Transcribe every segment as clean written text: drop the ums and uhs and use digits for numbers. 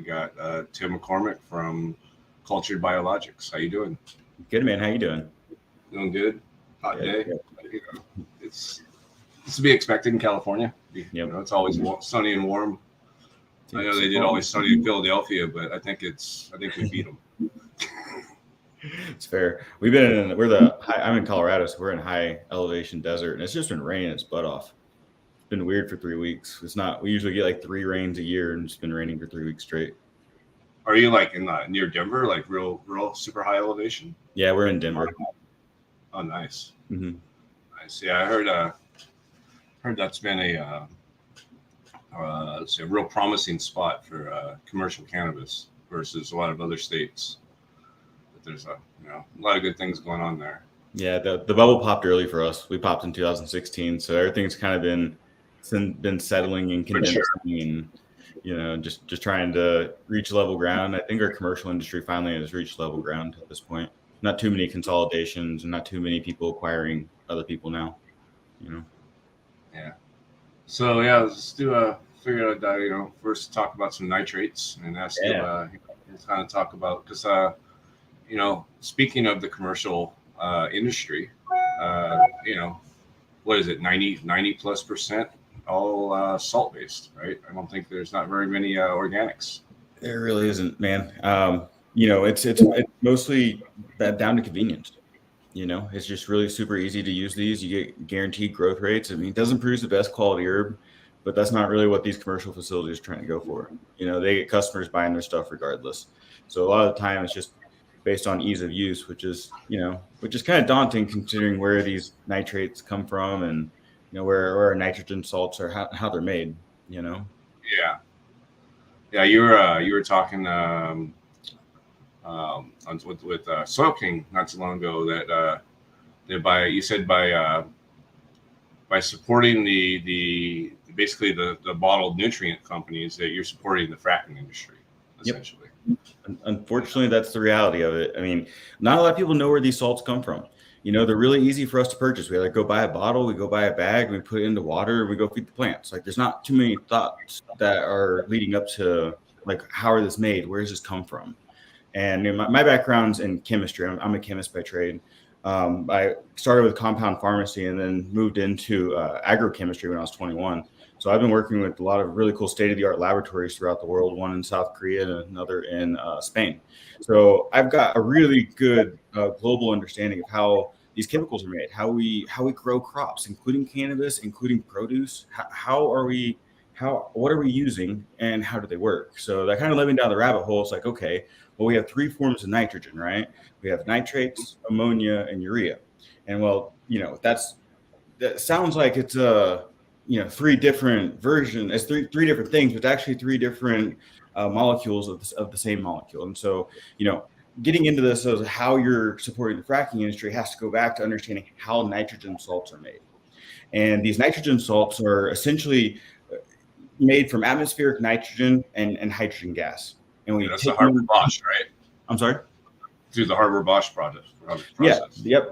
we got Tim McCormick from Cultured Biologics. How you doing? Good, man. How you doing? Doing good. Hot day. Good. You know, it's to be expected in California. You Yep. know, it's always sunny and warm. I know they did always sunny in Philadelphia, but I think we beat them. It's fair. I'm in Colorado, so we're in high elevation desert, and it's just been raining its butt off. It's been weird for 3 weeks. We usually get like 3 rains a year, and it's been raining for 3 weeks straight. Are you like in near Denver, like real super high elevation? Yeah, we're in Denver. Oh, nice. Mm-hmm. Nice. Yeah, I heard that's been a real promising spot for commercial cannabis versus a lot of other states. But there's a lot of good ththings going on there. Yeah, the bubble popped early for us. We popped in 2016, so everything's kind of been settling and condensing, and just trying to reach level ground. I think our commercial industry finally has reached level ground at this point. Not too many consolidations and not too many people acquiring other people now. Yeah. So let's figure out first talk about some nitrates and ask you kind of talk about because speaking of the commercial industry, what is it, 90+% all salt based, right? I don't think there's not very many organics. There really isn't, man. It's mostly down to convenience. It's just really super easy to use these. You get guaranteed growth rates. I mean, it doesn't produce the best quality herb, but that's not really what these commercial facilities are trying to go for. They get customers buying their stuff regardless. So a lot of the time it's just based on ease of use, which is kind of daunting considering where these nitrates come from and, where our nitrogen salts are, how they're made, Yeah. Yeah. You were talking, with Soil King not too long ago that by supporting the basically the bottled nutrient companies that you're supporting the fracking industry essentially. Yep. Unfortunately, that's the reality of it. I mean, not a lot of people know where these salts come from. They're really easy for us to purchase. We either go buy a bottle, we go buy a bag, we put it into water, and we go feed the plants. Like, there's not too many thoughts that are leading up to like, how are this made? Where does this come from? And my background's in chemistry. I'm a chemist by trade. I started with compound pharmacy and then moved into agrochemistry when I was 21. So I've been working with a lot of really cool state-of-the-art laboratories throughout the world, one in South Korea and another in Spain. So I've got a really good global understanding of how these chemicals are made, how we grow crops, including cannabis, including produce. What are we using and how do they work? So that kind of led me down the rabbit hole. It's like, okay, well, we have 3 forms of nitrogen, right? We have nitrates, ammonia, and urea. And that sounds like it's 3 different versions. It's three different things, but it's actually 3 different molecules of the same molecule. And so, getting into this as how you're supporting the fracking industry has to go back to understanding how nitrogen salts are made. And these nitrogen salts are essentially made from atmospheric nitrogen and hydrogen gas. And that's the Haber-Bosch, right? I'm sorry? Through the Haber-Bosch process. Yeah,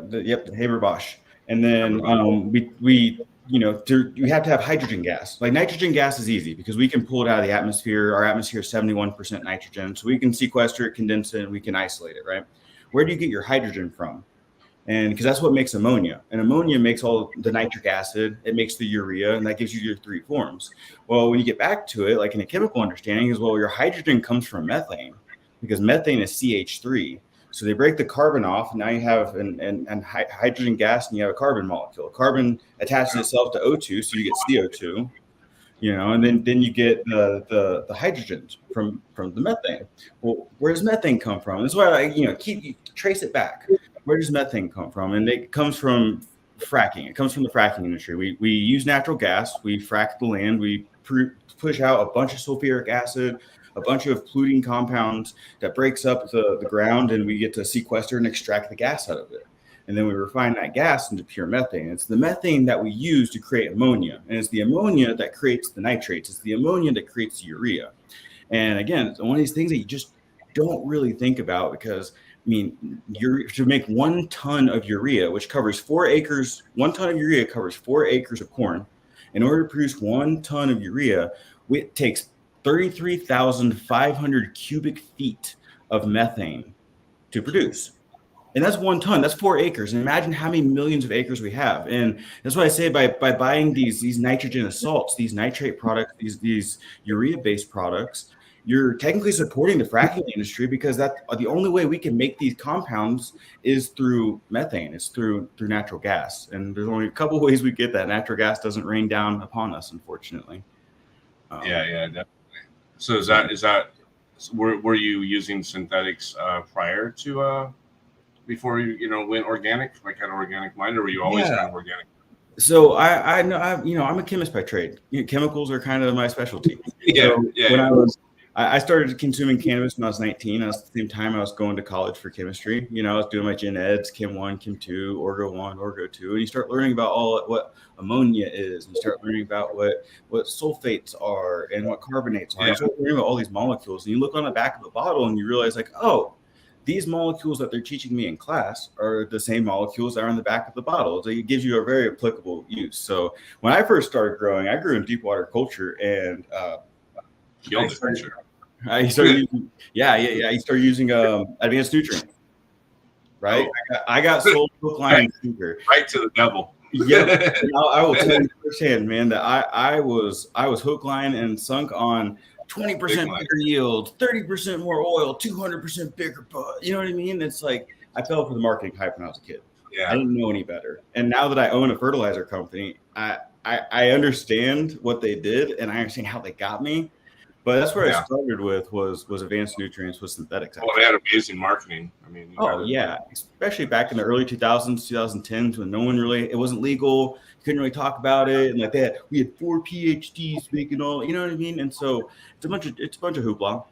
the Haber-Bosch. And then we have to have hydrogen gas. Like, nitrogen gas is easy because we can pull it out of the atmosphere. Our atmosphere is 71% nitrogen. So we can sequester it, condense it, and we can isolate it, right? Where do you get your hydrogen from? And because that's what makes ammonia. And ammonia makes all the nitric acid, it makes the urea, and that gives you your 3 forms. Well, when you get back to it, like in a chemical understanding, your hydrogen comes from methane because methane is CH3. So they break the carbon off, and now you have an hydrogen gas, and you have a carbon molecule. Carbon attaches itself to O2, so you get CO2, and then you get the hydrogens from the methane. Well, where does methane come from? That's why I trace it back. Where does methane come from? And it comes from fracking. It comes from the fracking industry. We use natural gas. We frack the land. We push out a bunch of sulfuric acid, a bunch of polluting compounds that breaks up the ground, and we get to sequester and extract the gas out of it. And then we refine that gas into pure methane. It's the methane that we use to create ammonia. And it's the ammonia that creates the nitrates. It's the ammonia that creates the urea. And again, it's one of these things that you just don't really think about because, to make 1 ton of urea, which covers 4 acres, 1 ton of urea covers 4 acres of corn. In order to produce 1 ton of urea, it takes 33,500 cubic feet of methane to produce. And that's 1 ton. That's 4 acres. And imagine how many millions of acres we have. And that's why I say by buying these nitrogen assaults, these nitrate products, these urea-based products, you're technically supporting the fracking industry, because that's the only way we can make these compounds is through methane. It's through natural gas. And there's only a couple of ways we get that. Natural gas doesn't rain down upon us, unfortunately. Yeah, definitely. So is that were you using synthetics prior to before you went organic, like had an organic mind, or were you always kind of organic? So I know I'm a chemist by trade. Chemicals are kind of my specialty. I started consuming cannabis when I was 19. At the same time I was going to college for chemistry. I was doing my gen eds, Chem 1, Chem 2, Orgo 1, Orgo 2, and you start learning about what ammonia is, and you start learning about what sulfates are and what carbonates are. You start learning about all these molecules, and you look on the back of the bottle and you realize, like, oh, these molecules that they're teaching me in class are the same molecules that are on the back of the bottle. So it gives you a very applicable use. So when I first started growing, I grew in deep water culture, and I started using advanced nutrients. Right, I got sold hook, line, and sinker. Right to the devil. Yeah, I will tell you firsthand, man, that I was hook, line, and sunk on 20% bigger yield, 30% more oil, 200% bigger bud. You know what I mean? It's like I fell for the marketing hype when I was a kid. Yeah. I didn't know any better. And now that I own a fertilizer company, I understand what they did, and I understand how they got me. But that's where I started with was advanced nutrients with synthetics. Well, they had amazing marketing. I mean, especially back in the early 2000s, 2010s, when it wasn't legal. You couldn't really talk about it, and like we had 4 PhDs making all, you know what I mean? And so it's a bunch of hoopla,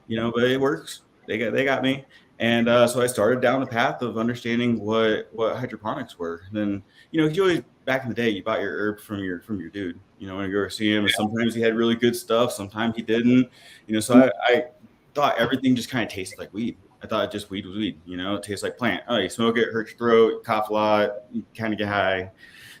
but it works. They got me, and so I started down the path of understanding what hydroponics were. Then you always, back in the day, you bought your herb from your dude. When you go see him, and sometimes he had really good stuff, sometimes he didn't. So I thought everything just kind of tasted like weed. I thought just weed was weed. It tastes like plant. Oh, you smoke it, hurts your throat, cough a lot, you kind of get high.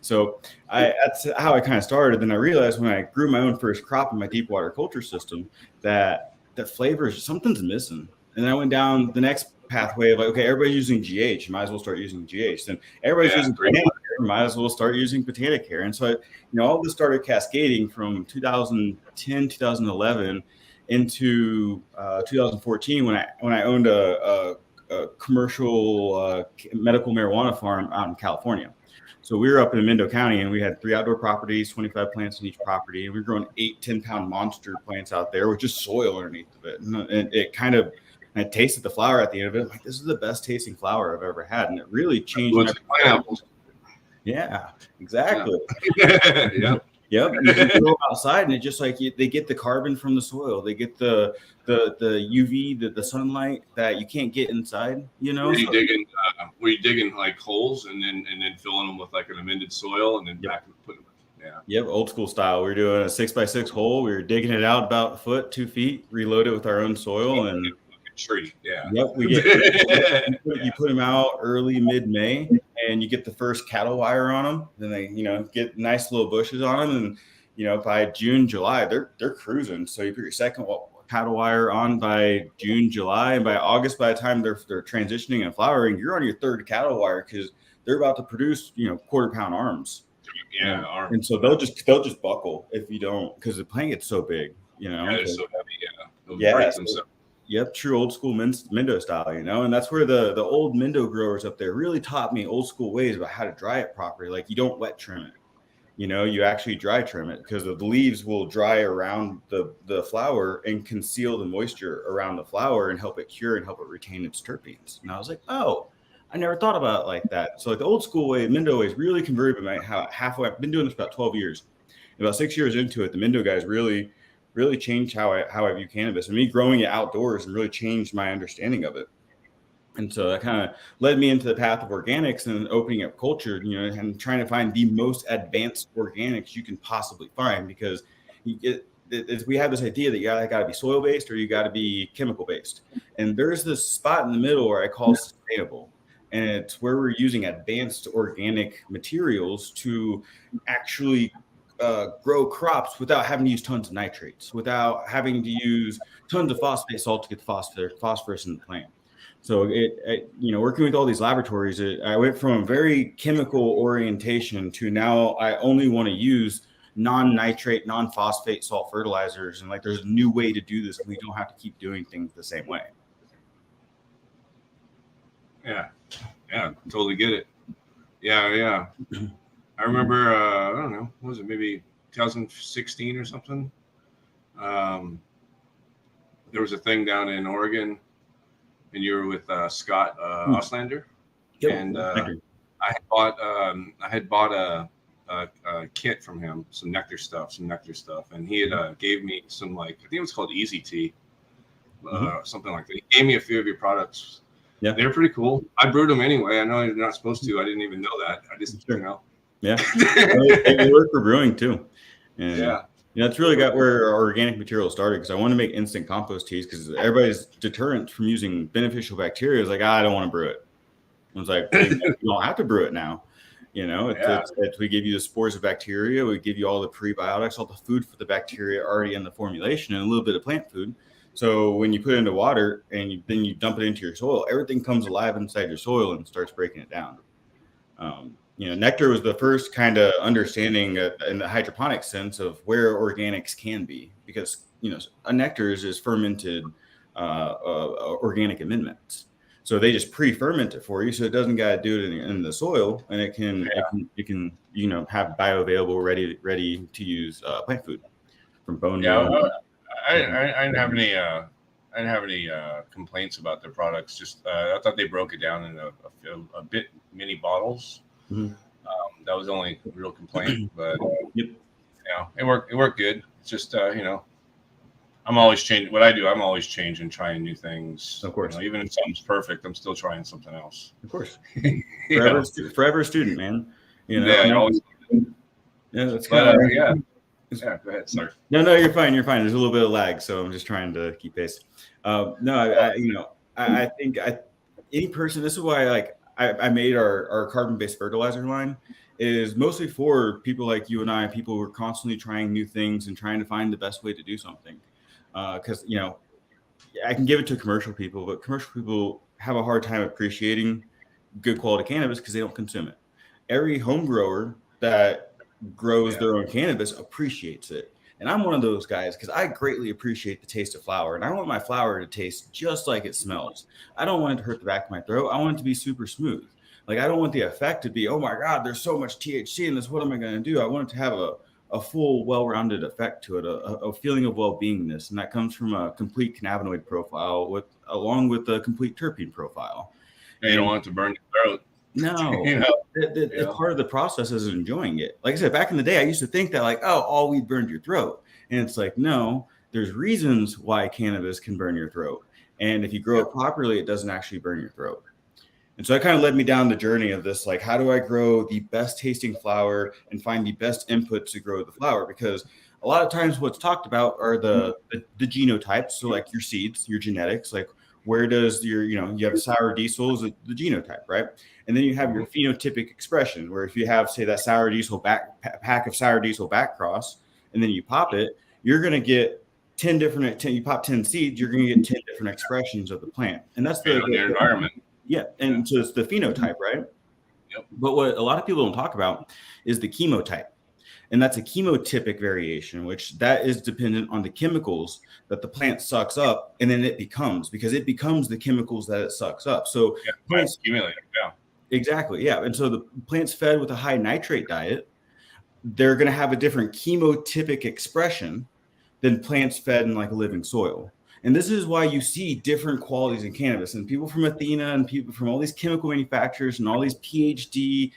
So that's how I kind of started. Then I realized when I grew my own first crop in my deep water culture system that flavors, something's missing. And then I went down the next pathway of like, okay, everybody's using GH, might as well start using GH. Then everybody's using Botanicare, might as well start using Botanicare. And so all this started cascading from 2010, 2011 into 2014 when I owned a commercial medical marijuana farm out in California. So we were up in Mendo County, and we had 3 outdoor properties, 25 plants in each property. And we were growing 8, 10-pound monster plants out there with just soil underneath of it. And it kind of, I tasted the flower at the end of it. I'm like, this is the best tasting flower I've ever had. And it really changed my pineapples. Yeah, exactly. Yep. You go outside, and it's just like they get the carbon from the soil. They get the UV, the sunlight that you can't get inside. Were you digging like holes and then filling them with like an amended soil and then back and putting them? Yeah. Yep, old school style. We were doing a 6x6 hole. We were digging it out about 1 foot, 2 feet, reload it with our own soil, and tree. Yeah. Yep. You put them out early, mid-May, and you get the first cattle wire on them. Then they, get nice little bushes on them, and by June, July, they're cruising. So you put your second cattle wire on by June, July, and by August, by the time they're transitioning and flowering, you're on your 3rd cattle wire because they're about to produce, 1/4-pound arms. Yeah, arms. And so they'll just buckle if you don't, because the plant gets so big. It's so heavy. Yep, true old school Mendo style, and that's where the old Mendo growers up there really taught me old school ways about how to dry it properly. Like, you don't wet trim it, you actually dry trim it, because the leaves will dry around the flower and conceal the moisture around the flower and help it cure and help it retain its terpenes. And I was like, oh, I never thought about it like that. So like the old school way, Mendo ways really converted me. Halfway, I've been doing this about 12 years. And about 6 years into it, the Mendo guys really changed how I view cannabis, and me growing it outdoors and really changed my understanding of it. And so that kind of led me into the path of organics and opening up culture, and trying to find the most advanced organics you can possibly find, because we have this idea that you got to be soil based or you got to be chemical based. And there's this spot in the middle where I call sustainable. And it's where we're using advanced organic materials to actually grow crops without having to use tons of nitrates, without having to use tons of phosphate salt to get the phosphorus in the plant. So working with all these laboratories, I went from a very chemical orientation to now I only want to use non-nitrate, non-phosphate salt fertilizers. And like, there's a new way to do this. And we don't have to keep doing things the same way. Yeah, totally get it. Yeah. I remember, I don't know, what was it, maybe 2016 or something? There was a thing down in Oregon, and you were with Scott Oslander, and I had bought a kit from him, some nectar stuff, and he had gave me some, like, I think it was called Easy Tea, something like that. He gave me a few of your products. Yeah, they're pretty cool. I brewed them anyway. I know you're not supposed to. I didn't even know that. I just, Yeah, they work for brewing too. And, yeah. That's really got where our organic material started, because I want to make instant compost teas, because everybody's deterrent from using beneficial bacteria is like, I don't want to brew it. I was like, you don't have to brew it now. We give you the spores of bacteria. We give you all the prebiotics, all the food for the bacteria already in the formulation, and a little bit of plant food. So when you put it into water and then you dump it into your soil, everything comes alive inside your soil and starts breaking it down. Nectar was the first kind of understanding in the hydroponic sense of where organics can be, because a nectar is fermented organic amendments. So they just pre-ferment it for you, so it doesn't got to do it in the soil, and it can have bioavailable, ready to use plant food from bone meal. I didn't have any complaints about their products. Just I thought they broke it down in a bit mini bottles. Mm-hmm. That was the only real complaint, but it worked good. It's just I'm always changing what I do. I'm always changing, trying new things. Of course, even if something's perfect, I'm still trying something else. Of course, forever student, man. Always. Yeah, that's kind of yeah. Go ahead. Sorry. No, you're fine. You're fine. There's a little bit of lag, so I'm just trying to keep pace. I think any person. This is why I made our carbon-based fertilizer line, is mostly for people like you and I, people who are constantly trying new things and trying to find the best way to do something. Because I can give it to commercial people, but commercial people have a hard time appreciating good quality cannabis because they don't consume it. Every home grower that grows their own cannabis appreciates it. And I'm one of those guys, because I greatly appreciate the taste of flower, and I want my flower to taste just like it smells. I don't want it to hurt the back of my throat. I want it to be super smooth. Like, I don't want the effect to be, oh my God, there's so much THC in this. What am I going to do? I want it to have a full, well-rounded effect to it, a feeling of well-beingness. And that comes from a complete cannabinoid profile along with a complete terpene profile. And you don't want it to burn your throat. No, it's part of the process is enjoying it. Like I said, back in the day, I used to think that all weed burned your throat. And it's like, no, there's reasons why cannabis can burn your throat. And if you grow it properly, it doesn't actually burn your throat. And so that kind of led me down the journey of this, how do I grow the best tasting flower and find the best inputs to grow the flower? Because a lot of times what's talked about are the genotypes. So your seeds, your genetics, where does you have sour diesel is the genotype, right? And then you have your phenotypic expression, where if you have, say, that sour diesel pack of sour diesel back cross, and then you pop it, you're going to get 10 different, you pop 10 seeds, you're going to get 10 different expressions of the plant. And that's the environment. Yeah. And so it's the phenotype, right? Yep. But what a lot of people don't talk about is the chemotype. And that's a chemotypic variation, which that is dependent on the chemicals that the plant sucks up, and then it becomes the chemicals that it sucks up. So plants accumulate. Yeah. Exactly. Yeah. And so the plants fed with a high nitrate diet, they're going to have a different chemotypic expression than plants fed in a living soil. And this is why you see different qualities in cannabis, and people from Athena and people from all these chemical manufacturers and all these PhD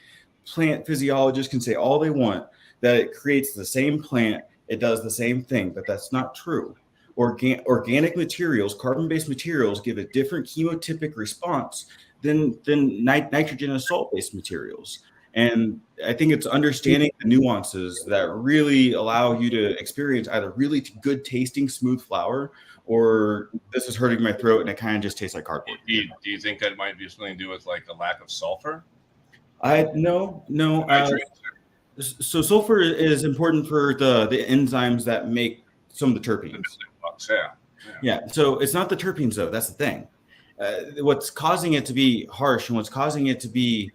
plant physiologists can say all they want that it creates the same plant, it does the same thing, but that's not true. Organic materials, carbon-based materials, give a different chemotypic response than nitrogen and salt-based materials. And I think it's understanding the nuances that really allow you to experience either really good tasting smooth flower, or this is hurting my throat and it kind of just tastes like cardboard. Do you think that might be something to do with a lack of sulfur? No. So sulfur is important for the enzymes that make some of the terpenes. Yeah. So it's not the terpenes though. That's the thing. What's causing it to be harsh and what's causing it to be,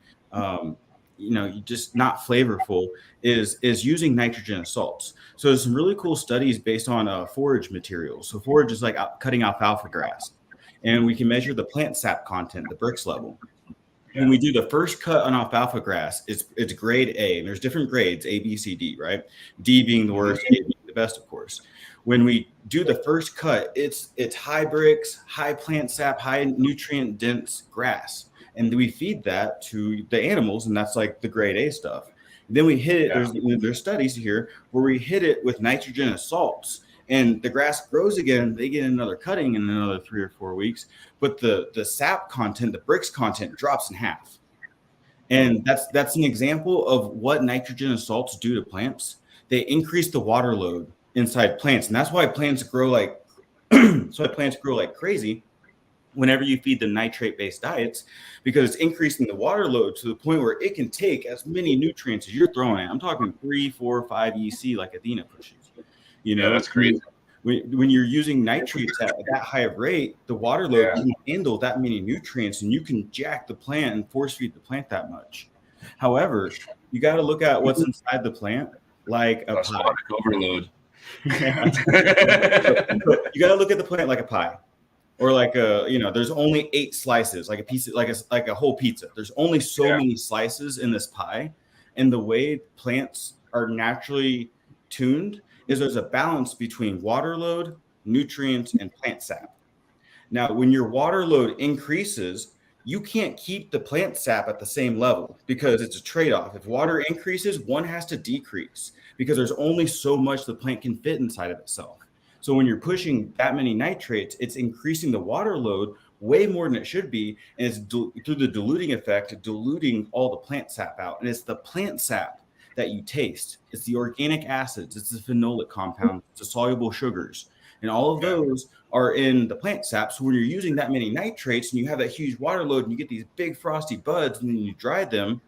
just not flavorful is using nitrogen salts. So there's some really cool studies based on forage materials. So forage is like cutting alfalfa grass, and we can measure the plant sap content, the Brix level. When we do the first cut on alfalfa grass, it's grade A, and there's different grades, A, B, C, D, right? D being the worst, A being the best, of course. When we do the first cut, it's high Brix, high plant sap, high nutrient dense grass, and we feed that to the animals, and that's like the grade A stuff. Then we hit it. There's studies here where we hit it with nitrogen and salts, and the grass grows again. They get another cutting in another 3 or 4 weeks, but the sap content, the Brix content, drops in half. And that's an example of what nitrogen and salts do to plants. They increase the water load inside plants, and that's why plants grow like crazy whenever you feed them nitrate-based diets, because it's increasing the water load to the point where it can take as many nutrients as you're throwing at. I'm talking 3, 4, 5 EC like Athena pushes. That's crazy. When you're using nitrates at that high of rate, the water load can handle that many nutrients, and you can jack the plant and force feed the plant that much. However, you got to look at what's inside the plant like a pie. Overload. You got to look at the plant like a pie, or like there's only 8 slices, like a piece, like a whole pizza. There's only so many slices in this pie, and the way plants are naturally tuned is there's a balance between water load, nutrients, and plant sap. Now, when your water load increases, you can't keep the plant sap at the same level because it's a trade-off. If water increases, one has to decrease because there's only so much the plant can fit inside of itself. So when you're pushing that many nitrates, it's increasing the water load way more than it should be, and it's through the diluting effect, diluting all the plant sap out. And it's the plant sap that you taste. It's the organic acids, it's the phenolic compounds, it's the soluble sugars, and all of those are in the plant sap. So when you're using that many nitrates and you have that huge water load and you get these big frosty buds and then you dry them,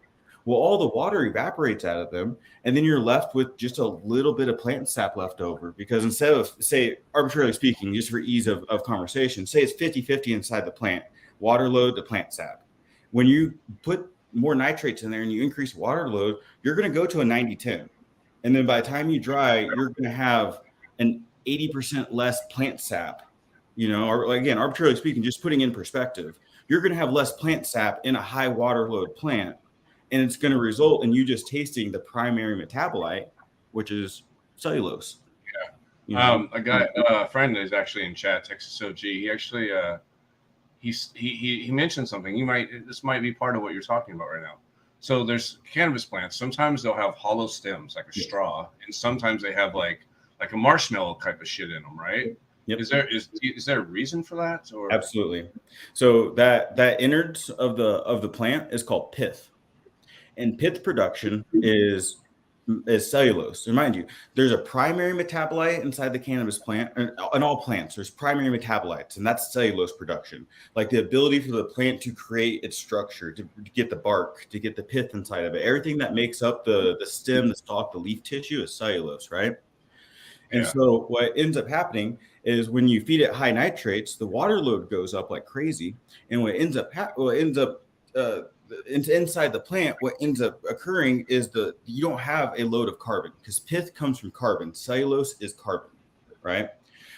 well, all the water evaporates out of them, and then you're left with just a little bit of plant sap left over. Because instead of, say, arbitrarily speaking, just for ease of conversation, say it's 50-50 inside the plant, water load to plant sap. When you put more nitrates in there and you increase water load, you're going to go to a 90-10. And then by the time you dry, you're going to have an 80% less plant sap, or again, arbitrarily speaking, just putting in perspective, you're going to have less plant sap in a high water load plant. And it's going to result in you just tasting the primary metabolite, which is cellulose. A guy, a friend is actually in chat, Texas OG. He actually, he mentioned something. This might be part of what you're talking about right now. So there's cannabis plants. Sometimes they'll have hollow stems, like a straw, and sometimes they have like a marshmallow type of shit in them, right? Yep. Is there a reason for that? Or? Absolutely. So that innards of the plant is called pith, and pith production is cellulose. Remind you, there's a primary metabolite inside the cannabis plant, and in all plants, there's primary metabolites, and that's cellulose production. Like the ability for the plant to create its structure, to get the bark, to get the pith inside of it. Everything that makes up the stem, the stalk, the leaf tissue is cellulose, right? And so what ends up happening is when you feed it high nitrates, the water load goes up like crazy, and inside the plant, what ends up occurring is you don't have a load of carbon, because pith comes from carbon. Cellulose is carbon, right?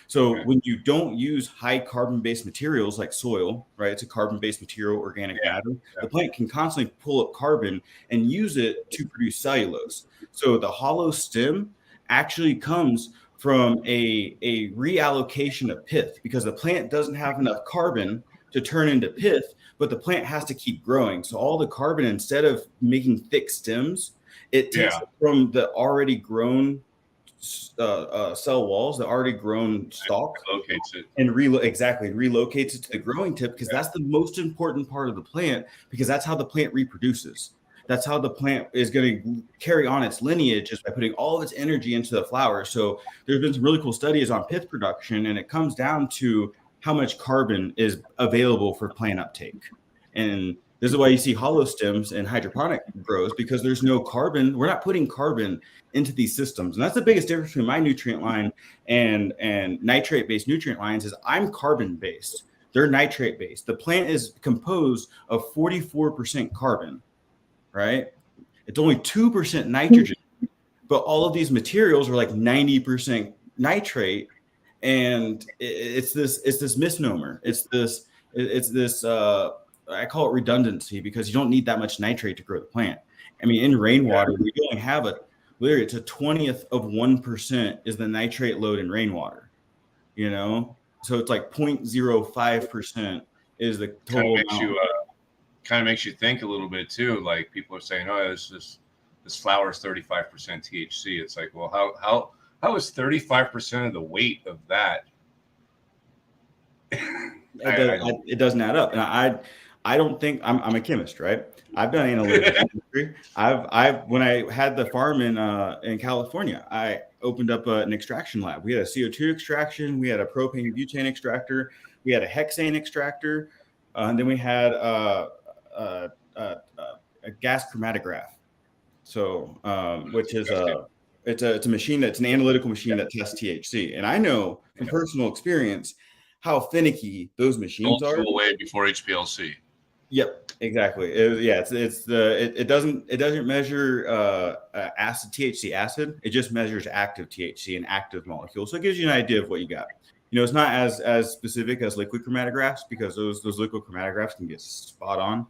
So when you don't use high carbon-based materials like soil, right? It's a carbon-based material, organic matter. The plant can constantly pull up carbon and use it to produce cellulose. So the hollow stem actually comes from a reallocation of pith, because the plant doesn't have enough carbon to turn into pith, but the plant has to keep growing. So all the carbon, instead of making thick stems, it takes it from the already grown cell walls, the already grown stalk, relocates it and relocates it to the growing tip, because that's the most important part of the plant, because that's how the plant reproduces. That's how the plant is going to carry on its lineage, is by putting all of its energy into the flower. So there's been some really cool studies on pith production, and it comes down to how much carbon is available for plant uptake. And This is why you see hollow stems and hydroponic grows, because there's no carbon. We're not putting carbon into these systems. And that's the biggest difference between my nutrient line and nitrate-based nutrient lines is I'm carbon-based. They're nitrate-based. The plant is composed of 44% carbon, right? It's only 2% nitrogen, but all of these materials are like 90% nitrate. And it's this misnomer. It's this I call it redundancy, because you don't need that much nitrate to grow the plant. I mean, in rainwater, we only have literally it's a 20th of 1% is the nitrate load in rainwater, so it's like 0.05% is the total amount. Kind of makes you think a little bit too. Like people are saying, oh, this flower is 35% THC. It's like, well, how is 35% of the weight of that? It doesn't add up. And I don't think I'm a chemist, right? I've done analytical chemistry. When I had the farm in California, I opened up an extraction lab. We had a CO2 extraction, we had a propane butane extractor, we had a hexane extractor, and then we had a gas chromatograph. So, which is it's a machine that's an analytical machine that tests THC. And I know from personal experience how finicky those machines are. Away before HPLC. Yep, exactly. It doesn't measure acid THC acid. It just measures active THC and active molecules. So it gives you an idea of what you got. It's not as specific as liquid chromatographs, because those liquid chromatographs can get spot on.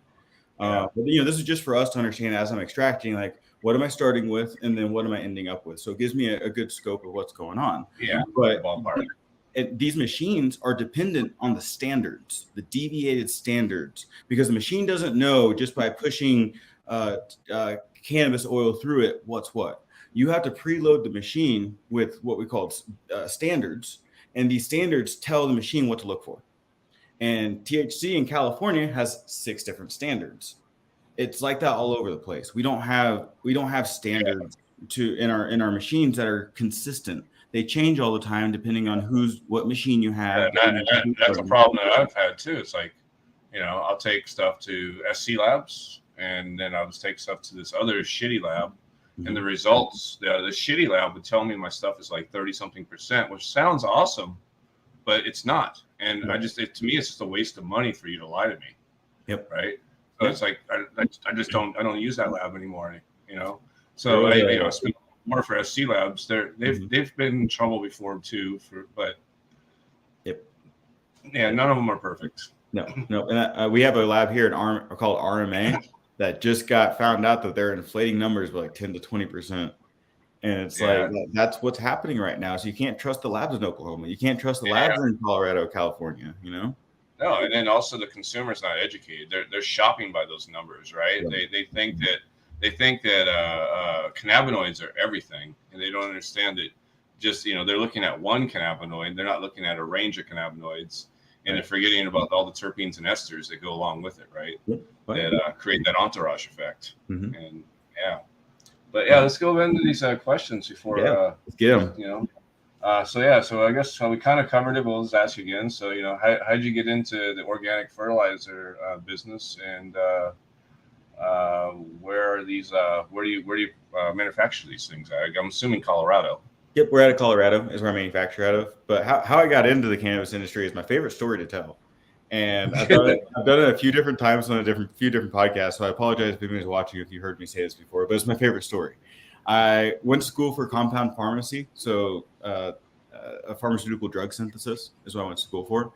But this is just for us to understand as I'm extracting, like, what am I starting with, and then what am I ending up with? So it gives me a good scope of what's going on. Yeah, but these machines are dependent on the standards, the deviated standards, because the machine doesn't know just by pushing cannabis oil through it what's what. You have to preload the machine with what we call standards, and these standards tell the machine what to look for. And THC in California has 6 different standards. It's like that all over the place. We don't have standards in our machines that are consistent. They change all the time depending on what machine you have. That's a problem that I've had too. It's like, I'll take stuff to SC labs, and then I'll just take stuff to this other shitty lab, and the results, the shitty lab would tell me my stuff is like 30-something%, which sounds awesome, but it's not. And to me, it's just a waste of money for you to lie to me. Yep. Right. So it's like, I just don't use that lab anymore, So I spend more for SC labs. They've been in trouble before too. But none of them are perfect. No. And we have a lab here called RMA that just got found out that they're inflating numbers by like 10 to 20%. And it's like, that's what's happening right now. So you can't trust the labs in Oklahoma. You can't trust the labs in Colorado, California, No, and then also the consumer's not educated. They're shopping by those numbers, right? Yeah. They think that cannabinoids are everything, and they don't understand that. Just they're looking at one cannabinoid. They're not looking at a range of cannabinoids, and they're forgetting about all the terpenes and esters that go along with it, right? That create that entourage effect. And but let's go into these questions before. Let's get them. So I guess we kind of covered it, but we'll just ask you again. So, how did you get into the organic fertilizer business, and where are these? Where do you manufacture these things? I'm assuming Colorado. Yep, we're out of Colorado is where I manufacture out of. But how I got into the cannabis industry is my favorite story to tell, and I've done it a few different times on few different podcasts. So I apologize if anyone's watching if you heard me say this before, but it's my favorite story. I went to school for compound pharmacy, so a pharmaceutical drug synthesis is what I went to school for.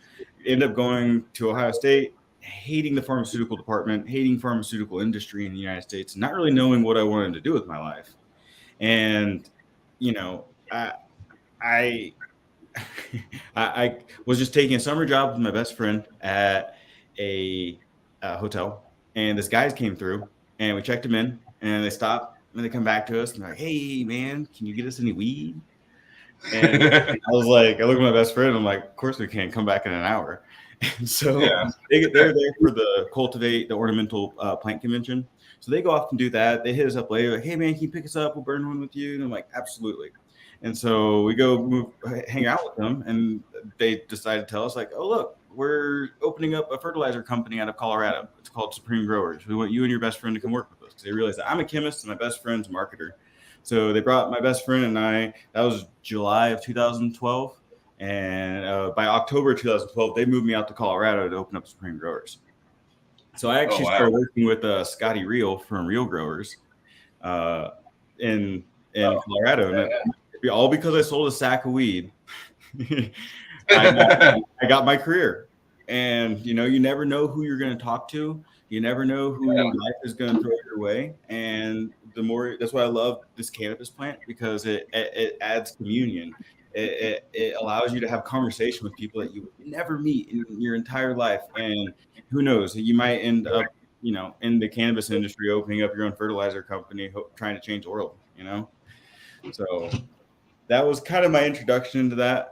Ended up going to Ohio State, hating the pharmaceutical department, hating pharmaceutical industry in the United States, not really knowing what I wanted to do with my life. And, I was just taking a summer job with my best friend at a hotel, and this guys came through, and we checked him in, and they stopped. And they come back to us and they're like, "Hey, man, can you get us any weed?" And I was like, I look at my best friend. And I'm like, "Of course we can. Come back in an hour." And so they're there for the Cultivate, the Ornamental Plant Convention. So they go off and do that. They hit us up later, like, "Hey, man, can you pick us up? We'll burn one with you." And I'm like, "Absolutely." And so we hang out with them, and they decided to tell us like, oh, look, we're opening up a fertilizer company out of Colorado. It's called Supreme Growers. We want you and your best friend to come work with us, because they realized that I'm a chemist and my best friend's a marketer. So they brought my best friend and I. That was July of 2012. And by October 2012, they moved me out to Colorado to open up Supreme Growers. So I actually started working with Scotty Reel from Real Growers in Colorado. And all because I sold a sack of weed. I got my career. And, you never know who you're going to talk to. You never know who life is going to throw your way. And that's why I love this cannabis plant, because it adds communion. It allows you to have conversation with people that you never meet in your entire life. And who knows, you might end up, in the cannabis industry, opening up your own fertilizer company, trying to change the world, So that was kind of my introduction into that.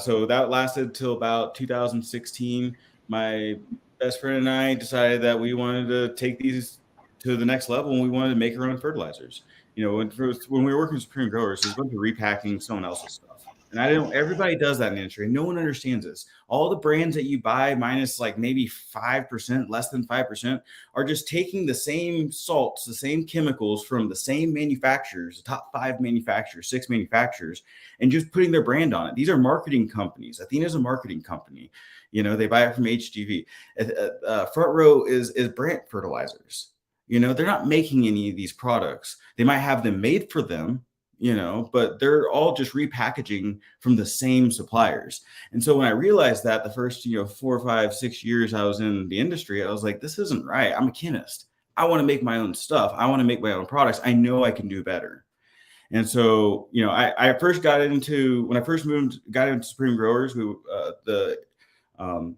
So that lasted till about 2016. My best friend and I decided that we wanted to take these to the next level, and we wanted to make our own fertilizers. When we were working with Supreme Growers, there's a bunch of repacking someone else's stuff. And everybody does that in the industry. No one understands this. All the brands that you buy, minus like maybe 5%, less than 5%, are just taking the same salts, the same chemicals from the same manufacturers, the top 5 manufacturers, 6 manufacturers, and just putting their brand on it. These are marketing companies. Athena's a marketing company. They buy it from HGV. Front Row is Brant Fertilizers. They're not making any of these products. They might have them made for them, but they're all just repackaging from the same suppliers. And so when I realized that the first, 4, 5, 6 years I was in the industry, I was like, this isn't right. I'm a chemist. I want to make my own stuff. I want to make my own products. I know I can do better. And so, I first got into Supreme Growers, the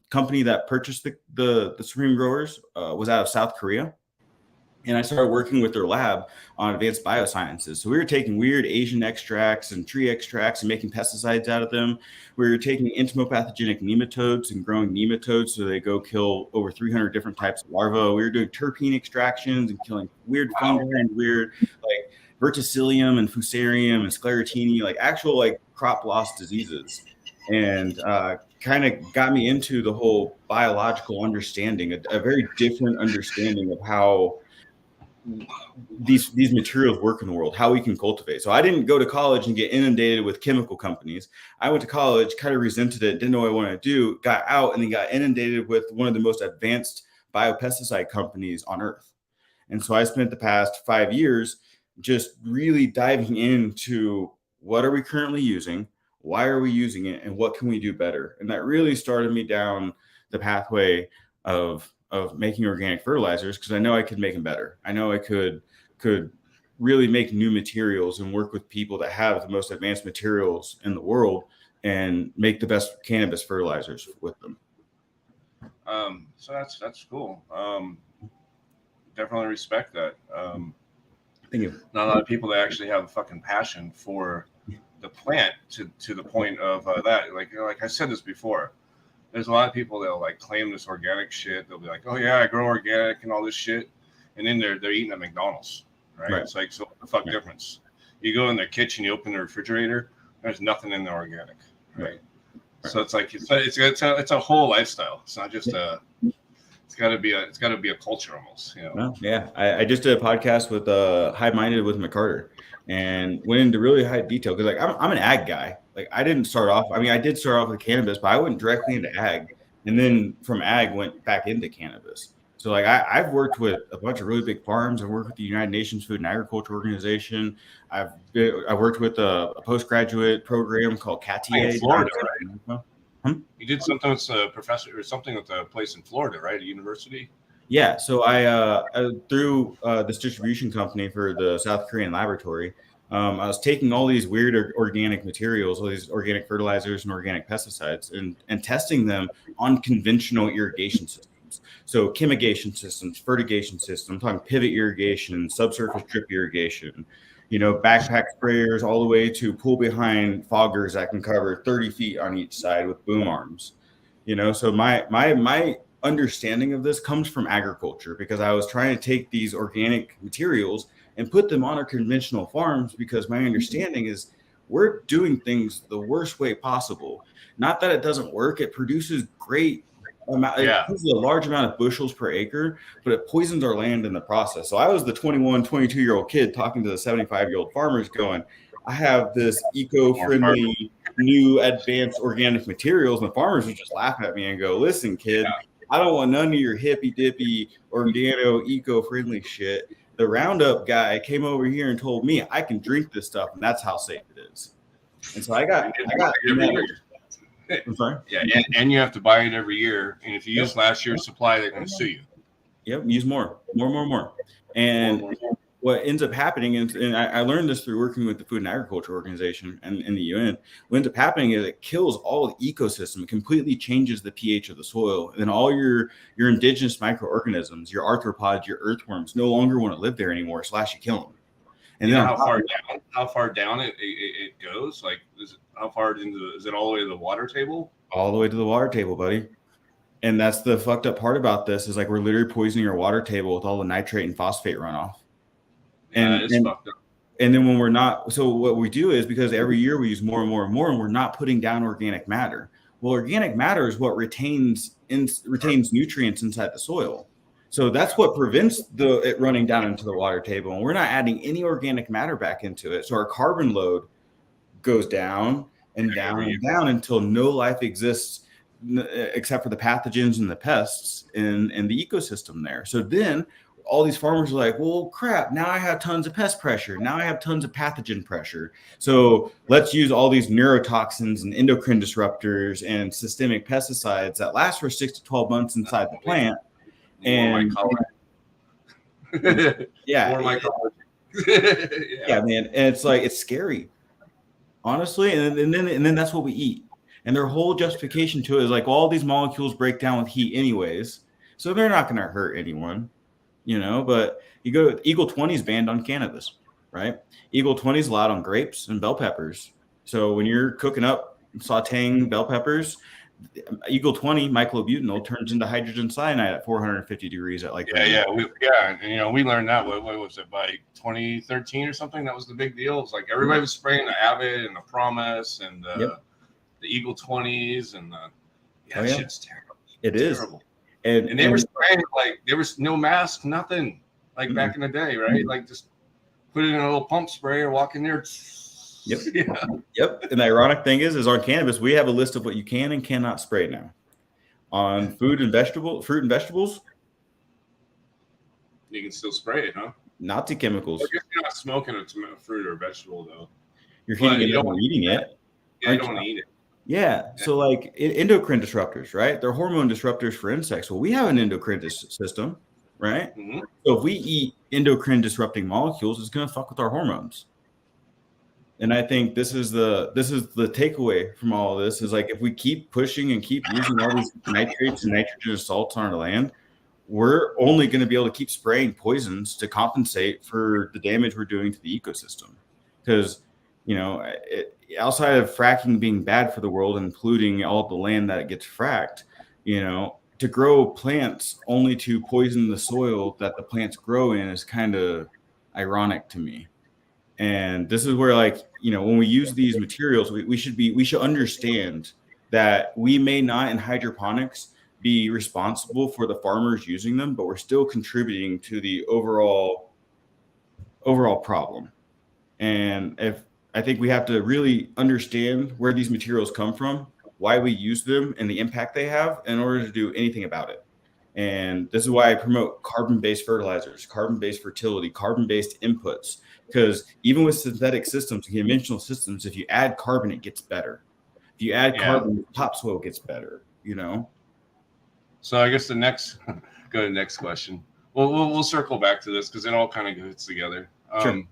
company that purchased the Supreme Growers was out of South Korea. And I started working with their lab on advanced biosciences. So we were taking weird Asian extracts and tree extracts and making pesticides out of them. We were taking entomopathogenic nematodes and growing nematodes so they go kill over 300 different types of larvae. We were doing terpene extractions and killing weird fungi and weird like verticillium and fusarium and sclerotini, like actual like crop loss diseases. And kind of got me into the whole biological understanding, a very different understanding of how these materials work in the world, how we can cultivate. So I didn't go to college and get inundated with chemical companies. I went to college, kind of resented it, didn't know what I wanted to do, got out, and then got inundated with one of the most advanced biopesticide companies on earth. And so I spent the past 5 years just really diving into what are we currently using, why are we using it, and what can we do better? And that really started me down the pathway of making organic fertilizers, because I know I could make them better. I know I could really make new materials and work with people that have the most advanced materials in the world and make the best cannabis fertilizers with them. So that's cool. Definitely respect that. Thank you. Not a lot of people that actually have a fucking passion for the plant to the point of that. Like I said this before. There's a lot of people that'll like claim this organic shit. They'll be like, "Oh yeah, I grow organic and all this shit," and then they're eating at McDonald's, right? It's like, so what the fuck difference? You go in their kitchen, you open the refrigerator, there's nothing in there organic, right? So it's like it's a whole lifestyle. It's not just it's got to be a culture almost, Well, yeah, I just did a podcast with High Minded with McCarter, and went into really high detail because like I'm an ag guy. Like I didn't start off. I mean, I did start off with cannabis, but I went directly into ag, and then from ag went back into cannabis. So like I've worked with a bunch of really big farms. I've worked with the United Nations Food and Agriculture Organization. I worked with a postgraduate program called CATIA. Florida, right? You did something with a professor or something with a place in Florida, right? A university. Yeah. So I through this distribution company for the South Korean laboratory. I was taking all these weird organic materials, all these organic fertilizers and organic pesticides, and testing them on conventional irrigation systems. So chemigation systems, fertigation systems, I'm talking pivot irrigation, subsurface drip irrigation, backpack sprayers, all the way to pull behind foggers that can cover 30 feet on each side with boom arms. So my understanding of this comes from agriculture, because I was trying to take these organic materials and put them on our conventional farms, because my understanding is we're doing things the worst way possible. Not that it doesn't work. It produces great amount. It produces a large amount of bushels per acre, but it poisons our land in the process. So I was the 21, 22-year-old kid talking to the 75-year-old farmers going, I have this eco-friendly, new advanced organic materials. And the farmers would just laugh at me and go, listen, kid, I don't want none of your hippy-dippy, organo, eco-friendly shit. The Roundup guy came over here and told me I can drink this stuff, and that's how safe it is. And so I got I'm sorry? Yeah, and you have to buy it every year. And if you use last year's supply, they're going to sue you. Yep, use more. And what ends up happening is, and I learned this through working with the Food and Agriculture Organization and in the UN, what ends up happening is it kills all the ecosystem. It completely changes the pH of the soil. And then all your indigenous microorganisms, your arthropods, your earthworms no longer want to live there anymore, / you kill them. And then how far down it goes? Like, how far is it all the way to the water table? All the way to the water table, buddy. And that's the fucked up part about this is like we're literally poisoning our water table with all the nitrate and phosphate runoff. And fucked up. And then when we're not, so what we do is because every year we use more and more and more, and we're not putting down organic matter. Well, organic matter is what retains nutrients inside the soil. So that's what prevents it running down into the water table. And we're not adding any organic matter back into it. So our carbon load goes down and down and down until no life exists except for the pathogens and the pests in the ecosystem there. So then all these farmers are like, well, crap, now I have tons of pest pressure. Now I have tons of pathogen pressure. So let's use all these neurotoxins and endocrine disruptors and systemic pesticides that last for 6 to 12 months inside the plant. And yeah, man. And it's like, it's scary, honestly. And then that's what we eat. And their whole justification to it is like, all these molecules break down with heat anyways, so they're not going to hurt anyone, but you go, Eagle 20 is banned on cannabis, right? Eagle 20 is allowed on grapes and bell peppers. So when you're cooking up, sauteing bell peppers, Eagle 20 myclobutanol turns into hydrogen cyanide at 450 degrees at like and we learned that what was it by 2013 or something? That was the big deal. It was like everybody was spraying the Avid and the Promise and the Eagle 20s and shit's terrible. It's terrible. And they were spraying like there was no mask, nothing like back in the day, right? Like just put it in a little pump spray or walk in there. Yep. And the ironic thing is on cannabis, we have a list of what you can and cannot spray now. On fruit and vegetables, you can still spray it, huh? Not to chemicals. You're not smoking a fruit or vegetable though. You're heating it up and eating it. Yeah, you don't want to eat it. Yeah. So like endocrine disruptors, right? They're hormone disruptors for insects. Well, we have an endocrine system, right? Mm-hmm. So if we eat endocrine disrupting molecules, it's going to fuck with our hormones. And I think this is the takeaway from all of this is like, if we keep pushing and keep using all these nitrates and nitrogen salts on our land, we're only going to be able to keep spraying poisons to compensate for the damage we're doing to the ecosystem. Because, outside of fracking being bad for the world, including all the land that it gets fracked, to grow plants only to poison the soil that the plants grow in is kind of ironic to me. And this is where, when we use these materials, we should understand that we may not in hydroponics be responsible for the farmers using them, but we're still contributing to the overall problem. And I think we have to really understand where these materials come from, why we use them, and the impact they have in order to do anything about it. And this is why I promote carbon-based fertilizers, carbon-based fertility, carbon-based inputs. Because even with synthetic systems, conventional systems, if you add carbon, it gets better. If you add carbon, topsoil gets better, So I guess go to the next question. We'll circle back to this because it all kind of goes together. Sure.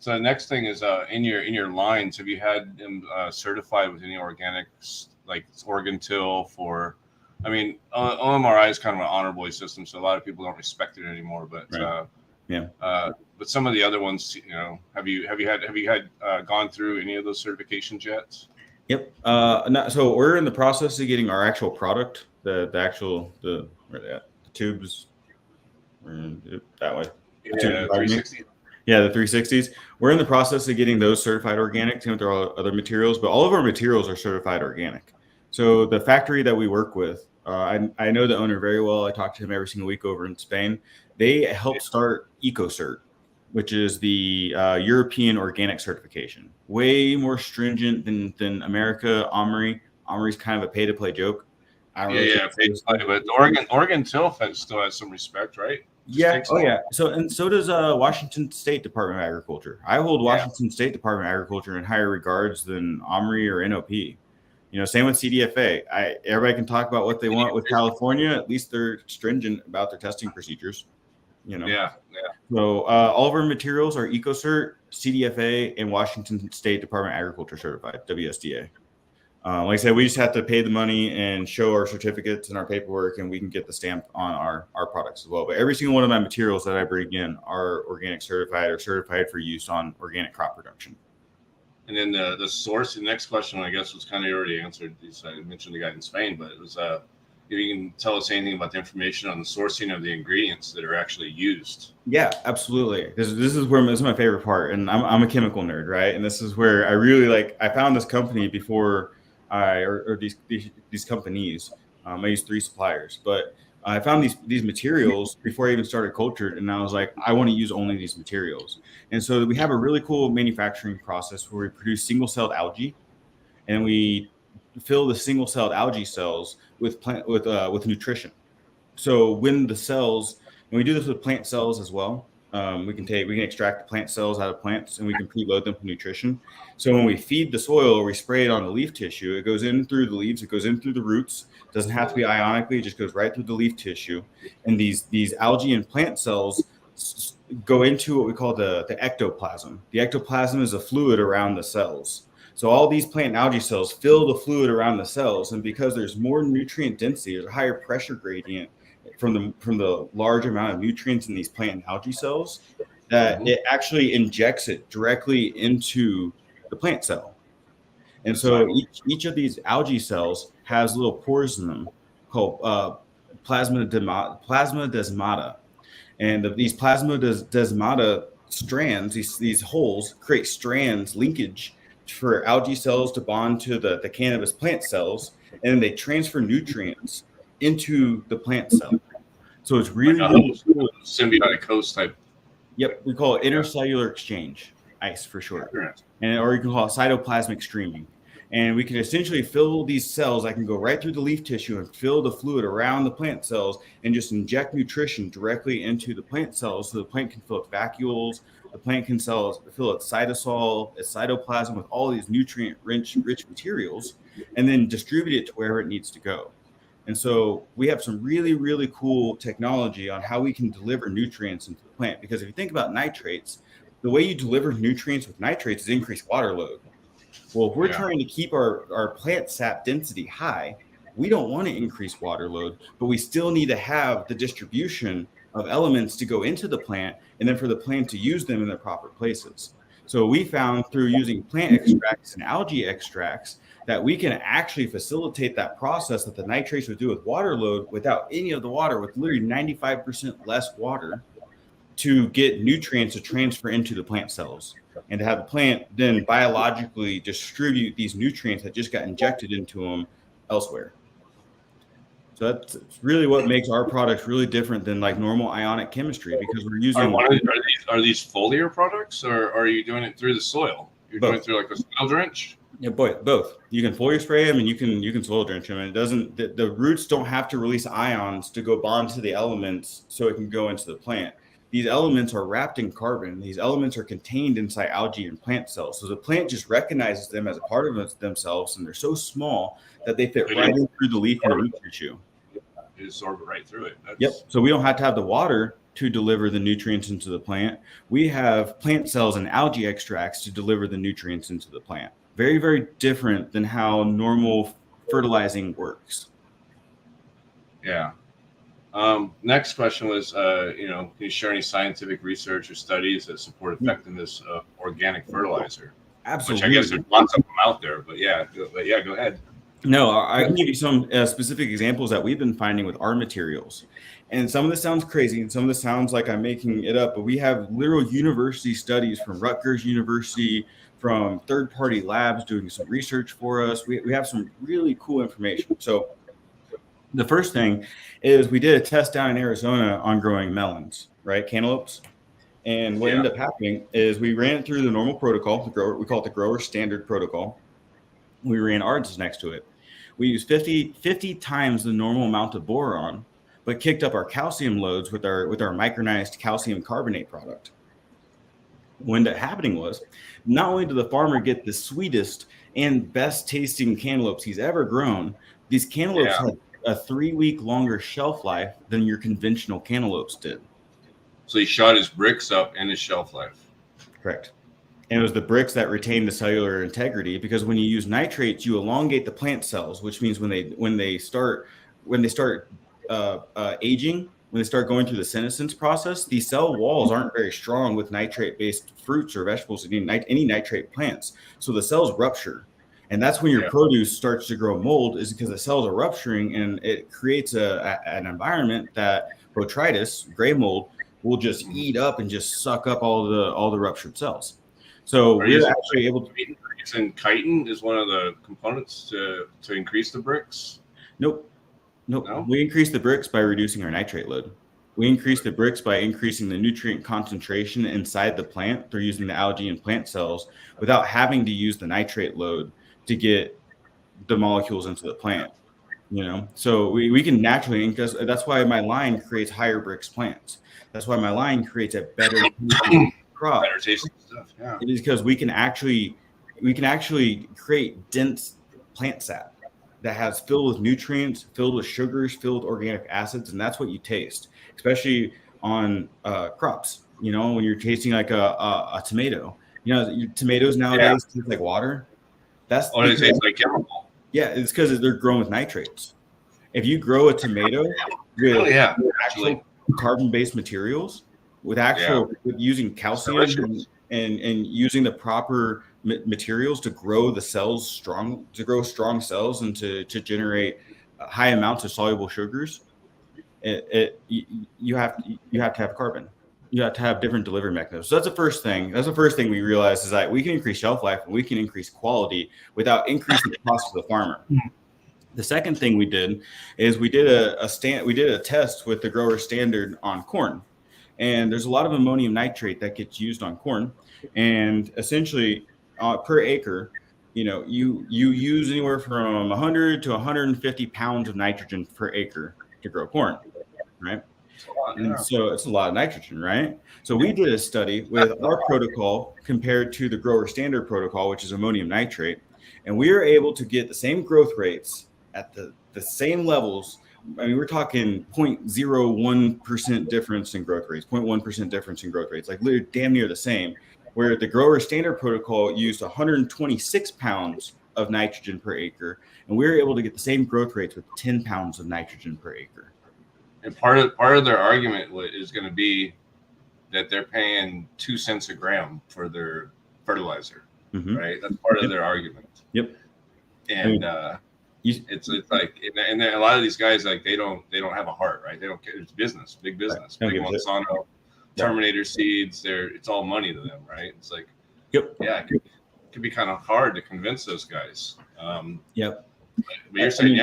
So the next thing is in your lines, have you had them certified with any organics, like organ till for? I mean, OMRI is kind of an honor boy system, so a lot of people don't respect it anymore. But but some of the other ones, have you had gone through any of those certifications yet? Yep. So we're in the process of getting our actual product, the tubes, that way. Yeah, 360. Yeah, the 360s. We're in the process of getting those certified organic, same with our other materials, but all of our materials are certified organic. So the factory that we work with, I know the owner very well. I talk to him every single week over in Spain. They helped start EcoCert, which is the European organic certification. Way more stringent than America. Omri's kind of a pay-to-play joke. I don't really but Oregon still has some respect, right? Yeah. Oh, yeah. So and so does Washington State Department of Agriculture. I hold Washington State Department of Agriculture in higher regards than Omri or NOP. Same with CDFA. Everybody can talk about what they want with California. At least they're stringent about their testing procedures. Yeah. So all of our materials are EcoCert, CDFA, and Washington State Department of Agriculture certified, WSDA. Like I said, we just have to pay the money and show our certificates and our paperwork, and we can get the stamp on our products as well. But every single one of my materials that I bring in are organic certified or certified for use on organic crop production. And then the source, the next question, I guess, was kind of already answered. I mentioned the guy in Spain, but it was if you can tell us anything about the information on the sourcing of the ingredients that are actually used. Yeah, absolutely. This is my favorite part, and I'm a chemical nerd, right? And this is where I really I found this company before these companies. I used 3 suppliers, but I found these materials before I even started Cultured, and I was like, I want to use only these materials. And so we have a really cool manufacturing process where we produce single-celled algae, and we fill the single-celled algae cells with nutrition. So when the cells, and we do this with plant cells as well. We can extract the plant cells out of plants, and we can preload them with nutrition. So when we feed the soil or we spray it on the leaf tissue, it goes in through the leaves, it goes in through the roots. It doesn't have to be ionically; it just goes right through the leaf tissue. And these algae and plant cells go into what we call the ectoplasm. The ectoplasm is a fluid around the cells. So all these plant and algae cells fill the fluid around the cells, and because there's more nutrient density, there's a higher pressure gradient from the large amount of nutrients in these plant and algae cells, that it actually injects it directly into the plant cell. And so each of these algae cells has little pores in them called plasmodesmata. And these plasmodesmata strands, these holes create strands, linkage for algae cells to bond to the cannabis plant cells, and they transfer nutrients into the plant cell. So it's really cool. Symbiotic host type. Yep, we call it intercellular exchange, ICE for short, or you can call it cytoplasmic streaming. And we can essentially fill these cells. I can go right through the leaf tissue and fill the fluid around the plant cells and just inject nutrition directly into the plant cells, so the plant can fill its vacuoles, the plant can fill its cytosol, its cytoplasm with all these nutrient-rich materials, and then distribute it to wherever it needs to go. And so we have some really, really cool technology on how we can deliver nutrients into the plant. Because if you think about nitrates, the way you deliver nutrients with nitrates is increase water load. Well, if we're trying to keep our plant sap density high, we don't want to increase water load, but we still need to have the distribution of elements to go into the plant and then for the plant to use them in their proper places. So we found through using plant extracts and algae extracts that we can actually facilitate that process that the nitrates would do with water load without any of the water, with literally 95% less water, to get nutrients to transfer into the plant cells and to have the plant then biologically distribute these nutrients that just got injected into them elsewhere. So that's really what makes our products really different than like normal ionic chemistry, because we're using. Are these foliar products, or are you doing it through the soil? You're doing it through like a soil drench? Yeah, both. You can foliar spray them and you can soil drench them, and it doesn't. The roots don't have to release ions to go bond to the elements so it can go into the plant. These elements are wrapped in carbon. These elements are contained inside algae and plant cells. So the plant just recognizes them as a part of themselves, and they're so small that they fit right in through the leaf and the root tissue. You absorb it right through it. Yep. So we don't have to have the water to deliver the nutrients into the plant. We have plant cells and algae extracts to deliver the nutrients into the plant. Very, very different than how normal fertilizing works. Yeah. Next question was, can you share any scientific research or studies that support effectiveness of organic fertilizer? Absolutely. Which I guess there's lots of them out there, but go ahead. No, I can give you some specific examples that we've been finding with our materials. And some of this sounds crazy and some of this sounds like I'm making it up, but we have literal university studies from Rutgers University, from third-party labs doing some research for us. We have some really cool information. So the first thing is we did a test down in Arizona on growing melons, right? Cantaloupes. And what ended up happening is we ran it through the normal protocol, we call it the grower standard protocol. We ran ARDS next to it. We used 50 times the normal amount of boron, but kicked up our calcium loads with our micronized calcium carbonate product. What ended up happening was not only did the farmer get the sweetest and best tasting cantaloupes he's ever grown, these cantaloupes had a 3-week longer shelf life than your conventional cantaloupes did. So he shot his bricks up and his shelf life. Correct. And it was the bricks that retain the cellular integrity, because when you use nitrates, you elongate the plant cells, which means when they start aging, when they start going through the senescence process, these cell walls aren't very strong with nitrate-based fruits or vegetables, any nitrate plants. So the cells rupture. And that's when your produce starts to grow mold, is because the cells are rupturing, and it creates an environment that botrytis, gray mold, will just eat up and just suck up all the ruptured cells. So we're actually able to. And chitin is one of the components to increase the bricks. Nope. No? We increase the bricks by reducing our nitrate load. We increase the bricks by increasing the nutrient concentration inside the plant through using the algae and plant cells without having to use the nitrate load to get the molecules into the plant. So we can naturally, because that's why my line creates higher bricks plants. That's why my line creates a better crop. Better tasting stuff. Yeah. It is because we can actually create dense plant sap that has filled with nutrients, filled with sugars, filled with organic acids, and that's what you taste, especially on crops. When you're tasting like a tomato, your tomatoes nowadays taste like water. It tastes like chemical. Yeah, it's because they're grown with nitrates. If you grow a tomato with actual carbon-based materials, with using calcium and using the proper materials to grow the cells strong cells and to generate high amounts of soluble sugars, you have to have carbon. You have to have different delivery mechanisms. So that's the first thing. That's the first thing we realized, is that we can increase shelf life and we can increase quality without increasing the cost to the farmer. The second thing we did is we did a test with the grower standard on corn. And there's a lot of ammonium nitrate that gets used on corn. And essentially per acre, you use anywhere from 100 to 150 pounds of nitrogen per acre to grow corn, right? And so it's a lot of nitrogen, right? So we did a study with our protocol compared to the grower standard protocol, which is ammonium nitrate. And we were able to get the same growth rates at the same levels. I mean, we're talking 0.01% difference in growth rates, 0.1% difference in growth rates, like literally damn near the same, where the grower standard protocol used 126 pounds of nitrogen per acre. And we were able to get the same growth rates with 10 pounds of nitrogen per acre. And part of their argument is going to be that they're paying 2 cents a gram for their fertilizer, right? That's part of their argument. Yep. And it's like, and a lot of these guys, like they don't have a heart, right? They don't care. It's business, big business. Big Monsanto, Terminator seeds. It's all money to them, right? It's like, it could be kind of hard to convince those guys. But you're saying,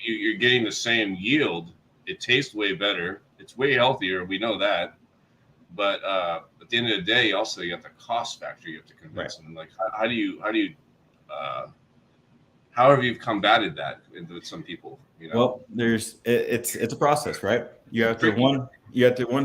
you're getting the same yield. It tastes way better. It's way healthier. We know that. But at the end of the day, also you got the cost factor. You have to convince them. Like, how have you combated that with some people? Well, it's a process, right? You have to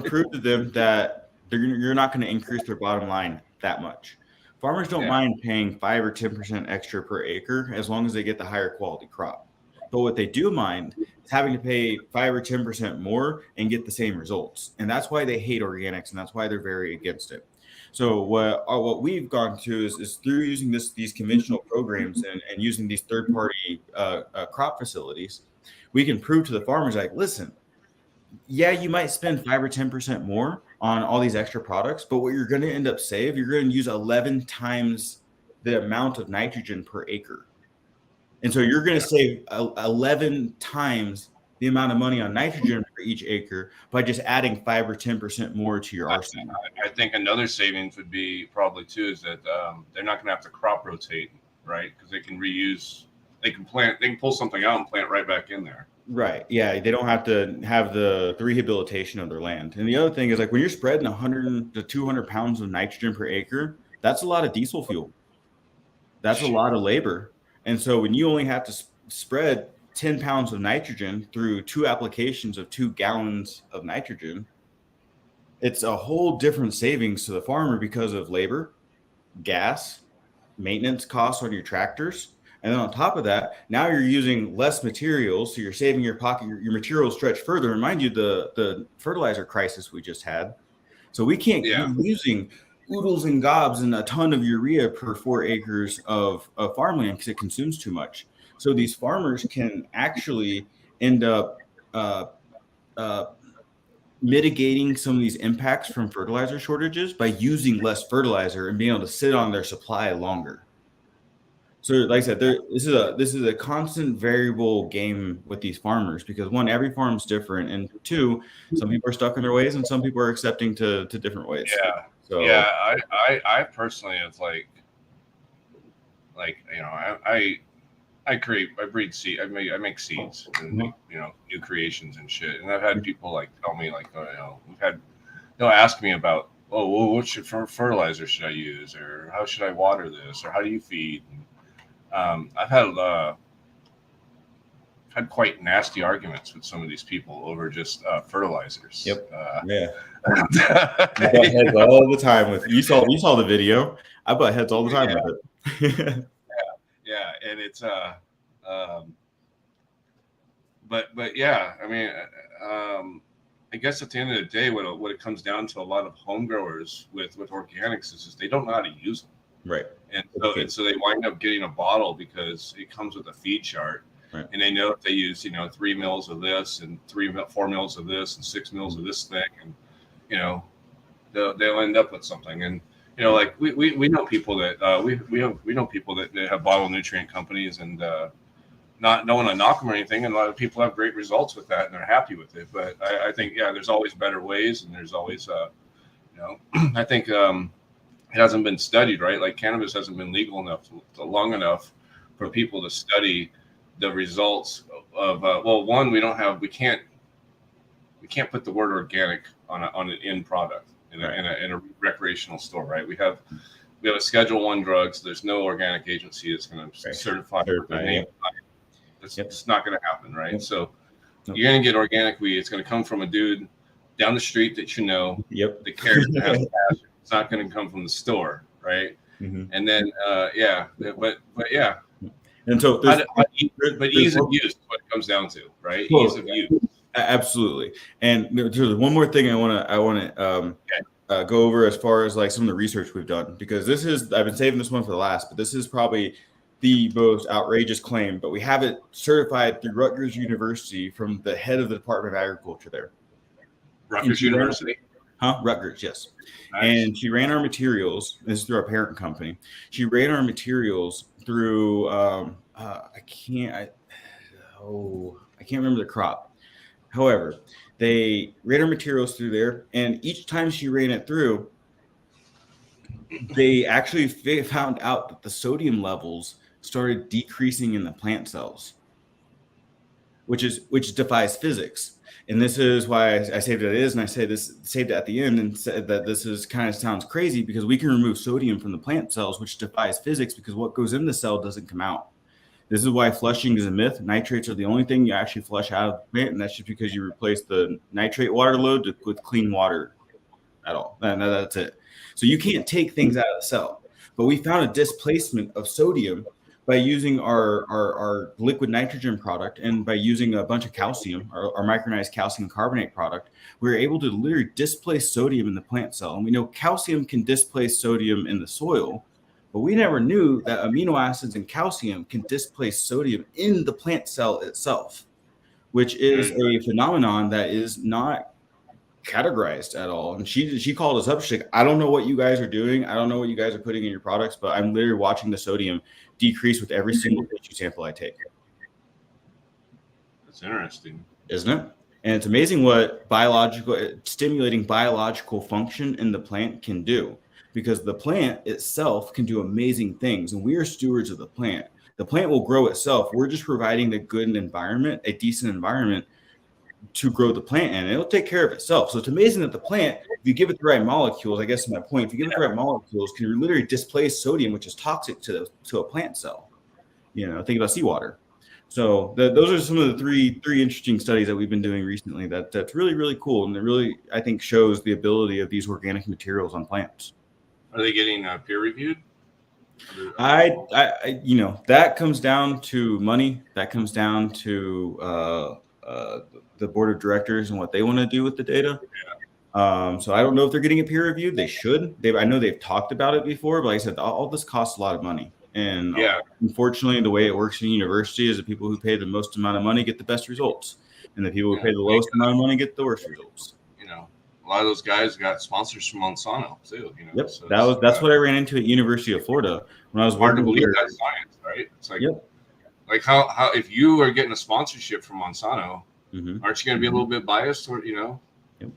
prove to them that you're not going to increase their bottom line that much. Farmers don't mind paying 5 or 10% extra per acre as long as they get the higher quality crop. But what they do mind is having to pay 5 or 10% more and get the same results. And that's why they hate organics, and that's why they're very against it. So what we've gone to is through using these conventional programs and using these third-party crop facilities, we can prove to the farmers, like, listen, you might spend 5 or 10% more on all these extra products, but what you're going to end up you're going to use 11 times the amount of nitrogen per acre. And so you're going to save 11 times the amount of money on nitrogen for each acre by just adding 5 or 10% more to your arsenal. I think another savings would be probably too is that they're not going to have to crop rotate, right? Because they can reuse, they can pull something out and plant right back in there. Right. Yeah. They don't have to have the rehabilitation of their land. And the other thing is, like, when you're spreading 100 to 200 pounds of nitrogen per acre, that's a lot of diesel fuel. That's a lot of labor. And so when you only have to spread 10 pounds of nitrogen through 2 applications of 2 gallons of nitrogen, it's a whole different savings to the farmer because of labor, gas, maintenance costs on your tractors. And then on top of that, now you're using less materials, so you're saving your pocket, your materials stretch further. And mind you, the fertilizer crisis we just had. So we can't be using oodles and gobs and a ton of urea per 4 acres of farmland because it consumes too much. So these farmers can actually end up mitigating some of these impacts from fertilizer shortages by using less fertilizer and being able to sit on their supply longer. So, like I said, this is a constant variable game with these farmers because, one, every farm's different, and two, some people are stuck in their ways and some people are accepting to different ways. Yeah. So I personally, it's like you know, I breed seed, I make seeds and make, you know, new creations and shit. And I've had people like tell me like, oh, you know, they'll ask me about, oh, well, what fertilizer should I use, or how should I water this, or how do you feed? And, I've had quite nasty arguments with some of these people over just fertilizers. Yep. Yeah. I butt heads all the time with you saw the video. I butt heads all the time with it. Yeah, and it's but yeah, I mean, I guess at the end of the day, what it comes down to a lot of home growers with organics is they don't know how to use them. Right. And so they wind up getting a bottle because it comes with a feed chart. Right. And they know if they use, you know, 3 mils of this and 4 mils of this and 6 mils of this thing, and, you know, they'll end up with something. And, you know, like we know people that we know people that have bottle nutrient companies, and don't want to knock them or anything. And a lot of people have great results with that and they're happy with it. But I think, yeah, there's always better ways, and there's always, you know, I think it hasn't been studied, right? Like cannabis hasn't been legal enough long enough for people to study the results of well, one, we can't put the word organic on an end product in a recreational store, right? We have a Schedule 1 drugs. There's no organic agency that's going to certify their name. That's just not going to happen, right? Yep. So you're going to get organic weed. It's going to come from a dude down the street that you know. Yep. That cares to have passion. It's not going to come from the store, right? Mm-hmm. And then but yeah. And so, ease of use is what it comes down to, right? Totally. Ease of use. Absolutely. And there's one more thing I want to go over as far as like some of the research we've done, because I've been saving this one for the last, but this is probably the most outrageous claim, but we have it certified through Rutgers University from the head of the Department of Agriculture there. Rutgers University? Rutgers, yes. Nice. And she ran our materials. This is through our parent company. She ran our materials through I can't remember the crop. However, they ran our materials through there, and each time she ran it through, they actually found out that the sodium levels started decreasing in the plant cells, which defies physics. And this is why I saved it as, and I say this saved it at the end and said that this is kind of sounds crazy because we can remove sodium from the plant cells, which defies physics because what goes in the cell doesn't come out. This is why flushing is a myth. Nitrates are the only thing you actually flush out of the plant, and that's just because you replace the nitrate water load with clean water at all. And that's it. So you can't take things out of the cell. But we found a displacement of sodium by using our liquid nitrogen product, and by using a bunch of calcium, our micronized calcium carbonate product, we were able to literally displace sodium in the plant cell. And we know calcium can displace sodium in the soil, but we never knew that amino acids and calcium can displace sodium in the plant cell itself, which is a phenomenon that is not categorized at all. And she called us up. She's like, I don't know what you guys are doing. I don't know what you guys are putting in your products, but I'm literally watching the sodium decrease with every single tissue sample I take. That's interesting, isn't it? And it's amazing what stimulating biological function in the plant can do, because the plant itself can do amazing things, and we are stewards of the plant. The plant will grow itself. We're just providing the good environment, a decent environment to grow the plant in, and it'll take care of itself. So it's amazing that the plant, if you give it the right molecules, I guess my point, if you give it the right molecules, can literally displace sodium, which is toxic to a plant cell. Think about seawater. So those are some of the three interesting studies that we've been doing recently that's really, really cool. And it really, I think, shows the ability of these organic materials on plants. Are they getting peer reviewed? That comes down to money. That comes down to the board of directors and what they want to do with the data. So I don't know if they're getting it peer reviewed. They should. I know they've talked about it before, but like I said, all this costs a lot of money. And unfortunately, the way it works in university is the people who pay the most amount of money get the best results, and the people who pay the lowest amount of money get the worst results. A lot of those guys got sponsors from Monsanto too. Yep, so that's what I ran into at University of Florida when I was hard to working. Believe that's science, right? It's like, like how if you are getting a sponsorship from Monsanto, aren't you going to be a little bit biased, or And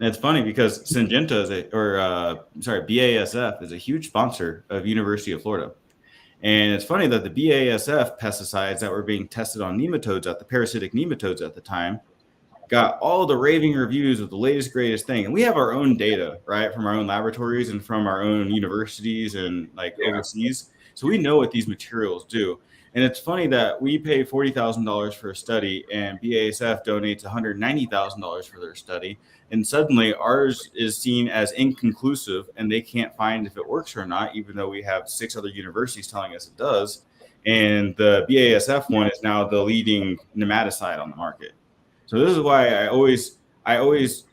it's funny because Syngenta BASF is a huge sponsor of University of Florida. And it's funny that the BASF pesticides that were being tested on nematodes, at the parasitic nematodes at the time, got all the raving reviews of the latest, greatest thing. And we have our own data, right, from our own laboratories and from our own universities and overseas. So we know what these materials do. And it's funny that we pay $40,000 for a study and BASF donates $190,000 for their study. And suddenly ours is seen as inconclusive and they can't find if it works or not, even though we have 6 other universities telling us it does. And the BASF one is now the leading nematicide on the market. So this is why I always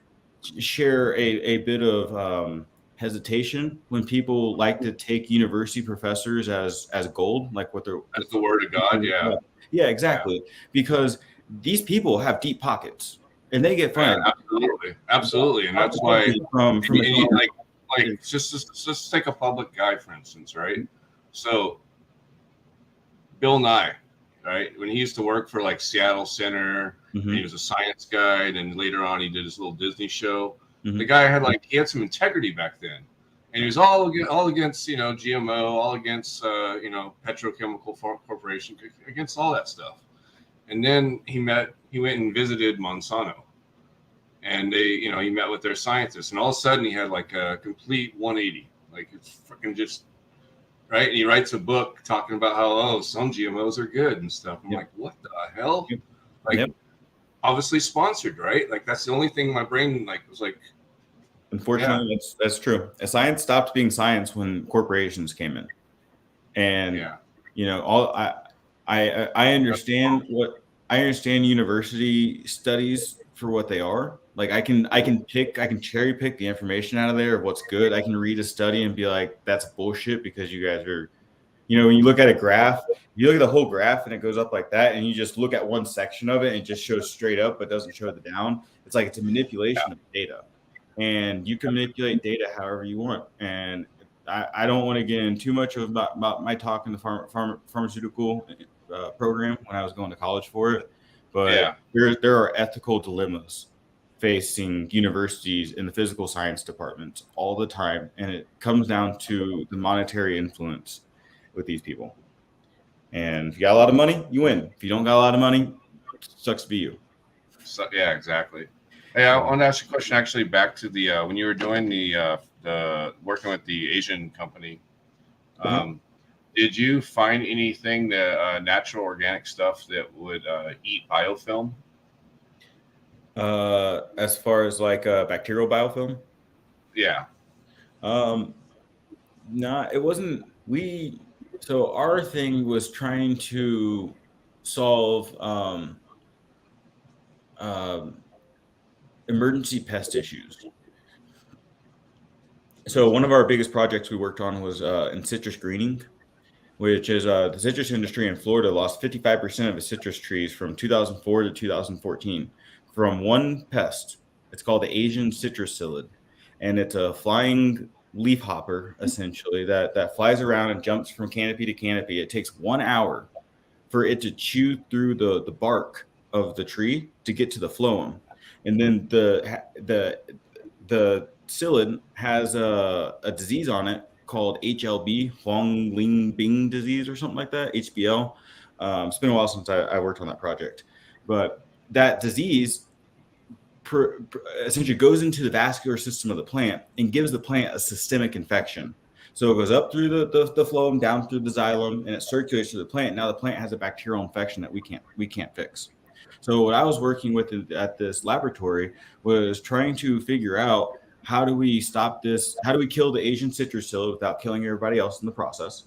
share a bit of hesitation when people like to take university professors as gold, like what they're as the word of God. Yeah, exactly. Because these people have deep pockets and they get fired. Absolutely. And that's why just take a public guy, for instance, right? So Bill Nye, right? When he used to work for like Seattle Center, and he was a science guy, and then later on he did his little Disney show. The guy he had some integrity back then, and he was all against GMO, all against petrochemical corporation, against all that stuff. And then he went and visited Monsanto, and he met with their scientists, and all of a sudden he had like a complete 180, like it's freaking just right. And he writes a book talking about how some GMOs are good and stuff. I'm like, what the hell? Obviously sponsored, right? Like that's the only thing my brain was like. Unfortunately, that's true. Science stopped being science when corporations came in, and I understand university studies for what they are. Like I can cherry pick the information out of there of what's good. I can read a study and be like, that's bullshit because you guys are, when you look at a graph, you look at the whole graph and it goes up like that, and you just look at one section of it and it just shows straight up but doesn't show the down. It's like it's a manipulation of data, and you can manipulate data however you want. And I don't want to get in too much about my talk in the pharmaceutical program when I was going to college for it, but there are ethical dilemmas facing universities in the physical science departments all the time, and it comes down to the monetary influence with these people. And if you got a lot of money, you win. If you don't got a lot of money, it sucks to be you. So, yeah, exactly. Hey, I want to ask you a question. Actually, back to the when you were doing the working with the Asian company, did you find anything that natural organic stuff that would eat biofilm? As far as like bacterial biofilm? Yeah. No, it wasn't. So our thing was trying to solve emergency pest issues. So one of our biggest projects we worked on was in citrus greening, which is the citrus industry in Florida lost 55% of its citrus trees from 2004 to 2014 from one pest. It's called the Asian citrus psyllid, and it's a flying leaf hopper, essentially, that flies around and jumps from canopy to canopy. It takes 1 hour for it to chew through the bark of the tree to get to the phloem. And then the psyllid has a disease on it called HLB, Huang Ling Bing disease or something like that, HBL. It's been a while since I worked on that project, but that disease essentially goes into the vascular system of the plant and gives the plant a systemic infection. So it goes up through the phloem, down through the xylem, and it circulates to the plant. Now the plant has a bacterial infection that we can't fix. So what I was working with at this laboratory was trying to figure out, how do we stop this? How do we kill the Asian citrus psyllid without killing everybody else in the process?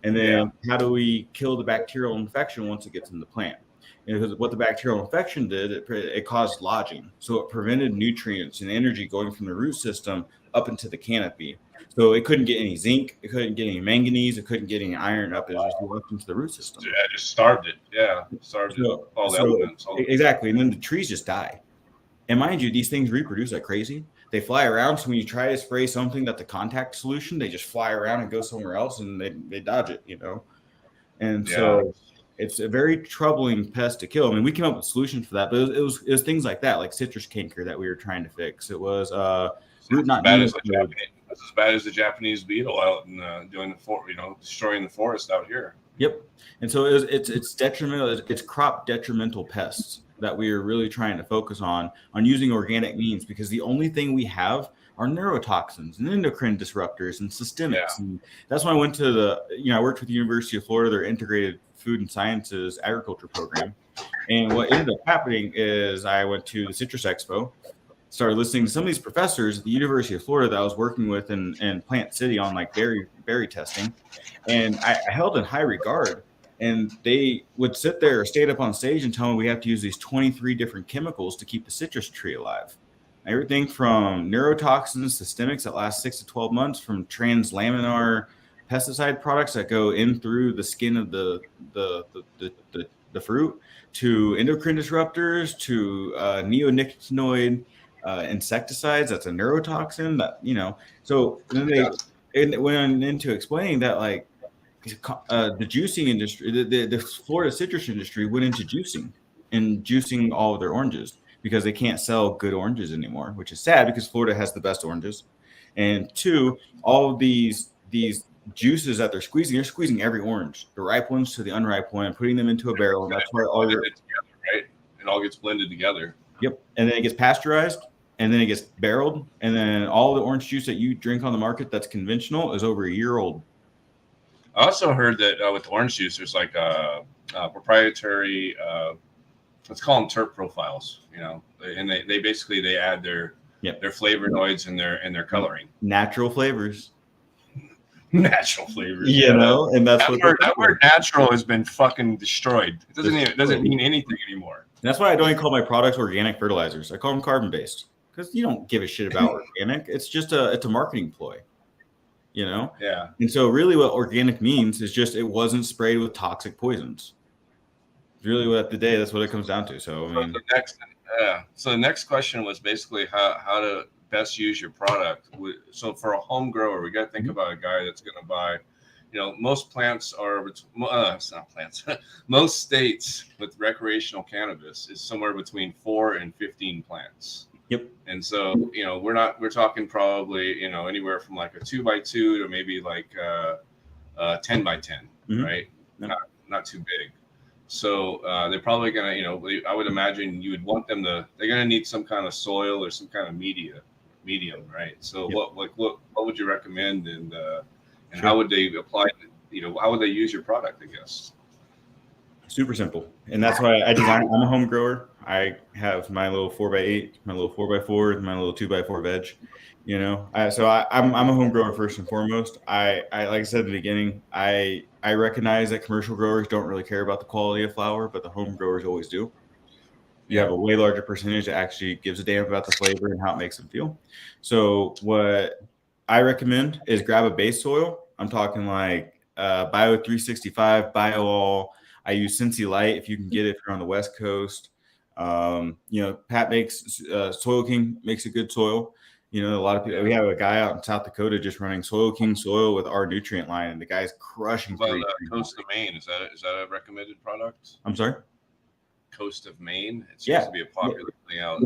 And then how do we kill the bacterial infection once it gets in the plant? Because what the bacterial infection did, it caused lodging. So it prevented nutrients and energy going from the root system up into the canopy. So it couldn't get any zinc, it couldn't get any manganese, it couldn't get any iron up. It was just left into the root system. Yeah, it just starved it. Yeah, starved all the elements. Exactly. And then the trees just die. And mind you, these things reproduce like crazy. They fly around. So when you try to spray something that's a contact solution, they just fly around and go somewhere else, and they dodge it, And so it's a very troubling pest to kill. I mean, we came up with solutions for that, but it was things like that, like citrus canker that we were trying to fix. It was root knot. It's as bad as the Japanese beetle out and doing destroying the forest out here. Yep. And so it's detrimental. It's crop detrimental pests that we are really trying to focus on using organic means, because the only thing we have are neurotoxins and endocrine disruptors and systemics. Yeah. And that's when I went to I worked with the University of Florida, their integrated food and sciences agriculture program. And what ended up happening is I went to the Citrus Expo, started listening to some of these professors at the University of Florida that I was working with in Plant City on like berry testing. And I held in high regard. And they would sit there or stand up on stage and tell me we have to use these 23 different chemicals to keep the citrus tree alive. Everything from neurotoxins, systemics that last 6 to 12 months, from translaminar pesticide products that go in through the skin of the fruit, to endocrine disruptors, to neonicotinoid insecticides. That's a neurotoxin that, So then it went into explaining that, like, the juicing industry, the Florida citrus industry went into juicing all of their oranges because they can't sell good oranges anymore, which is sad because Florida has the best oranges. And two, all of these juices that they're squeezing every orange, the ripe ones to the unripe one, and putting them into a barrel. And that's why all your right, it all gets blended together. Yep, and then it gets pasteurized, and then it gets barreled, and then all the orange juice that you drink on the market that's conventional is over a year old. I also heard that with orange juice, there's like a proprietary, let's call them terp profiles, and they basically add their flavonoids and their coloring. Natural flavors. Natural flavors. And that's that word natural has been fucking destroyed. It doesn't mean anything anymore. And that's why I don't even call my products organic fertilizers. I call them carbon based, because you don't give a shit about organic. It's just it's a marketing ploy. Yeah. And so really what organic means is just it wasn't sprayed with toxic poisons. Really what that's what it comes down to. So the next question was basically how to best use your product. So for a home grower, we got to think about a guy that's going to buy, most plants are, it's not plants. Most states with recreational cannabis is somewhere between 4 and 15 plants. Yep. And so, we're talking probably, anywhere from like a 2x2 to maybe like 10x10, right? Not too big. So they're probably going to, I would imagine you would want them they're going to need some kind of soil or some kind of medium, right? So what would you recommend, and how would they apply, how would they use your product, I guess? Super simple. And that's why I'm a home grower. I have my little 4x8, my little 4x4, my little 2x4 veg, so I'm a home grower first and foremost. I like I said at the beginning, I recognize that commercial growers don't really care about the quality of flower, but the home growers always do. You have a way larger percentage that actually gives a damn about the flavor and how it makes them feel. So what I recommend is grab a base soil. I'm talking like Bio 365, Bio. I use Cincy Light if you can get it if you're on the West Coast. Pat makes Soil King makes a good soil. You know, a lot of people. We have a guy out in South Dakota just running Soil King soil with our nutrient line, and the guy's crushing. Well, Coast of Maine, is that a recommended product? I'm sorry. Coast of Maine. It seems to be a popular thing out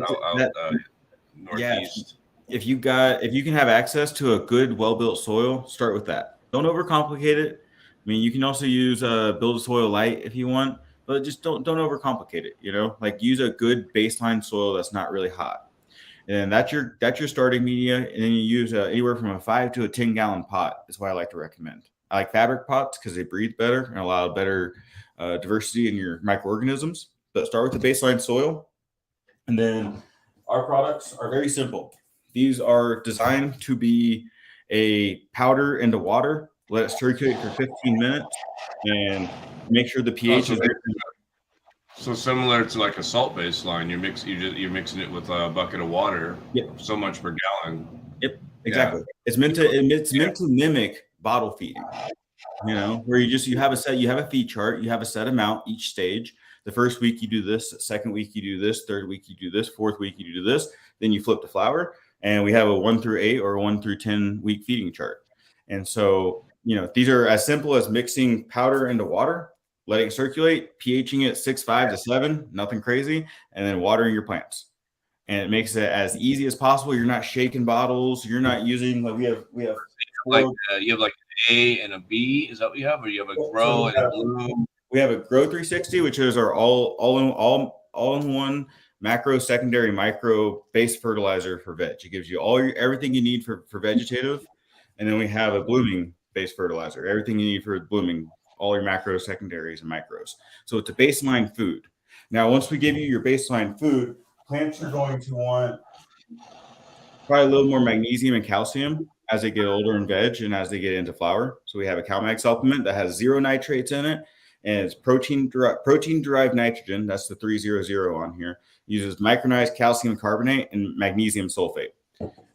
northeast. If you can have access to a good, well-built soil, start with that. Don't overcomplicate it. I mean, you can also use Build a Soil Light if you want, but just don't overcomplicate it. You know, like use a good baseline soil that's not really hot, and that's your starting media. And then you use anywhere from a 5 to a 10-gallon pot. Is what I like to recommend. I like fabric pots because they breathe better and allow better diversity in your microorganisms. But start with the baseline soil, and then our products are very simple. These are designed to be a powder into water. Let it circulate for 15 minutes, and make sure the pH is. So similar to like a salt baseline, you're mixing it with a bucket of water. Yep. So much per gallon. Yep. Exactly. Yeah. It's meant to mimic bottle feeding. You know, where you have a feed chart, you have a set amount each stage. The first week you do this, second week you do this, third week you do this, fourth week you do this, then you flip the flower, and we have a 1 through 8 or a 1 through 10 week feeding chart. And so, you know, these are as simple as mixing powder into water, letting it circulate, pHing it 6.5 to 7, nothing crazy, and then watering your plants. And it makes it as easy as possible. You're not shaking bottles. You're not using like we have you have like an A and a B. Is that what you have, or you have a grow and a bloom? We have a Grow 360, which is our all-in-one macro, secondary, micro based fertilizer for veg. It gives you everything you need for vegetative, and then we have a blooming based fertilizer, everything you need for blooming, all your macros, secondaries, and micros. So it's a baseline food. Now, once we give you your baseline food, plants are going to want probably a little more magnesium and calcium as they get older in veg and as they get into flower. So we have a CalMag supplement that has 0 nitrates in it. And it's protein-derived nitrogen. That's the 300 on here. Uses micronized calcium carbonate and magnesium sulfate.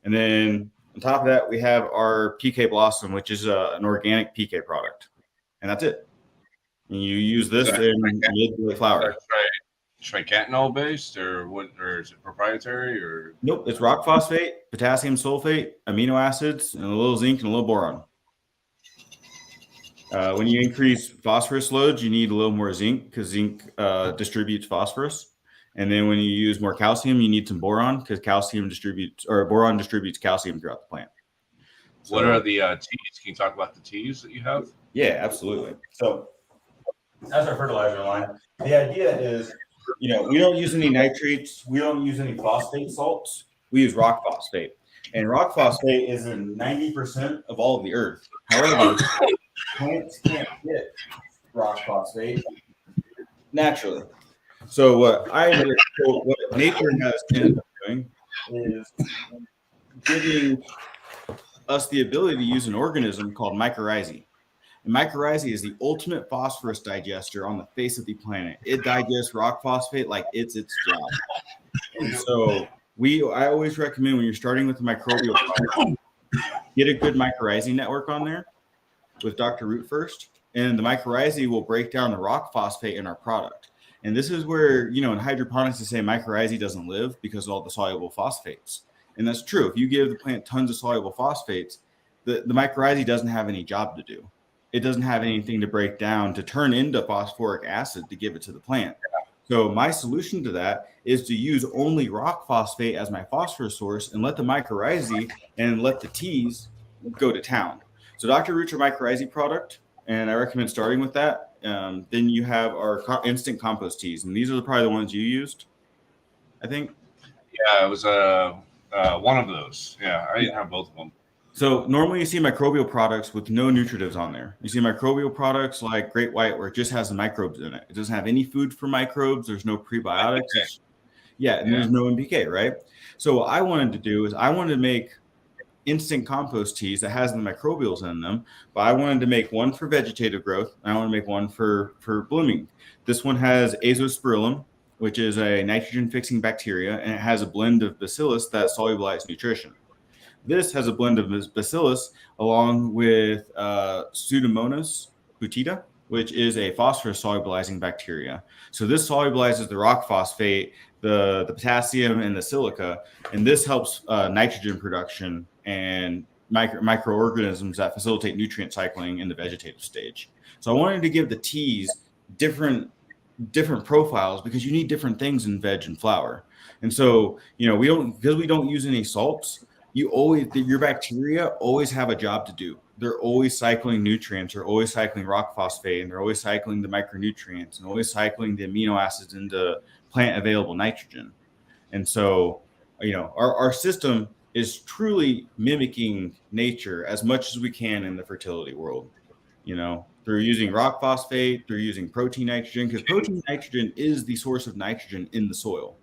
And then on top of that, we have our PK Blossom, which is an organic PK product. And that's it. And you use this in mid-late flower. Tricanol based, or what? Or is it proprietary? Or nope, it's rock phosphate, potassium sulfate, amino acids, and a little zinc and a little boron. When you increase phosphorus loads, you need a little more zinc because zinc distributes phosphorus. And then when you use more calcium, you need some boron because boron distributes calcium throughout the plant. So, what are the teas? Can you talk about the teas that you have? Yeah, absolutely. So that's our fertilizer line. The idea is, you know, we don't use any nitrates. We don't use any phosphate salts. We use rock phosphate. And rock phosphate is in 90% of all of the earth. However, plants can't get rock phosphate naturally. So what nature has ended up doing is giving us the ability to use an organism called mycorrhizae. And mycorrhizae is the ultimate phosphorus digester on the face of the planet. It digests rock phosphate like it's its job. And so I always recommend when you're starting with a microbial product, get a good mycorrhizae network on there with Dr. Root first, and the mycorrhizae will break down the rock phosphate in our product. And this is where, you know, in hydroponics, they say mycorrhizae doesn't live because of all the soluble phosphates. And that's true. If you give the plant tons of soluble phosphates, the mycorrhizae doesn't have any job to do. It doesn't have anything to break down to turn into phosphoric acid to give it to the plant. So my solution to that is to use only rock phosphate as my phosphorus source and let the mycorrhizae and let the teas go to town. So Dr. Root's your mycorrhizae product, and I recommend starting with that. Then you have our instant compost teas, and these are probably the ones you used, I think. Yeah, it was one of those. Yeah, I didn't have both of them. So normally you see microbial products with no nutritives on there. You see microbial products like Great White where it just has the microbes in it. It doesn't have any food for microbes. There's no prebiotics. And there's no NPK, right? So what I wanted to do is I wanted to make instant compost teas that has the microbials in them, but I wanted to make one for vegetative growth, and I want to make one for blooming. This one has azospirillum, which is a nitrogen-fixing bacteria, and it has a blend of bacillus that solubilizes nutrition. This has a blend of bacillus along with Pseudomonas butida, which is a phosphorus solubilizing bacteria. So this solubilizes the rock phosphate, the potassium, and the silica, and this helps nitrogen production and microorganisms that facilitate nutrient cycling in the vegetative stage. So I wanted to give the teas different profiles because you need different things in veg and flower. And so, we don't use any salts. Your bacteria always have a job to do. They're always cycling nutrients, they're always cycling rock phosphate, and they're always cycling the micronutrients and always cycling the amino acids into plant available nitrogen. And so, our system is truly mimicking nature as much as we can in the fertility world, through using rock phosphate, through using protein nitrogen, because protein nitrogen is the source of nitrogen in the soil.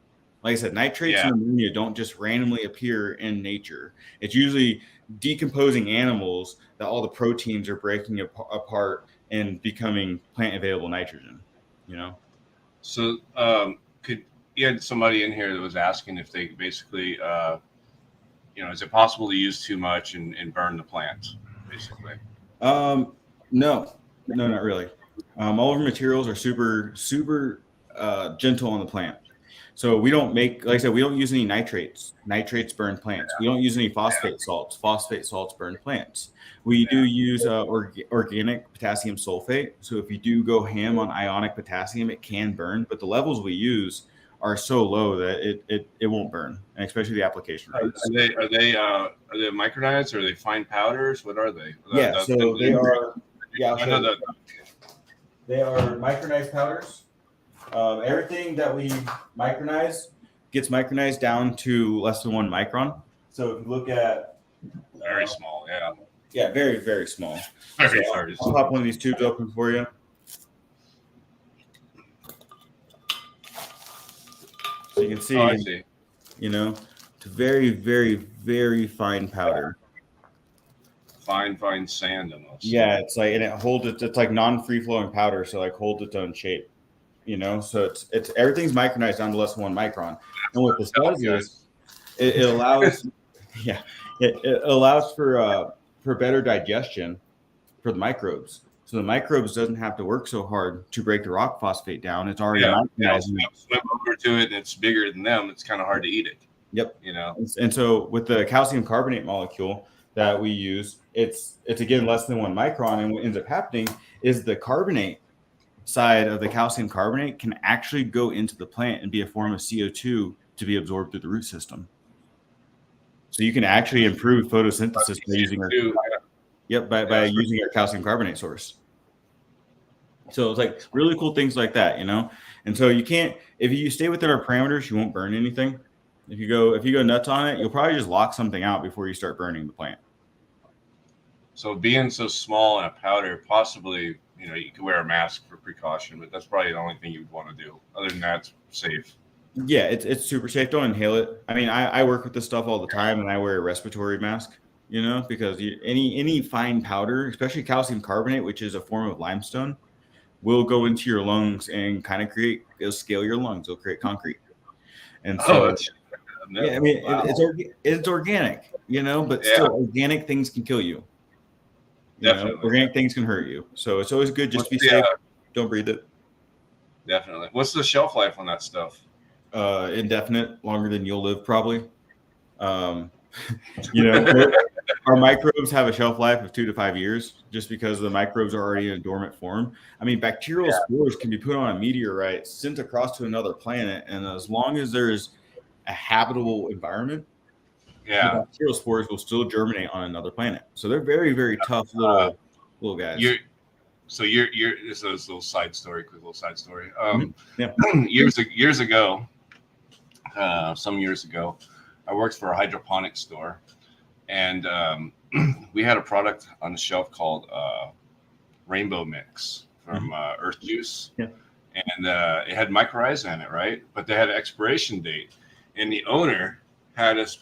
Like I said, nitrates and ammonia don't just randomly appear in nature. It's usually decomposing animals that all the proteins are breaking apart and becoming plant available nitrogen, So you had somebody in here that was asking if they basically, is it possible to use too much and burn the plant, basically? No, not really. All of our materials are super, super gentle on the plant. So we don't make, like I said, we don't use any nitrates. Nitrates burn plants. We don't use any phosphate salts. Phosphate salts burn plants. We do use organic potassium sulfate. So if you do go ham on ionic potassium, it can burn, but the levels we use are so low that it won't burn, and especially the application rates. Are they micronized? Or are they fine powders? What are they? They are. Yeah, I know that. They are micronized powders. Everything that we micronize gets micronized down to less than 1 micron. So if you look at very small, yeah, very, very small. Very I'll pop one of these tubes open for you. So you can see, it's a very, very, very fine powder. Fine sand almost. Yeah, it's like, and it holds it. It's like non-free flowing powder, so like holds its own shape. So it's everything's micronized down to less than 1 micron. And what this does is it allows, it allows for better digestion for the microbes. So the microbes doesn't have to work so hard to break the rock phosphate down. It's already swim over to it, and it's bigger than them. It's kind of hard to eat it. Yep. And so with the calcium carbonate molecule that we use, it's again less than 1 micron, and what ends up happening is the carbonate side of the calcium carbonate can actually go into the plant and be a form of CO2 to be absorbed through the root system. So you can actually improve photosynthesis by using by using our calcium carbonate source. So it's like really cool things like that, And so you can't, if you stay within our parameters, you won't burn anything. If you go nuts on it, you'll probably just lock something out before you start burning the plant. So being so small in a powder, possibly, you could wear a mask for precaution, but that's probably the only thing you'd want to do. Other than that, it's safe. Yeah, it's super safe. Don't inhale it. I mean, I work with this stuff all the time, and I wear a respiratory mask, because any fine powder, especially calcium carbonate, which is a form of limestone, will go into your lungs and kind of it'll scale your lungs. It'll create concrete. And so, I mean, it's organic, but still organic things can kill you. Organic things can hurt you. So it's always good just to be safe. Don't breathe it. Definitely. What's the shelf life on that stuff? Indefinite, longer than you'll live, probably. Our microbes have a shelf life of 2 to 5 years just because the microbes are already in a dormant form. I mean, bacterial spores can be put on a meteorite, sent across to another planet, and as long as there's a habitable environment, the bacterial spores will still germinate on another planet. So they're very, very tough little guys. This is a little side story, quick little side story. Years ago, some years ago, I worked for a hydroponics store, and we had a product on the shelf called Rainbow Mix from Earth Juice. Yeah. And it had mycorrhiza in it, right? But they had an expiration date, and the owner had us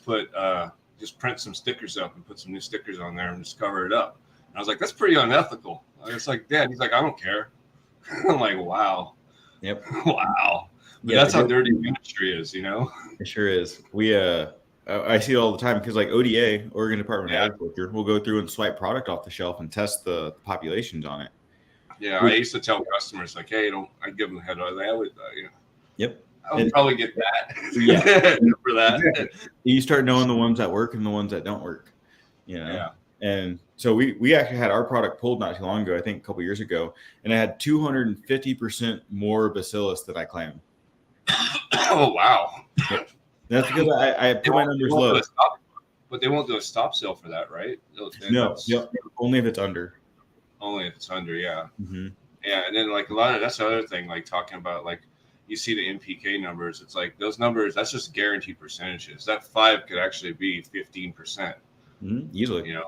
just print some stickers up and put some new stickers on there and just cover it up. And I was like, that's pretty unethical. It's like, Dad, he's like, I don't care. I'm like, wow. Yep. Wow. But that's how dirty the industry is, It sure is. I see it all the time because like ODA, Oregon Department of Agriculture, will go through and swipe product off the shelf and test the populations on it. Yeah, I used to tell customers like, "Hey, don't." I give them the head. I would, Yep. I would probably get that. Yeah. For that. Exactly. You start knowing the ones that work and the ones that don't work. Yeah. And so we actually had our product pulled not too long ago, I think a couple years ago, and it had 250% more bacillus than I claimed. Oh wow. Yep. That's because I put my numbers low. But they won't do a stop sale for that, right? No. Yep. Only if it's under. Only if it's under, yeah. Mm-hmm. Yeah, and then like a lot of that's the other thing, like talking about like you see the NPK numbers. It's like those numbers. That's just guaranteed percentages. That 5 could actually be 15%. Easily. And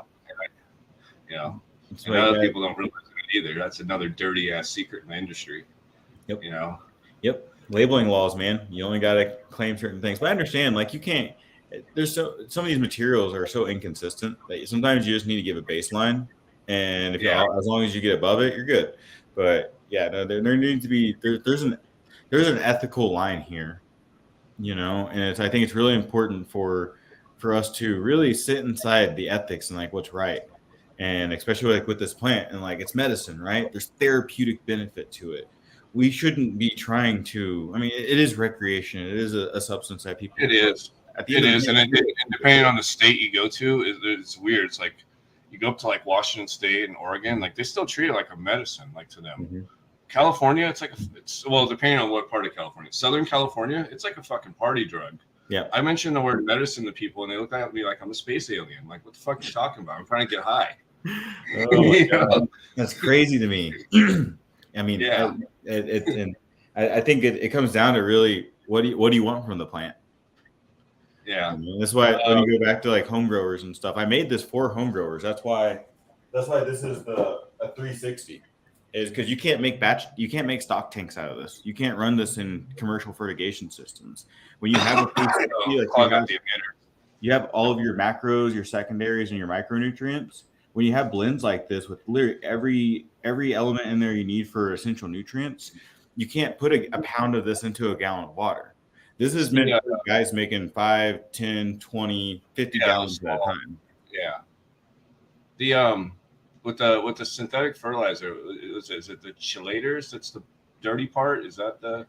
other people don't realize that either. That's another dirty ass secret in the industry. Yep. Yep. Labeling laws, man. You only got to claim certain things. But I understand, like you can't. Some of these materials are so inconsistent that sometimes you just need to give a baseline, and if as long as you get above it, you're good. But yeah, no, there needs to be there's an ethical line here, and I think it's really important for us to really sit inside the ethics and like what's right. And especially like with this plant and like it's medicine, right? There's therapeutic benefit to it. We shouldn't be trying to. I mean, it is recreation. It is a substance that people. It is. It is, and depending on the state you go to, it's weird. It's like you go up to like Washington State and Oregon, like they still treat it like a medicine, like to them. Mm-hmm. California, it's like depending on what part of California. Southern California, it's like a fucking party drug. Yeah. I mentioned the word medicine to people, and they look at me like I'm a space alien. Like, what the fuck are you talking about? I'm trying to get high. Oh my God. That's crazy to me. I mean, yeah. I think it comes down to really what do you want from the plant? Yeah. That's why when you go back to like home growers and stuff, I made this for home growers. That's why this is a 360. Is because you can't make stock tanks out of this. You can't run this in commercial fertigation systems. When you have you have all of your macros, your secondaries, and your micronutrients. When you have blends like this with literally every element in there you need for essential nutrients, you can't put a pound of this into a gallon of water. This is meant for guys making 5, 10, 20, 50 gallons at a time. Yeah. The with the synthetic fertilizer, is it the chelators that's the dirty part? Is that the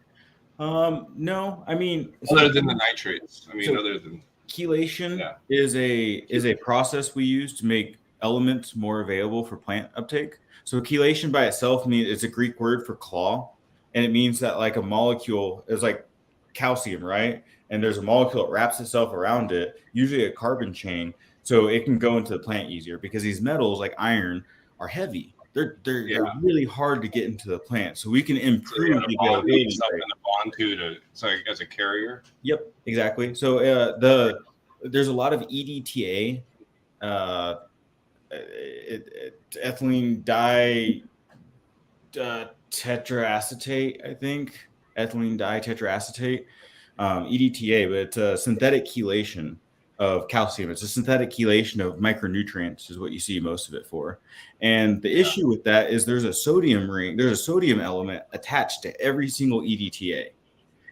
no, I mean other than the nitrates. Other than chelation is a process we use to make elements more available for plant uptake. So chelation by itself means it's a Greek word for claw, and it means that like a molecule is like calcium, right? And there's a molecule that wraps itself around it, usually a carbon chain, so it can go into the plant easier because these metals like iron are heavy. They're really hard to get into the plant, so we can improve the availability. Bond to as a carrier. Yep, exactly. So there's a lot of EDTA, ethylene tetraacetate, I think. Ethylene ditetracetate, EDTA, but it's a synthetic chelation of calcium. It's a synthetic chelation of micronutrients is what you see most of it for. And the issue with that is there's a sodium element attached to every single EDTA.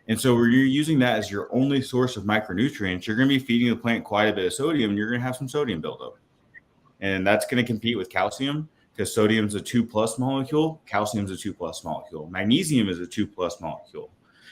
And so when you're using that as your only source of micronutrients, you're going to be feeding the plant quite a bit of sodium, and you're going to have some sodium buildup. And that's going to compete with calcium because sodium's a 2+ molecule, calcium's a 2+ molecule, magnesium is a 2+ molecule.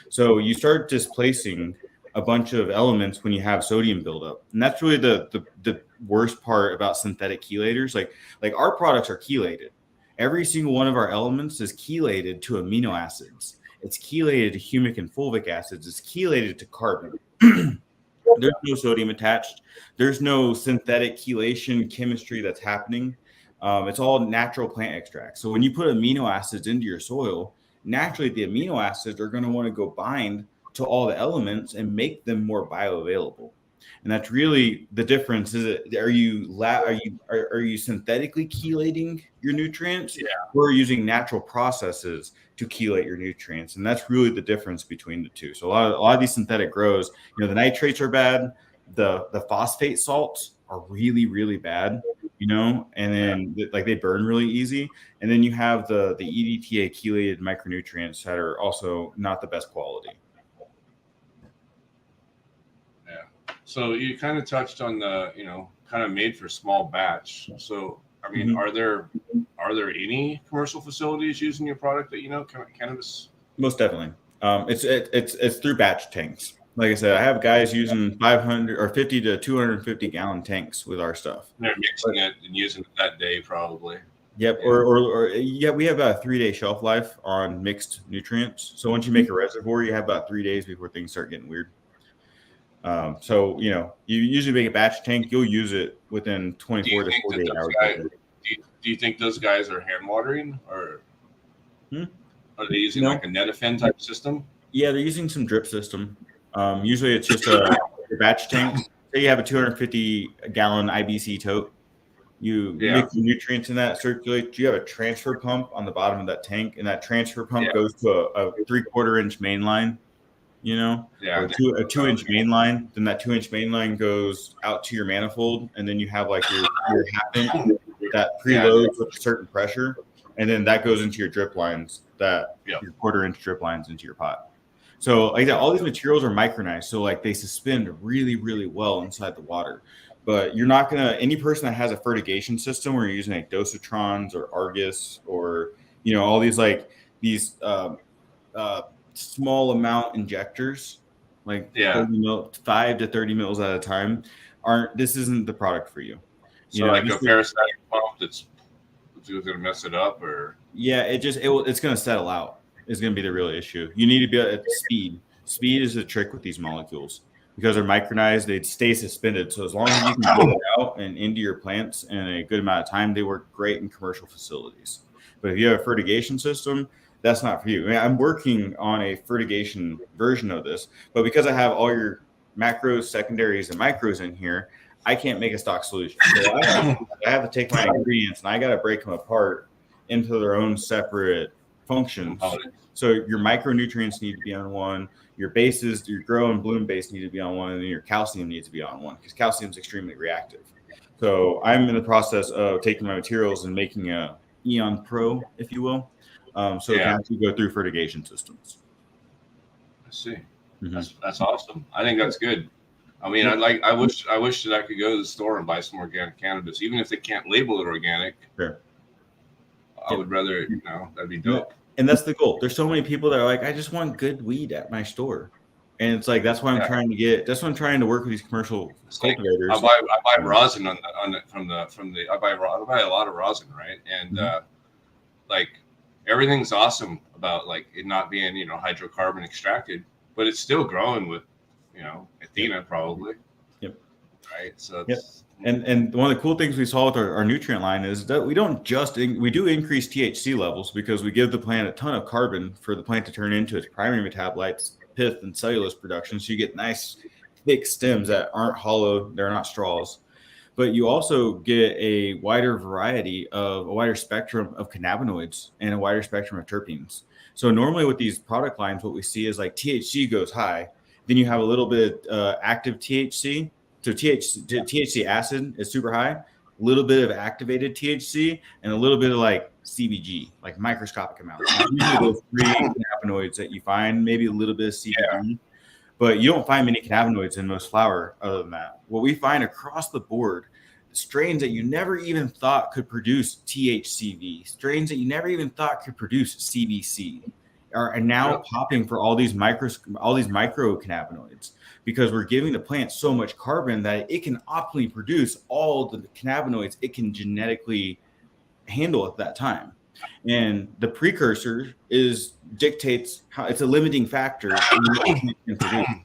So you start displacing a bunch of elements when you have sodium buildup. And that's really the worst part about synthetic chelators. Like our products are chelated. Every single one of our elements is chelated to amino acids. It's chelated to humic and fulvic acids. It's chelated to carbon. There's no sodium attached. There's no synthetic chelation chemistry that's happening. It's all natural plant extracts. So when you put amino acids into your soil, naturally the amino acids are going to want to go bind to all the elements and make them more bioavailable. And that's really the difference. Are you synthetically chelating your nutrients, or are you using natural processes to chelate your nutrients? And that's really the difference between the two. So a lot of these synthetic grows, the nitrates are bad, the phosphate salts are really, really bad, and then like they burn really easy. And then you have the EDTA chelated micronutrients that are also not the best quality. So you kind of touched on the, kind of made for small batch. So, I mean, are there are there any commercial facilities using your product that cannabis? Most definitely. It's through batch tanks. Like I said, I have guys using 500 or 50 to 250 gallon tanks with our stuff. They're mixing it and using it that day, probably. Yep. Yeah. Or we have a 3-day shelf life on mixed nutrients. So once you make a reservoir, you have about 3 days before things start getting weird. So you usually make a batch tank, you'll use it within 24 to 48 hours. Do you think those guys are hand watering, or are they using like a Netafin type system? Yeah, they're using some drip system. Usually it's just a batch tank. Say you have a 250 gallon IBC tote. You mix the nutrients in that, circulate. You have a transfer pump on the bottom of that tank, and that transfer pump goes to a 3/4 inch main line, or a 2-inch main line. Then that 2-inch main line goes out to your manifold, and then you have like your half inch that preloads with a certain pressure, and then that goes into your drip lines, your 1/4 inch drip lines into your pot. So like that, all these materials are micronized, so like they suspend really, really well inside the water. But you're not gonna, any person that has a fertigation system where you're using like dosatrons or Argus or all these small amount injectors, like 5 to 30 mils at a time, this isn't the product for you. So like a parasitic pump that's gonna mess it up, or it's gonna settle out. Is going to be the real issue. You need to be at speed. Speed is the trick with these molecules because they're micronized. They stay suspended. So as long as you can get it out and into your plants in a good amount of time, they work great in commercial facilities. But if you have a fertigation system, that's not for you. I mean, I'm working on a fertigation version of this, but because I have all your macros, secondaries, and micros in here, I can't make a stock solution. So I have to take my ingredients and I got to break them apart into their own separate functions. So your micronutrients need to be on one, your bases, your grow and bloom base need to be on one, and then your calcium needs to be on one because calcium is extremely reactive. So I'm in the process of taking my materials and making a Eon Pro, if you will. So it can actually go through fertigation systems. I see. That's awesome. I think that's good. I mean, I wish that I could go to the store and buy some organic cannabis, even if they can't label it organic. Sure. I would rather, that'd be dope. And that's the goal. There's so many people that are like, I just want good weed at my store. And it's like, that's why I'm trying to work with these commercial cultivators. I buy rosin I buy a lot of rosin, right? And like everything's awesome about like it not being, hydrocarbon extracted, but it's still growing with, Athena probably. Yep. Right. So And one of the cool things we saw with our nutrient line is that we do increase THC levels because we give the plant a ton of carbon for the plant to turn into its primary metabolites, pith and cellulose production. So you get nice thick stems that aren't hollow. They're not straws, but you also get a wider spectrum of cannabinoids and a wider spectrum of terpenes. So normally with these product lines, what we see is like THC goes high. Then you have a little bit active THC. So THC acid is super high, a little bit of activated THC, and a little bit of like CBG, like microscopic amounts. Usually those 3 cannabinoids that you find, maybe a little bit of CBD, but you don't find many cannabinoids in most flower other than that. What we find across the board, strains that you never even thought could produce THCV, strains that you never even thought could produce CBC, are now popping for all these micro cannabinoids. Because we're giving the plant so much carbon that it can optimally produce all the cannabinoids it can genetically handle at that time. And the precursor dictates how it's a limiting factor. So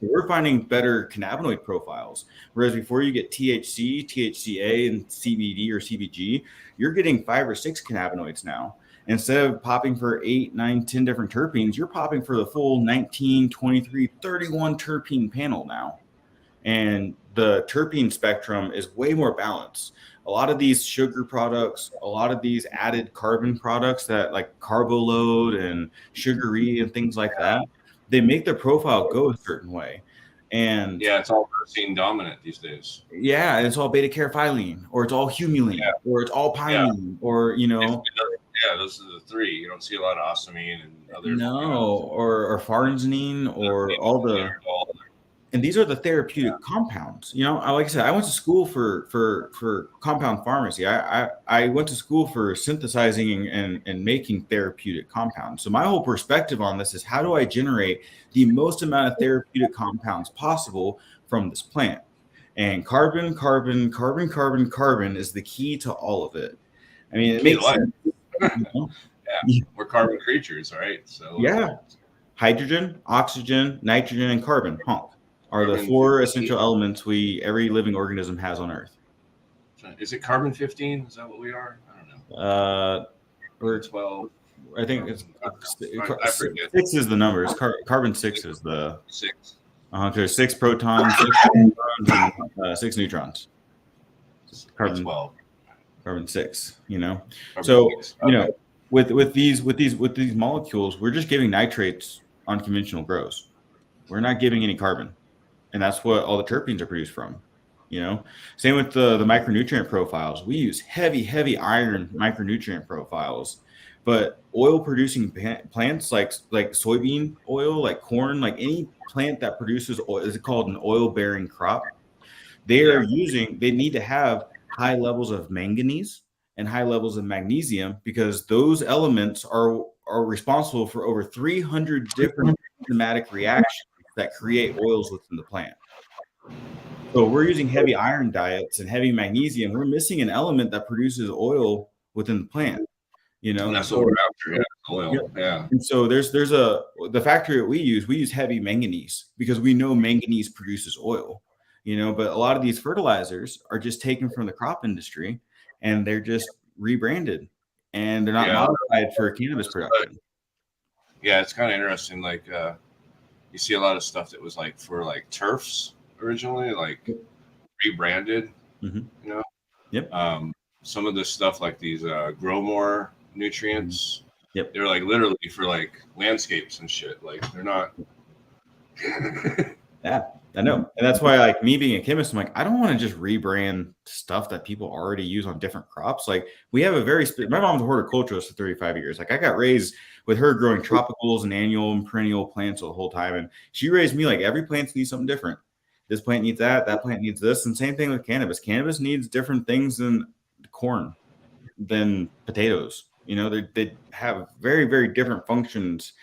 we're finding better cannabinoid profiles. Whereas before you get THC, THCA, and CBD or CBG, you're getting 5 or 6 cannabinoids now. Instead of popping for 8, 9, 10 different terpenes, you're popping for the full 19, 23, 31 terpene panel now. And the terpene spectrum is way more balanced. A lot of these sugar products, a lot of these added carbon products that like Carboload and Sugary and things like that, they make their profile go a certain way. And it's all leucine dominant these days. Yeah, it's all beta carotene, or it's all humulene, or it's all pinene, or those are the 3. You don't see a lot of osmine and other. Or farnesene, or all the. And these are the therapeutic compounds. Like I said, I went to school for compound pharmacy. I went to school for synthesizing and making therapeutic compounds. So my whole perspective on this is, how do I generate the most amount of therapeutic compounds possible from this plant? And carbon is the key to all of it. I mean, it makes sense. Yeah, we're carbon creatures, right? So hydrogen, oxygen, nitrogen, and carbon are the 4 essential elements every living organism has on Earth. Is it carbon 15? Is that what we are? I don't know. We're 12. I think it's I forget. 6 is the numbers. Carbon 6 is the 6. There's 6 protons, 6 neutrons, and 6 neutrons. Carbon 12. Carbon 6. Carbon so 6. Okay. With these molecules, we're just giving nitrates on conventional grows. We're not giving any carbon, and that's what all the terpenes are produced from. Same with the micronutrient profiles. We use heavy iron micronutrient profiles, but oil producing plants like soybean oil, like corn, like any plant that produces oil is called an oil bearing crop. They need to have high levels of manganese and high levels of magnesium, because those elements are responsible for over 300 different enzymatic reactions that create oils within the plant. So we're using heavy iron diets and heavy magnesium. We're missing an element that produces oil within the plant. And that's what we're after. Oil. Yeah. And so the factory that we use heavy manganese, because we know manganese produces oil. But a lot of these fertilizers are just taken from the crop industry, and they're just rebranded, and they're not modified for cannabis production. Yeah, it's kind of interesting. Like, you see a lot of stuff that was for turfs originally, rebranded. Mm-hmm. Yep. Some of this stuff, like these grow more nutrients. Yep. They're literally for landscapes and shit. They're not. Yeah, I know. And that's why, me being a chemist, I'm I don't want to just rebrand stuff that people already use on different crops. We have my mom's a horticulturist for 35 years. I got raised with her growing tropicals and annual and perennial plants the whole time. And she raised me every plant needs something different. This plant needs that plant needs this. And same thing with cannabis. Cannabis needs different things than corn, than potatoes. They have very, very different functions.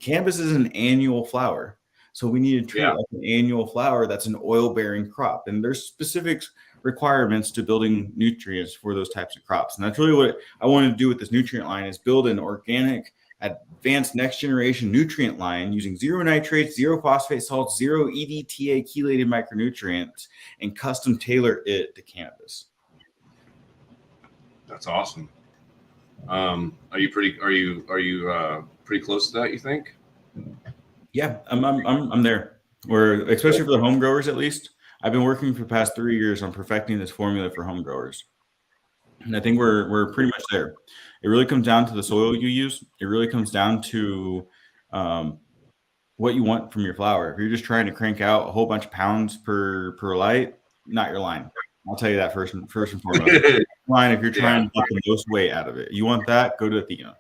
Cannabis is an annual flower. So we need to treat an annual flower that's an oil-bearing crop. And there's specific requirements to building nutrients for those types of crops. And that's really what I wanted to do with this nutrient line, is build an organic, advanced next-generation nutrient line using 0 nitrates, 0 phosphate salts, 0 EDTA chelated micronutrients, and custom tailor it to cannabis. That's awesome. Are you pretty close to that, you think? Yeah, I'm there. Especially for the home growers, at least. I've been working for the past 3 years on perfecting this formula for home growers, and I think we're pretty much there. It really comes down to the soil you use. It really comes down to what you want from your flower. If you're just trying to crank out a whole bunch of pounds per light, not your line. I'll tell you that first and foremost. Line, if you're trying to get the most weight out of it, you want that, go to Athena.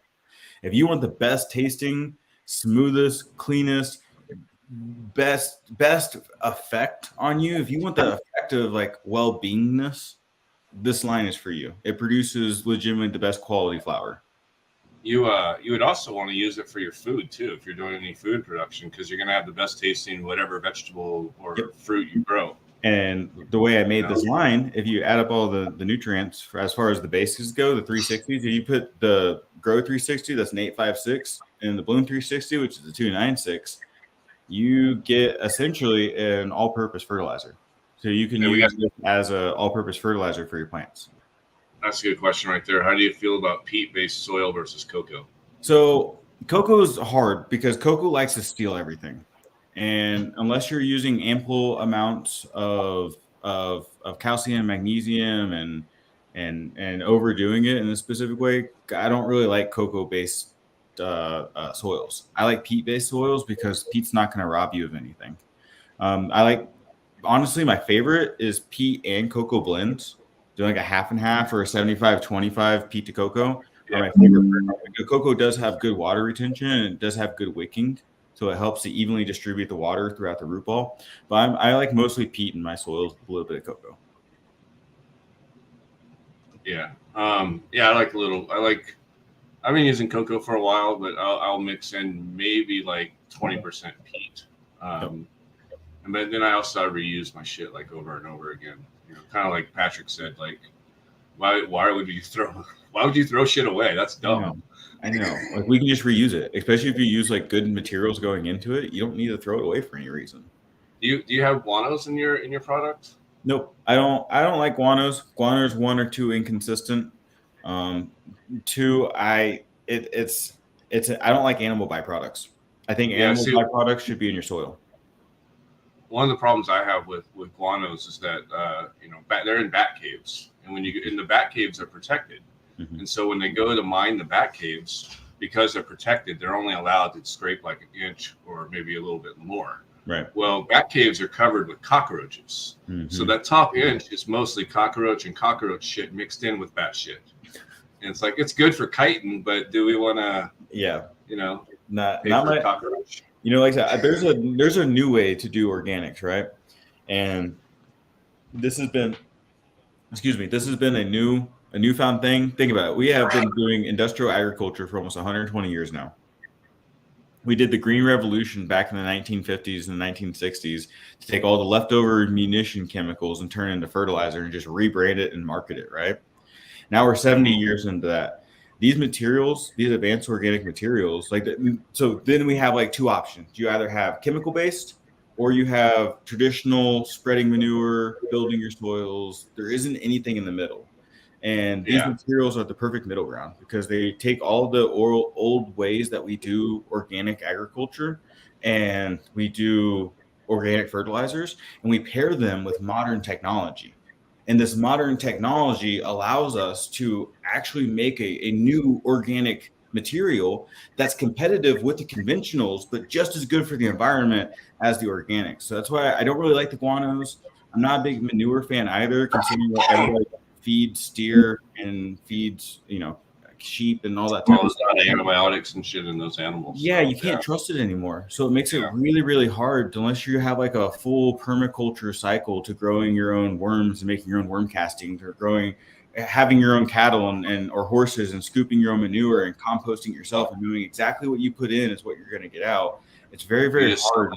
If you want the best tasting, smoothest, cleanest, best effect on you, if you want the effect of well-beingness, this line is for you. It produces legitimately the best quality flour. You would also want to use it for your food too, if you're doing any food production, because you're going to have the best tasting whatever vegetable or fruit you grow. And the way I made this line, if you add up all the nutrients as far as the bases go, the 360s, if you put the Grow 360, that's an 856, and the Bloom 360, which is a 296, you get essentially an all-purpose fertilizer. So you can use it as an all-purpose fertilizer for your plants. That's a good question right there. How do you feel about peat-based soil versus cocoa? So cocoa is hard because cocoa likes to steal everything. And unless you're using ample amounts of calcium, magnesium, and overdoing it in a specific way, I don't really like cocoa-based soils. I like peat-based soils because peat's not going to rob you of anything. Honestly, my favorite is peat and cocoa blends. Doing a half and half or a 75-25 peat to cocoa. My favorite. Cocoa does have good water retention and it does have good wicking. so it helps to evenly distribute the water throughout the root ball. But I like mostly peat in my soils with a little bit of cocoa. Yeah. Yeah, I like a little. I've been using cocoa for a while, but I'll mix in maybe like 20% peat. And then I also reuse my shit like over and over again. You know, kind of like Patrick said, like why would you throw shit away? That's dumb. I know. Like we can just reuse it, especially if you use like good materials going into it. You don't need to throw it away for any reason. Do you have guanos in your product? Nope, I don't like guanos. Guanos, one or two, inconsistent. Two, I don't like animal byproducts. I think animal byproducts should be in your soil. One of the problems I have with guanos is that they're in bat caves, and when you get in the bat caves, they're protected, and so when they go to mine the bat caves, because they're protected, they're only allowed to scrape like an inch or maybe a little bit more. Right. Well, bat caves are covered with cockroaches, so that top inch is mostly cockroach shit mixed in with bat shit, and it's like it's good for chitin, but do we want to? Yeah. Not my cockroach. Like I said, there's a new way to do organics, right? And this has been a newfound thing. Think about it. We have been doing industrial agriculture for almost 120 years now. We did the Green Revolution back in the 1950s and the 1960s to take all the leftover munition chemicals and turn it into fertilizer and just rebrand it and market it, right? Now we're 70 years into that. These materials, these advanced organic materials, so then we have like two options. You either have chemical based or you have traditional spreading manure, building your soils. There isn't anything in the middle. And these materials are the perfect middle ground because they take all the old ways that we do organic agriculture and we do organic fertilizers and we pair them with modern technology. And this modern technology allows us to actually make a new organic material that's competitive with the conventionals, but just as good for the environment as the organics. So that's why I don't really like the guanos. I'm not a big manure fan either, considering what everybody feeds steer and feeds, sheep and all that. Well, there's a lot of antibiotics and shit in those animals. Yeah, you can't trust it anymore. So it makes it really, really hard unless you have like a full permaculture cycle to growing your own worms and making your own worm castings, or having your own cattle and or horses and scooping your own manure and composting yourself and doing exactly what you put in is what you're going to get out. It's very, very hard.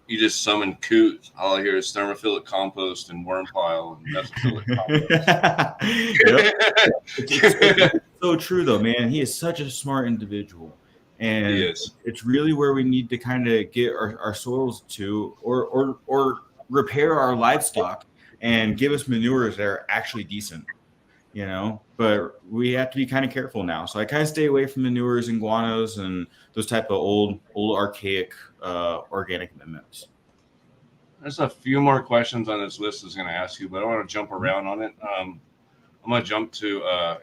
You just summon coot. All I hear is thermophilic compost and worm pile and mesophilic compost. It's so true though, man. He is such a smart individual. And it's really where we need to kind of get our soils to or repair our livestock and give us manures that are actually decent. But we have to be kind of careful now. So I kind of stay away from manures and guanos and those type of old archaic organic amendments. There's a few more questions on this list I was going to ask you, but I want to jump around on it. I'm going to jump to,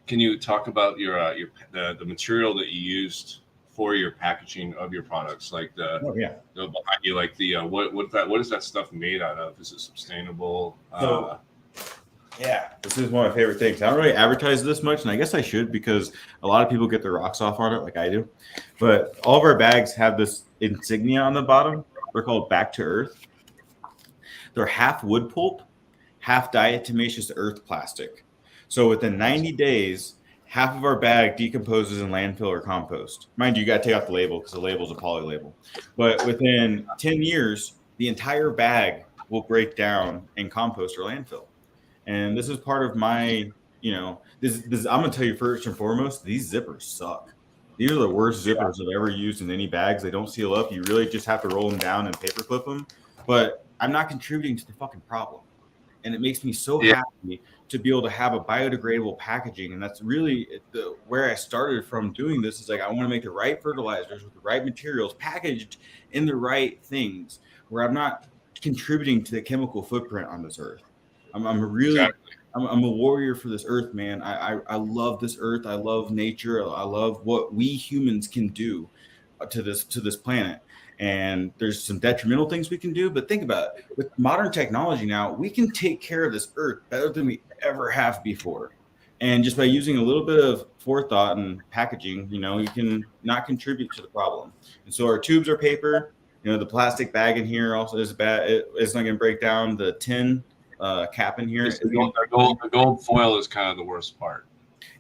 can you talk about the material that you used for your packaging of your products, like the behind you, like the what is that stuff made out of? Is it sustainable? This is one of my favorite things. I don't really advertise this much, and I guess I should because a lot of people get their rocks off on it like I do. But all of our bags have this insignia on the bottom. They're called Back to Earth. They're half wood pulp, half diatomaceous earth plastic. So within 90 days, half of our bag decomposes in landfill or compost. Mind you, got to take off the label because the label is a poly label. But within 10 years, the entire bag will break down in compost or landfill. And this is part of my, this I'm going to tell you first and foremost, these zippers suck. These are the worst zippers I've ever used in any bags. They don't seal up. You really just have to roll them down and paper clip them. But I'm not contributing to the fucking problem. And it makes me so happy to be able to have a biodegradable packaging. And that's really where I started from doing this is like, I want to make the right fertilizers with the right materials packaged in the right things where I'm not contributing to the chemical footprint on this earth. I'm a warrior for this earth, man. I love this earth. I love nature. I love what we humans can do to this planet. And there's some detrimental things we can do, but think about it. With modern technology now, we can take care of this earth better than we ever have before. And just by using a little bit of forethought and packaging, you can not contribute to the problem. And so our tubes are paper. The plastic bag in here also is bad. It's not going to break down. The tin cap in here. The gold foil is kind of the worst part.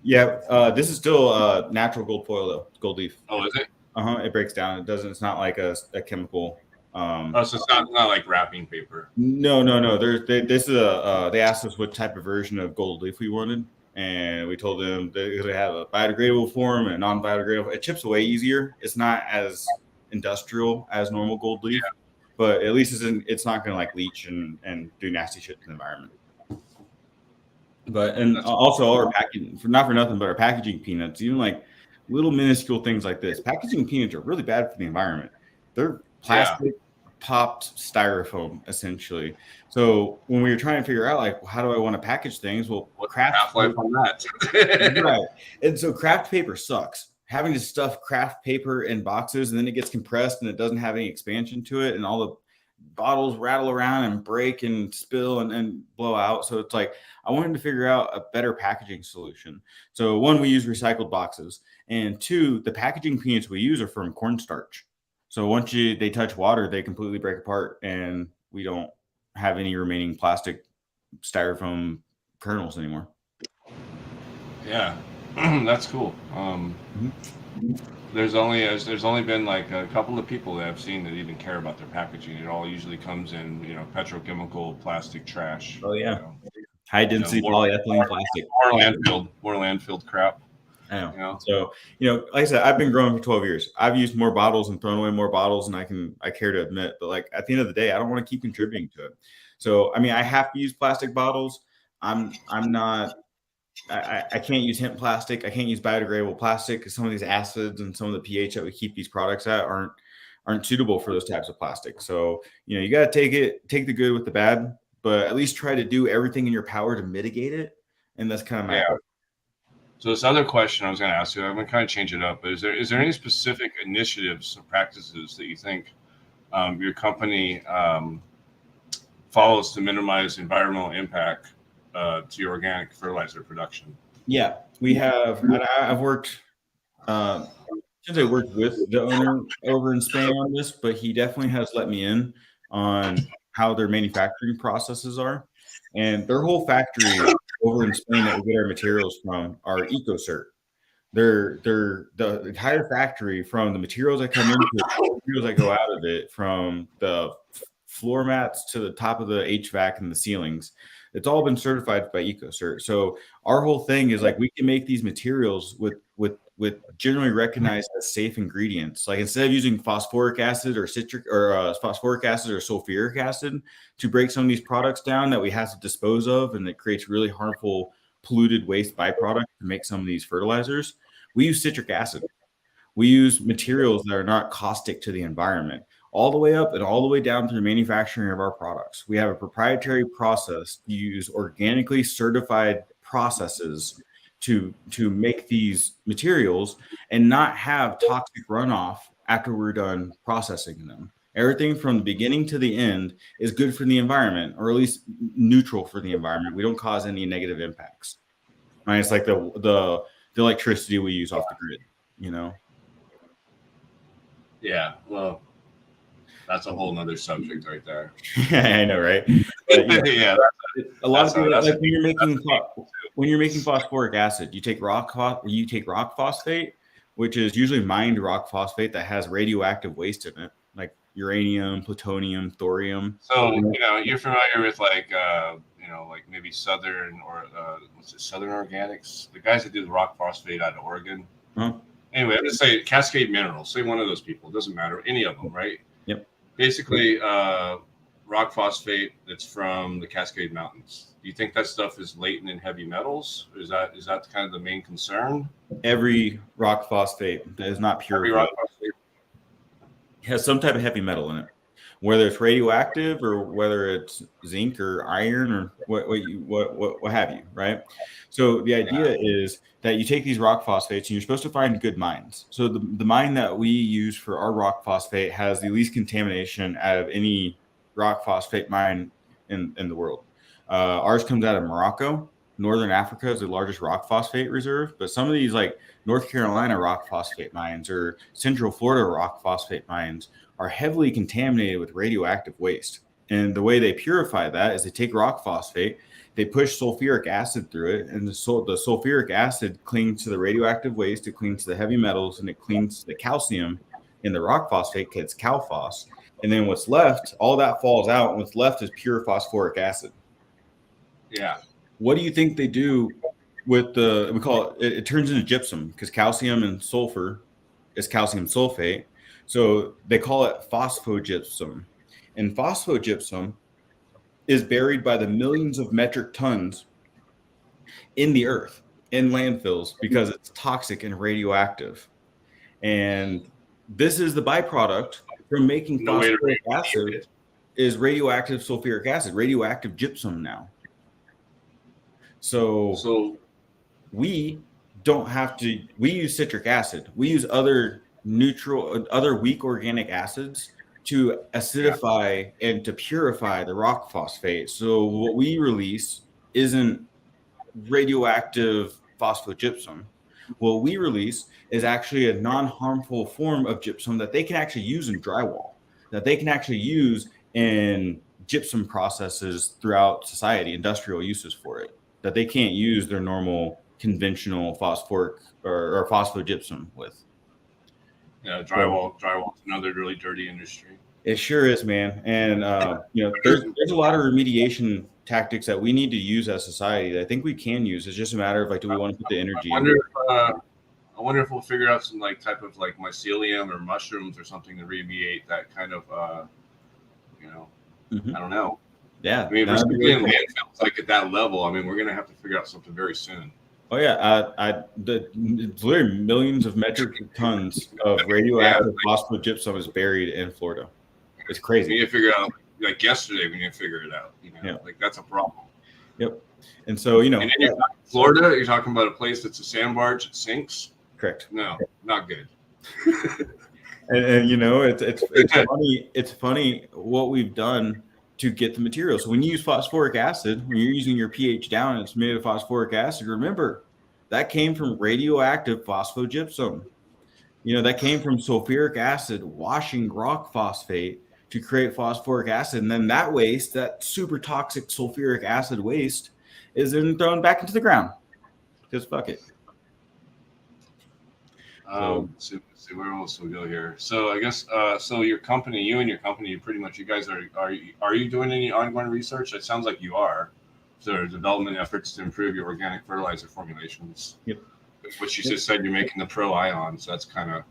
Yeah, this is still natural gold foil though, gold leaf. Oh, is it? It breaks down. It doesn't. It's not like a chemical. So it's not like wrapping paper. No. This is they asked us what type of version of gold leaf we wanted, and we told them they have a biodegradable form and a non-biodegradable. It chips away easier. It's not as industrial as normal gold leaf, but at least it's not going to like leach and do nasty shit to the environment. But also all our packaging, not for nothing, but our packaging peanuts, even like little minuscule things like this. Packaging peanuts are really bad for the environment. They're plastic popped styrofoam essentially. So when we were trying to figure out like how do I want to package things, well, craft half-life on that. Right. And so craft paper sucks. Having to stuff craft paper in boxes and then it gets compressed and it doesn't have any expansion to it, and all the bottles rattle around and break and spill and blow out. So it's like I wanted to figure out a better packaging solution. So one, we use recycled boxes, and two, the packaging peanuts we use are from cornstarch. So once they touch water, they completely break apart, and we don't have any remaining plastic styrofoam kernels anymore. Yeah, that's cool. There's only been like a couple of people that I've seen that even care about their packaging. It all usually comes in, petrochemical plastic trash. Oh yeah, high density polyethylene plastic. More landfilled crap. I know. So, like I said, I've been growing for 12 years. I've used more bottles and thrown away more bottles than I care to admit. But like at the end of the day, I don't want to keep contributing to it. So, I mean, I have to use plastic bottles. I can't use hemp plastic. I can't use biodegradable plastic because some of these acids and some of the pH that we keep these products at aren't suitable for those types of plastic. So, you got to take the good with the bad, but at least try to do everything in your power to mitigate it. And that's kind of my approach. So this other question I was going to ask you, I'm going to kind of change it up. But is there any specific initiatives or practices that you think your company follows to minimize environmental impact to your organic fertilizer production? Yeah, we have. I've worked. Since I worked with the owner over in Spain on this, but he definitely has let me in on how their manufacturing processes are, and their whole factory over in Spain that we get our materials from are EcoCert. They're the entire factory, from the materials that come into it, the materials that go out of it, from the floor mats to the top of the HVAC and the ceilings. It's all been certified by EcoCert. So our whole thing is like we can make these materials with generally recognized as safe ingredients. Like instead of using phosphoric acid or phosphoric acid or sulfuric acid to break some of these products down that we have to dispose of, and it creates really harmful polluted waste byproduct to make some of these fertilizers, we use citric acid. We use materials that are not caustic to the environment, all the way up and all the way down through manufacturing of our products. We have a proprietary process to use organically certified processes to make these materials and not have toxic runoff after we're done processing them. Everything from the beginning to the end is good for the environment, or at least neutral for the environment. We don't cause any negative impacts. Right? It's like the electricity we use off the grid, Yeah, well, that's a whole nother subject right there. I know, right? But, yeah, a lot of people like when you're making phosphoric acid, you take rock phosphate, which is usually mined rock phosphate that has radioactive waste in it, like uranium, plutonium, thorium. So you're familiar with like maybe Southern or Southern Organics, the guys that do the rock phosphate out of Oregon. Uh-huh. Anyway, I'm just saying Cascade Minerals. Say one of those people. It doesn't matter, any of them, right? Yep. Basically, rock phosphate that's from the Cascade Mountains. Do you think that stuff is latent in heavy metals? Is that kind of the main concern? Every rock phosphate that is not pure rock phosphate has some type of heavy metal in it, whether it's radioactive or whether it's zinc or iron or what have you, right? So the idea is that you take these rock phosphates and you're supposed to find good mines. So the mine that we use for our rock phosphate has the least contamination out of any rock phosphate mine in the world. Ours comes out of Morocco. Northern Africa is the largest rock phosphate reserve, but some of these like North Carolina rock phosphate mines or Central Florida rock phosphate mines are heavily contaminated with radioactive waste. And the way they purify that is they take rock phosphate, they push sulfuric acid through it, and the sulfuric acid clings to the radioactive waste, it clings to the heavy metals, and it clings to the calcium in the rock phosphate, it's CalPhos. And then what's left, all that falls out, and what's left is pure phosphoric acid. Yeah. What do you think they do with we call it turns into gypsum, because calcium and sulfur is calcium sulfate. So they call it phosphogypsum. And phosphogypsum is buried by the millions of metric tons in the earth, in landfills, because it's toxic and radioactive. And this is the byproduct from making phosphoric acid is radioactive sulfuric acid, radioactive gypsum now. So we don't have to, we use citric acid. We use other weak organic acids to acidify and to purify the rock phosphate. So what we release isn't radioactive phosphogypsum. What we release is actually a non-harmful form of gypsum that they can actually use in drywall, that they can actually use in gypsum processes throughout society, industrial uses for it, that they can't use their normal conventional phosphoric or phosphogypsum with. Yeah, drywall's another really dirty industry. It sure is, man. And there's a lot of remediation tactics that we need to use as society that I think we can use. It's just a matter of like, do we want to put the energy? I wonder if we'll figure out some like type of like mycelium or mushrooms or something to remediate that kind of I don't know. Yeah, I mean, if we're in landfills like at that level, I mean, we're gonna have to figure out something very soon. Oh yeah, it's literally millions of metric tons of radioactive phosphogypsum is buried in Florida. It's crazy. We need to figure out like yesterday. We need to figure it out. Like that's a problem. Yep. And so and in Florida, you're talking about a place that's a sand barge that sinks. Correct. No, not good. and it's funny what we've done to get the material. So when you use phosphoric acid, when you're using your pH down and it's made of phosphoric acid, remember that came from radioactive phosphogypsum. That came from sulfuric acid washing rock phosphate to create phosphoric acid. And then that waste, that super toxic sulfuric acid waste, is then thrown back into the ground. Because fuck it. Let's see where else we go here. So I guess so you and your company, pretty much you guys are you doing any ongoing research? It sounds like you are. So there are development efforts to improve your organic fertilizer formulations. Yep. Which you just said you're making the Pro Ion, so that's kind of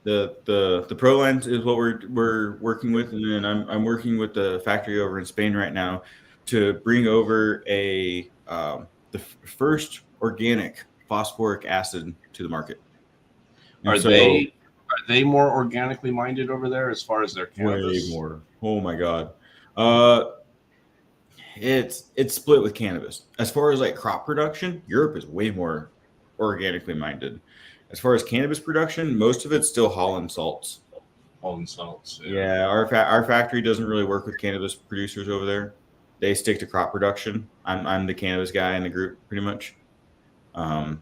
the Pro Lens is what we're working with, and then I'm working with the factory over in Spain right now to bring over the first organic phosphoric acid to the market. Are they more organically minded over there as far as their cannabis? Way more. Oh my god. It's split with cannabis. As far as like crop production, Europe is way more organically minded. As far as cannabis production, most of it's still Holland salts. Holland salts. Yeah, our factory doesn't really work with cannabis producers over there. They stick to crop production. I'm the cannabis guy in the group, pretty much. So I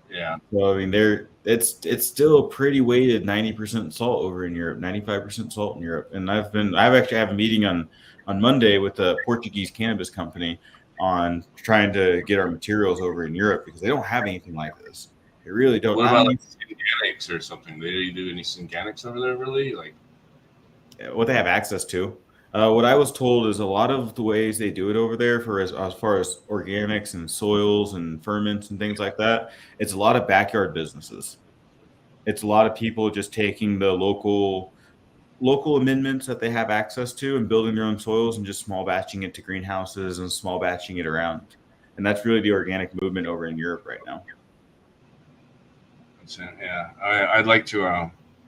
mean, it's still pretty weighted 90% salt over in Europe, 95% salt in Europe. And I actually have a meeting on Monday with a Portuguese cannabis company on trying to get our materials over in Europe because they don't have anything like this. They really don't. What about like Synganics or something? Do you do any Synganics over there, really? Like what they have access to. What I was told is a lot of the ways they do it over there for as far as organics and soils and ferments and things like that, it's a lot of backyard businesses. It's a lot of people just taking the local amendments that they have access to and building their own soils and just small batching it to greenhouses and small batching it around. And that's really the organic movement over in Europe right now. Yeah, I'd like to.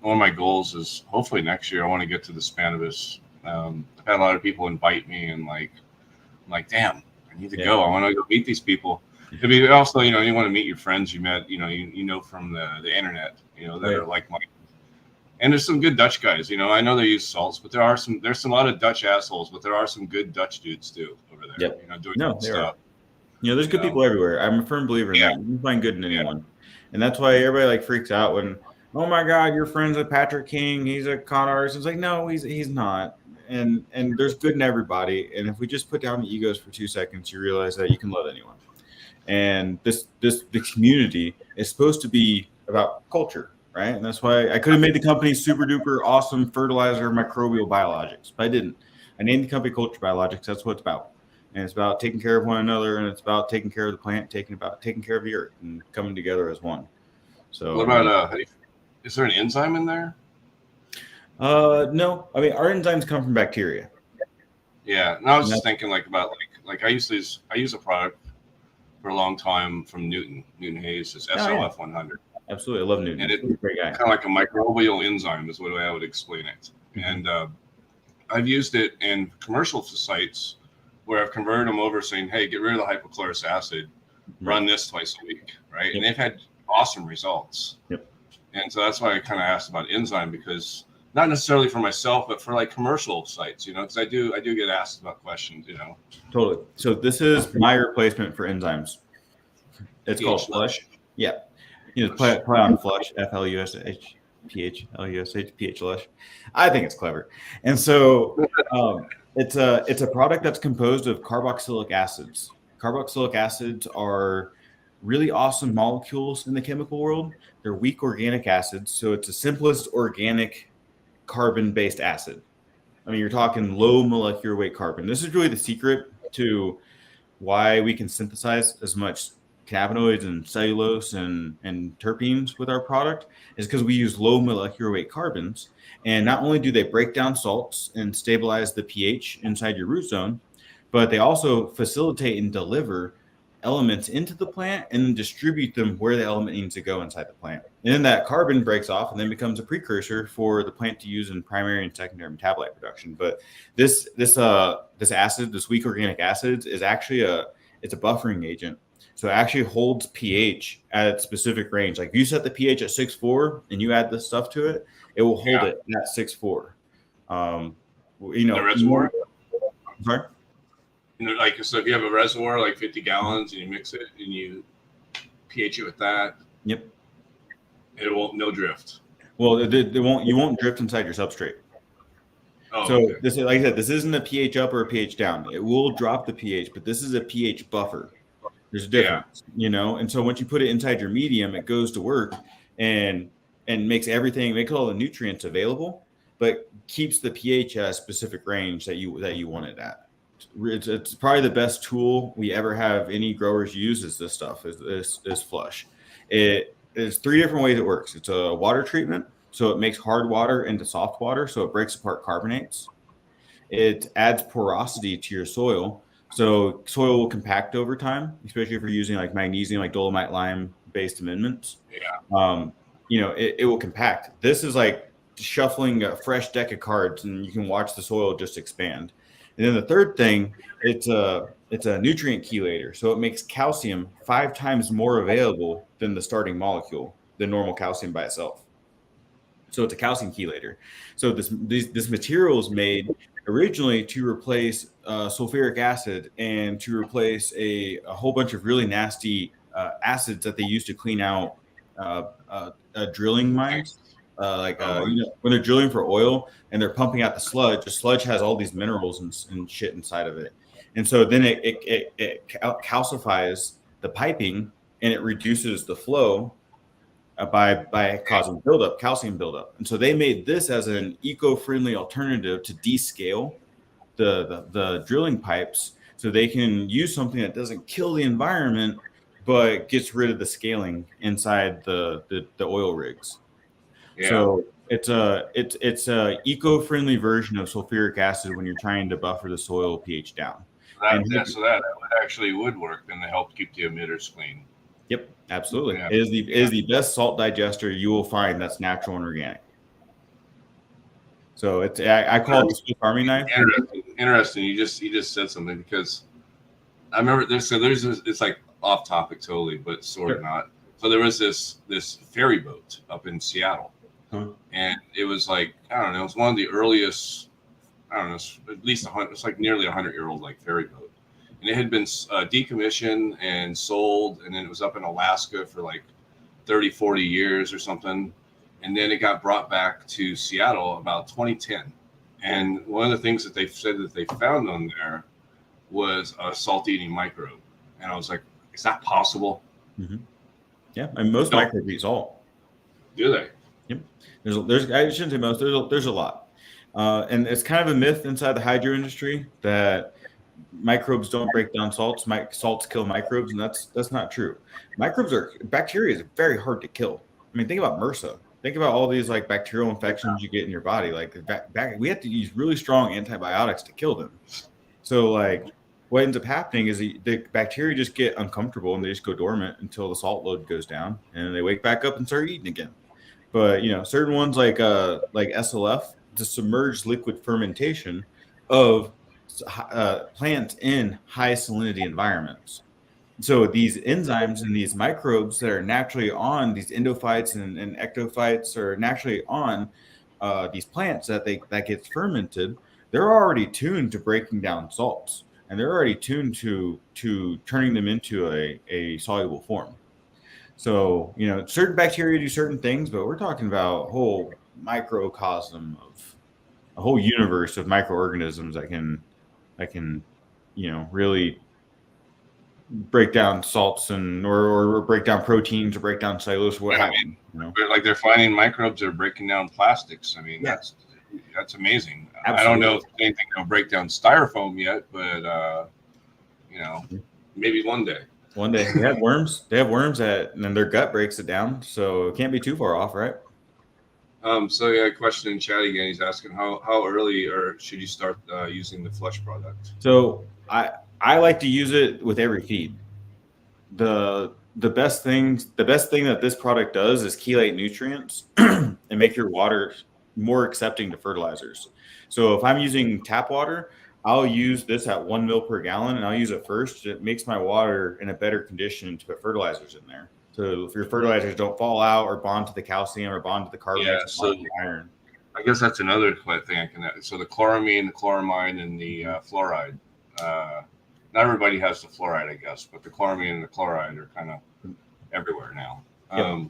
One of my goals is hopefully next year I want to get to the Spannabis. I've had a lot of people invite me, and I'm like, damn, I need to go. I want to go meet these people. Maybe also, you want to meet your friends you met, from the internet, that are like-minded. And there's some good Dutch guys, I know they use salts, but there's a lot of Dutch assholes, but there are some good Dutch dudes too over there, doing stuff. There's good people everywhere. I'm a firm believer in that. You can find good in anyone. And that's why everybody like freaks out when, oh my God, you're friends with Patrick King. He's a con artist. It's like, no, he's not. And there's good in everybody. And if we just put down the egos for 2 seconds, you realize that you can love anyone. And the community is supposed to be about culture, right? And that's why I could have made the company super duper awesome fertilizer microbial biologics, but I didn't. I named the company Culture Biologics. That's what it's about. And it's about taking care of one another, and it's about taking care of the plant, taking care of the earth, and coming together as one. So, what about is there an enzyme in there? No. I mean, our enzymes come from bacteria. Yeah, and I was just thinking about I use a product for a long time from Newton Hayes, it's SLF 100. Absolutely, I love Newton. And it's kind of like a microbial enzyme is the way I would explain it. And I've used it in commercial sites where I've converted them over saying, hey, get rid of the hypochlorous acid, run this twice a week, right? And they've had awesome results. And so that's why I kind of asked about enzyme, because not necessarily for myself, but for like commercial sites, because I do get asked about questions, Totally. So this is my replacement for enzymes. It's called Flush. Yeah. Play on Flush, FLUSH. PHLUSH, PHLush. I think it's clever. And so it's a product that's composed of carboxylic acids. Carboxylic acids are really awesome molecules in the chemical world. They're weak organic acids. So it's the simplest organic carbon-based acid. I mean, you're talking low molecular weight carbon. This is really the secret to why we can synthesize as much cannabinoids and cellulose and terpenes with our product, is because we use low molecular weight carbons. And not only do they break down salts and stabilize the pH inside your root zone, but they also facilitate and deliver elements into the plant and then distribute them where the element needs to go inside the plant. And then that carbon breaks off and then becomes a precursor for the plant to use in primary and secondary metabolite production. But this acid, this weak organic acids, is actually it's a buffering agent. So it actually holds pH at a specific range. Like if you set the pH at 6.4 and you add this stuff to it, it will hold it at 6.4. The reservoir? Sorry? So if you have a reservoir, like 50 gallons, and you mix it and you pH it with that. Yep. It won't, no drift. Well, you won't drift inside your substrate. Oh, so okay. This is, like I said, this isn't a pH up or a pH down. It will drop the pH, but this is a pH buffer. There's a difference, and so once you put it inside your medium, it goes to work and makes all the nutrients available, but keeps the pH at a specific range that you want it at. It's probably the best tool we ever have any growers use is this stuff, is Flush. There's 3 different ways it works. It's a water treatment, so it makes hard water into soft water, so it breaks apart carbonates. It adds porosity to your soil. So soil will compact over time, especially if you're using like magnesium, like dolomite lime based amendments. It will compact. This is like shuffling a fresh deck of cards, and you can watch the soil just expand. And then the third thing, it's a nutrient chelator. So it makes calcium 5 times more available than the starting molecule, than normal calcium by itself. So it's a calcium chelator. So this material is made originally to replace sulfuric acid and to replace a whole bunch of really nasty acids that they use to clean out drilling mines. When they're drilling for oil and they're pumping out the sludge has all these minerals and shit inside of it. And so then it calcifies the piping and it reduces the flow by causing calcium buildup. And so they made this as an eco-friendly alternative to descale the drilling pipes, so they can use something that doesn't kill the environment but gets rid of the scaling inside the oil rigs. So it's a eco-friendly version of sulfuric acid when you're trying to buffer the soil pH down. That actually would work and help keep the emitters clean. Yep, absolutely. Yeah. It is the best salt digester you will find that's natural and organic. So I call it the Swiss Army knife. Interesting. You just said something, because I remember it's like off topic totally, but sort of not. So there was this ferry boat up in Seattle, and it was like, I don't know, it was one of the earliest, I don't know, at least 100. It's like nearly 100-year-old like ferry boat, and it had been decommissioned and sold, and then it was up in Alaska for like 30, 40 years or something. And then it got brought back to Seattle about 2010. And one of the things that they said that they found on there was a salt-eating microbe. And I was like, is that possible? Mm-hmm. Yeah, and most microbes eat salt. Do they? Yep. There's I shouldn't say most. There's a lot, and it's kind of a myth inside the hydro industry that microbes don't break down salts. Salts kill microbes, and that's not true. Bacteria is very hard to kill. I mean, think about MRSA. Think about all these like bacterial infections you get in your body. Like we have to use really strong antibiotics to kill them. So like what ends up happening is the bacteria just get uncomfortable and they just go dormant until the salt load goes down, and they wake back up and start eating again. But certain ones like SLF, the submerged liquid fermentation of plants in high salinity environments. So these enzymes and these microbes that are naturally on these endophytes and ectophytes are naturally on these plants that gets fermented. They're already tuned to breaking down salts, and they're already tuned to turning them into a soluble form. So certain bacteria do certain things, but we're talking about a whole microcosm of a whole universe of microorganisms that can really break down salts or break down proteins or break down cellulose. Like they're finding microbes that are breaking down plastics. I mean, that's amazing. Absolutely. I don't know if anything will break down styrofoam yet, but maybe one day. One day they have worms. They have worms and their gut breaks it down, so it can't be too far off, right? So yeah, question in chat again. He's asking how early or should you start using the flush product? So I like to use it with every feed. The best thing that this product does is chelate nutrients and make your water more accepting to fertilizers. So if I'm using tap water, I'll use this at 1 ml per gallon, and I'll use it first. It makes my water in a better condition to put fertilizers in there. So if your fertilizers don't fall out or bond to the calcium or bond to the carbonates, so the iron. I guess that's another thing I can add. So the chloramine, the chloramine, and the fluoride. Not everybody has the fluoride, I guess, but the chloramine and the chloride are kind of everywhere now. Yep.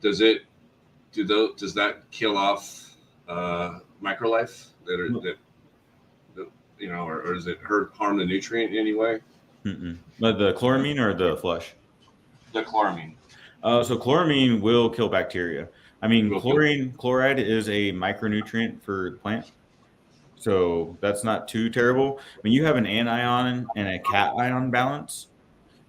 Does that kill off microlife or does it harm the nutrient in any way? But the chloramine or the flush? The chloramine. So chloramine will kill bacteria. I mean, chloride is a micronutrient for the plant. So that's not too terrible. When you have an anion and a cation balance,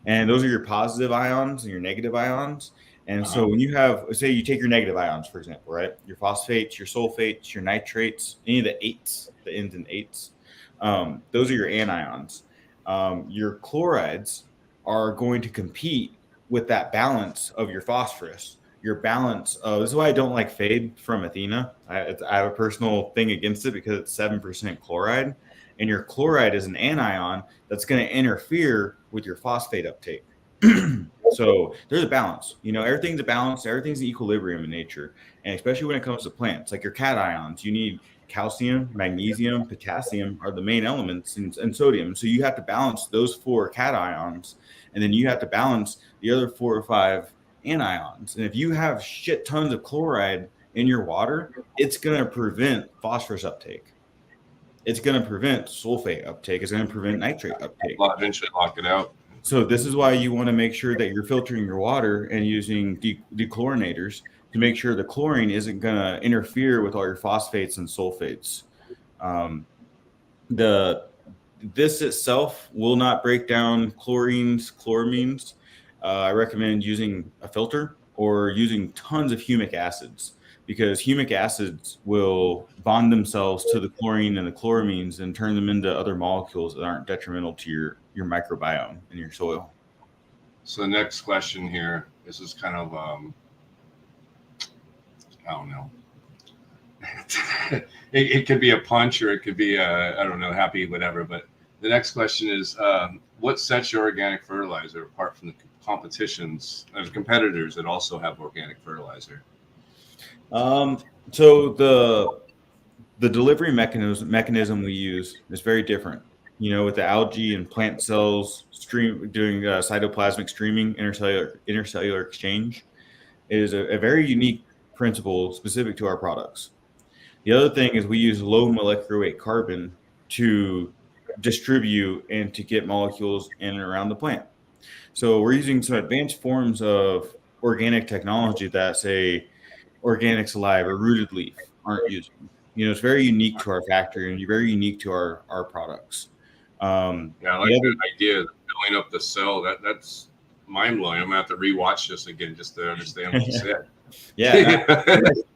and those are your positive ions and your negative ions. And so when you have, say you take your negative ions, for example, right? Your phosphates, your sulfates, your nitrates, any of the eights, the ends in eights, those are your anions. Your chlorides are going to compete with that balance of your phosphorus. Your balance of, this is why I don't like Fade from Athena. I have a personal thing against it because it's 7% chloride, and your chloride is an anion that's going to interfere with your phosphate uptake. So there's a balance. Everything's a balance. Everything's an equilibrium in nature, and especially when it comes to plants, like your cations, you need calcium, magnesium, potassium are the main elements, and sodium. So you have to balance those 4 cations, and then you have to balance the other 4 or 5 anions. And if you have shit tons of chloride in your water, it's going to prevent phosphorus uptake. It's going to prevent sulfate uptake. It's going to prevent nitrate uptake. Eventually lock it out. So this is why you want to make sure that you're filtering your water and using dechlorinators to make sure the chlorine isn't going to interfere with all your phosphates and sulfates. This itself will not break down chloramines. I recommend using a filter or using tons of humic acids, because humic acids will bond themselves to the chlorine and the chloramines and turn them into other molecules that aren't detrimental to your microbiome in your soil. So the next question here, this is kind of, I don't know. it could be a punch or it could be I don't know, happy, whatever. But the next question is, what sets your organic fertilizer apart from the competitors that also have organic fertilizer? So the delivery mechanism we use is very different. with the algae and plant cells doing cytoplasmic streaming, intercellular exchange, is a very unique principle specific to our products. The other thing is we use low molecular weight carbon to distribute and to get molecules in and around the plant. So we're using some advanced forms of organic technology that, say, Organics Alive or Rooted Leaf aren't using. It's very unique to our factory and very unique to our products. I like that idea of filling up the cell. That's mind blowing. I'm gonna have to rewatch this again just to understand what you said. Yeah,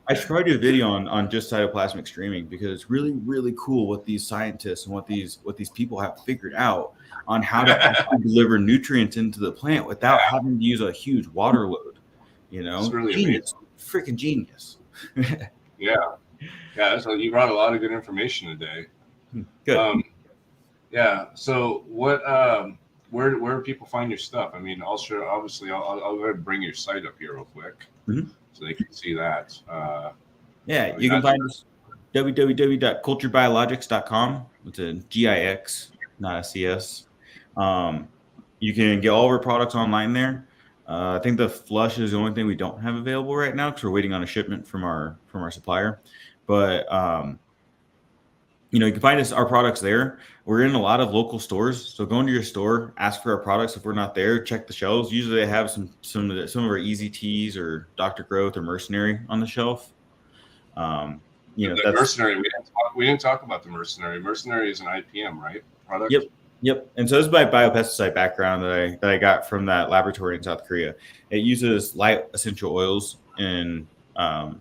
I should probably do a video on just cytoplasmic streaming, because it's really, really cool what these scientists and what these people have figured out on how to actually deliver nutrients into the plant without having to use a huge water load. It's really genius, freaking genius. Yeah. So you brought a lot of good information today. Good. So what? Where do people find your stuff? I mean, I'll go ahead and bring your site up here real quick so they can see that. You can find us www.culturebiologics.com. It's a GIX, not a CS. You can get all of our products online there. I think the flush is the only thing we don't have available right now because we're waiting on a shipment from our supplier. But you can find our products there. We're in a lot of local stores, so go into your store, ask for our products. If we're not there, check the shelves. Usually they have some of our Easy Teas or Dr. Growth or Mercenary on the shelf. The Mercenary, we didn't talk about the Mercenary. Mercenary is an IPM, right? Product. Yep. And so this is my biopesticide background that I got from that laboratory in South Korea. It uses light essential oils, and I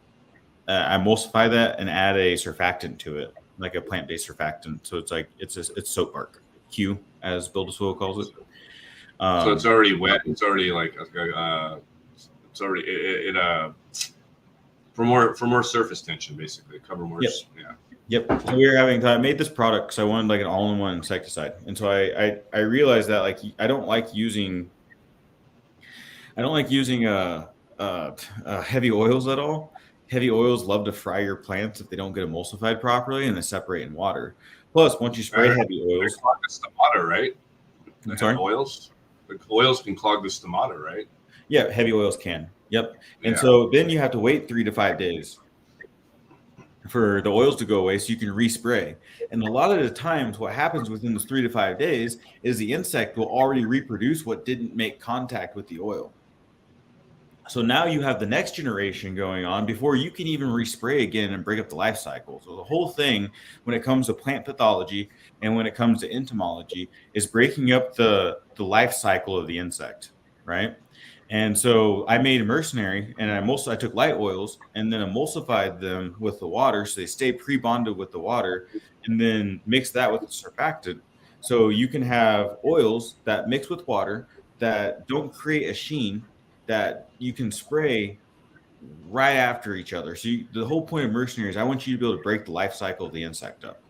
emulsify that and add a surfactant to it, like a plant-based surfactant. So it's like it's soap bark, Q, as Build a Soil calls it. So it's already wet. It's already like it's already for more surface tension, basically cover more. Yep. So I made this product because I wanted like an all-in-one insecticide, and so I realized that like I don't like using heavy oils at all. Heavy oils love to fry your plants if they don't get emulsified properly and they separate in water. Plus, once you spray heavy oils, clog the stomata, right? I'm sorry? Oils can clog the stomata, right? Yeah, heavy oils can. Yep. And so then you have to wait 3 to 5 days for the oils to go away so you can respray. And a lot of the times what happens within those 3 to 5 days is the insect will already reproduce what didn't make contact with the oil. So now you have the next generation going on before you can even respray again and break up the life cycle. So the whole thing when it comes to plant pathology and when it comes to entomology is breaking up the life cycle of the insect, right? And so I made a Mercenary, and I took light oils and then emulsified them with the water so they stay pre-bonded with the water, and then mix that with the surfactant. So you can have oils that mix with water that don't create a sheen that you can spray right after each other. So the whole point of Mercenary is I want you to be able to break the life cycle of the insect up.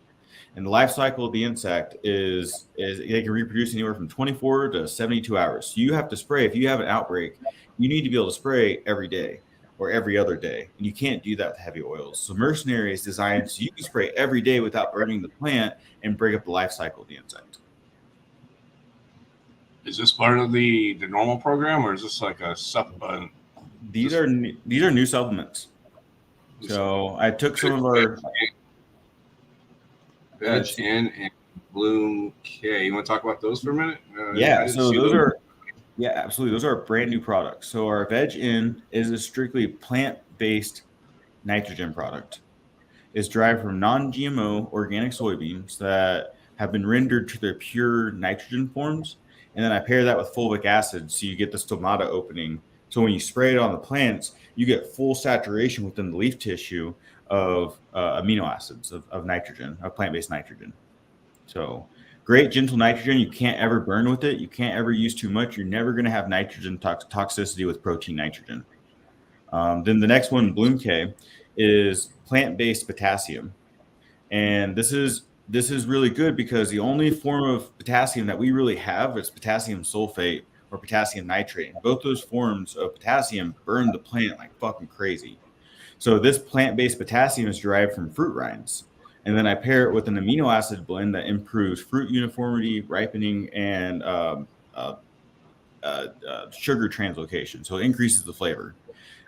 And the life cycle of the insect is they can reproduce anywhere from 24 to 72 hours. So you have to spray. If you have an outbreak, you need to be able to spray every day or every other day. And you can't do that with heavy oils. So Mercenary is designed so you can spray every day without burning the plant and break up the life cycle of the insect. Is this part of the normal program, or is this like a supplement? These are new supplements. So I took some of our Veg N and Bloom K. You want to talk about those for a minute? So those are absolutely. Those are brand new products. So our Veg N is a strictly plant-based nitrogen product. It's derived from non-GMO organic soybeans that have been rendered to their pure nitrogen forms. And then I pair that with fulvic acid so you get the stomata opening. So when you spray it on the plants, you get full saturation within the leaf tissue of amino acids of nitrogen, of plant-based nitrogen. So great gentle nitrogen. You can't ever burn with it. You can't ever use too much. You're never going to have nitrogen toxicity with protein nitrogen. Then the next one, Bloom K, is plant-based potassium. And this is really good because the only form of potassium that we really have is potassium sulfate or potassium nitrate. And both those forms of potassium burn the plant like fucking crazy. So this plant-based potassium is derived from fruit rinds. And then I pair it with an amino acid blend that improves fruit uniformity, ripening, and sugar translocation. So it increases the flavor.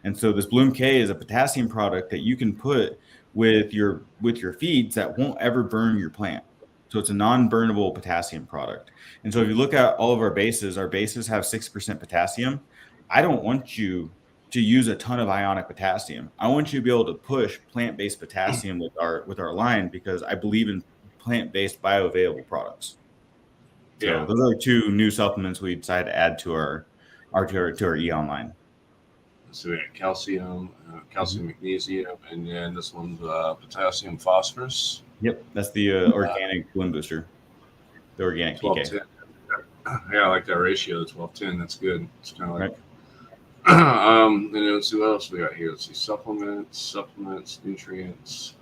And so this Bloom K is a potassium product that you can put with your feeds that won't ever burn your plant. So it's a non-burnable potassium product. And so if you look at all of our bases have 6% potassium. I don't want you to use a ton of ionic potassium. I want you to be able to push plant-based potassium with our line, because I believe in plant-based bioavailable products. So those are 2 new supplements we decided to add to our Eon line. So we got calcium, magnesium, and then this one's potassium phosphorus. Yep, that's the organic Bloom Booster, the organic 12-10. Yeah, I like that ratio, 12-10. That's good. It's kind of like, and then let's see what else we got here. Let's see, supplements, nutrients.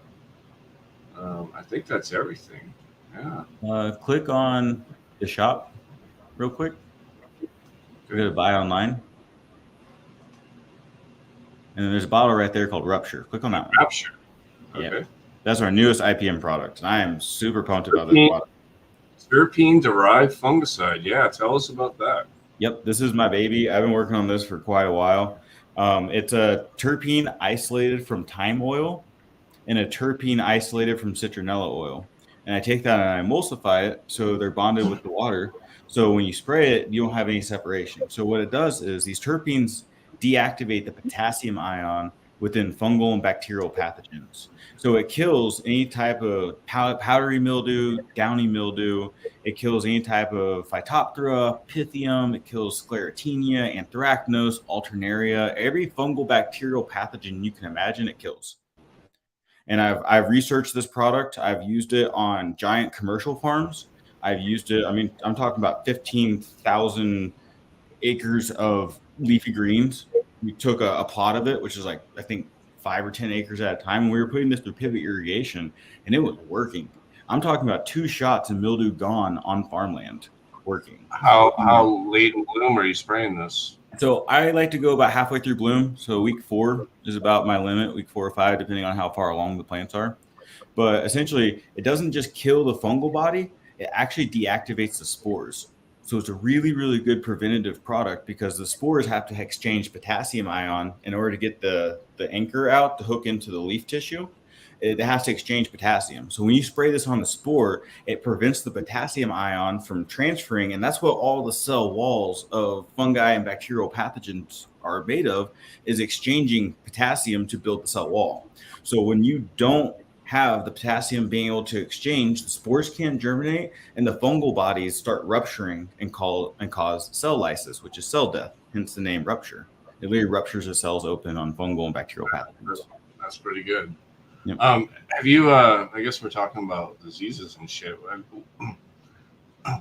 I think that's everything. Yeah. Click on the shop real quick. Go to buy online. And then there's a bottle right there called Rupture. Click on that one. Rupture. Okay. Yeah. That's our newest IPM product. And I am super pumped about this product. Terpene-derived fungicide. Yeah, tell us about that. Yep, this is my baby. I've been working on this for quite a while. It's a terpene isolated from thyme oil and a terpene isolated from citronella oil. And I take that and I emulsify it so they're bonded with the water. So when you spray it, you don't have any separation. So what it does is these terpenes deactivate the potassium ion within fungal and bacterial pathogens. So it kills any type of powdery mildew, downy mildew. It kills any type of Phytophthora, Pythium. It kills Sclerotinia, Anthracnose, Alternaria. Every fungal bacterial pathogen you can imagine, it kills. And I've researched this product. I've used it on giant commercial farms. I've used it, I mean, I'm talking about 15,000 acres of leafy greens. We took a plot of it, which is like, I think 5 or 10 acres at a time. And we were putting this through pivot irrigation and it was working. I'm talking about 2 shots and mildew gone on farmland working. How late in bloom are you spraying this? So I like to go about halfway through bloom. So week 4 is about my limit, week 4 or 5, depending on how far along the plants are. But essentially, it doesn't just kill the fungal body, it actually deactivates the spores. So it's a really, really good preventative product because the spores have to exchange potassium ion in order to get the anchor out to hook into the leaf tissue. It has to exchange potassium. So when you spray this on the spore, it prevents the potassium ion from transferring. And that's what all the cell walls of fungi and bacterial pathogens are made of, is exchanging potassium to build the cell wall. So when you don't have the potassium being able to exchange, the spores can't germinate and the fungal bodies start rupturing and cause cell lysis, which is cell death, hence the name Rupture. It literally ruptures the cells open on fungal and bacterial pathogens. That's pretty good. Yep. Have you, I guess we're talking about diseases and shit.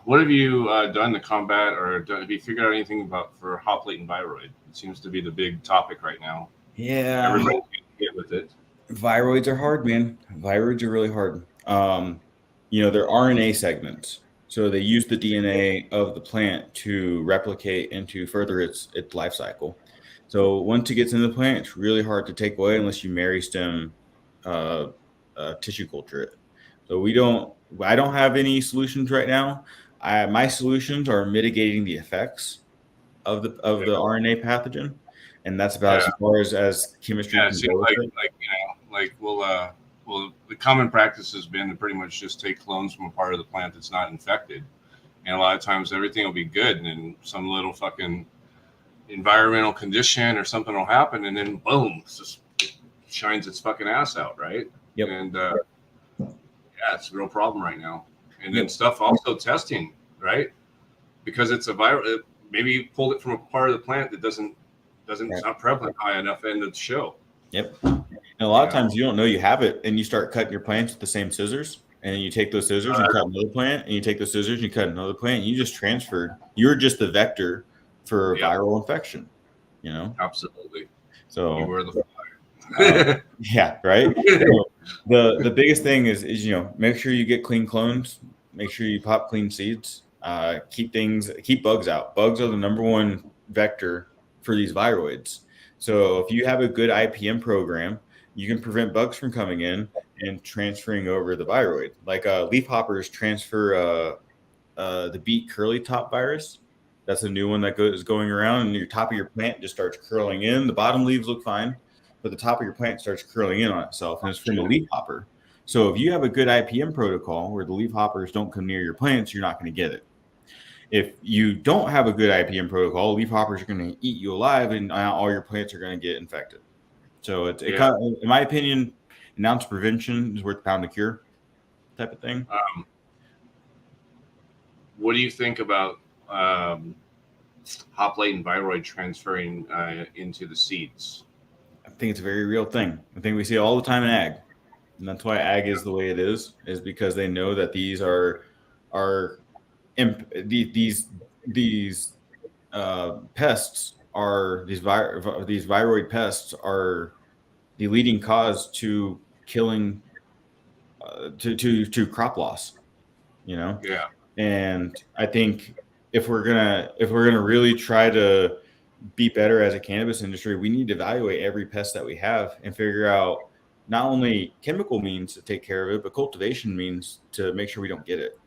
What have you done to combat, or have you figured out anything for hop latent viroid? It seems to be the big topic right now. Yeah. Everybody's getting hit with it. Viroids are hard, man. Viroids are really hard. They're RNA segments. So they use the DNA of the plant to replicate and to further its life cycle. So once it gets in the plant, it's really hard to take away unless you meristem tissue culture it. So I don't have any solutions right now. My solutions are mitigating the effects of the RNA pathogen, and that's about as far as chemistry can go. The common practice has been to pretty much just take clones from a part of the plant that's not infected, and a lot of times everything will be good, and then some little fucking environmental condition or something will happen, and then boom, it just shines its fucking ass out, right? Yep. And it's a real problem right now. And then stuff also testing, right? Because it's a virus. Maybe you pulled it from a part of the plant that doesn't it's not prevalent high enough end of the show. Yep. And a lot of times you don't know you have it, and you start cutting your plants with the same scissors, and then you take those scissors and cut another plant, and you take those scissors and you cut another plant. And you just transferred. You're just the vector for viral infection. Absolutely. So you were the yeah, right. The biggest thing is make sure you get clean clones, make sure you pop clean seeds, keep bugs out. Bugs are the number one vector for these viroids. So if you have a good IPM program, you can prevent bugs from coming in and transferring over the viroid. Like leafhoppers transfer the beet curly top virus. That's a new one that is going around, and your top of your plant just starts curling in. The bottom leaves look fine, but the top of your plant starts curling in on itself, and it's from a leafhopper. So if you have a good IPM protocol where the leafhoppers don't come near your plants, you're not going to get it. If you don't have a good IPM protocol, leafhoppers are going to eat you alive, and all your plants are going to get infected. So in my opinion, an ounce of prevention is worth a pound of cure, type of thing. What do you think about hop latent viroid transferring into the seeds? I think it's a very real thing. I think we see it all the time in ag, and that's why ag is the way it is because they know that these pests are these viroid pests are the leading cause to killing to crop loss. Yeah. And I think if we're gonna really try to be better as a cannabis industry, we need to evaluate every pest that we have and figure out not only chemical means to take care of it, but cultivation means to make sure we don't get it.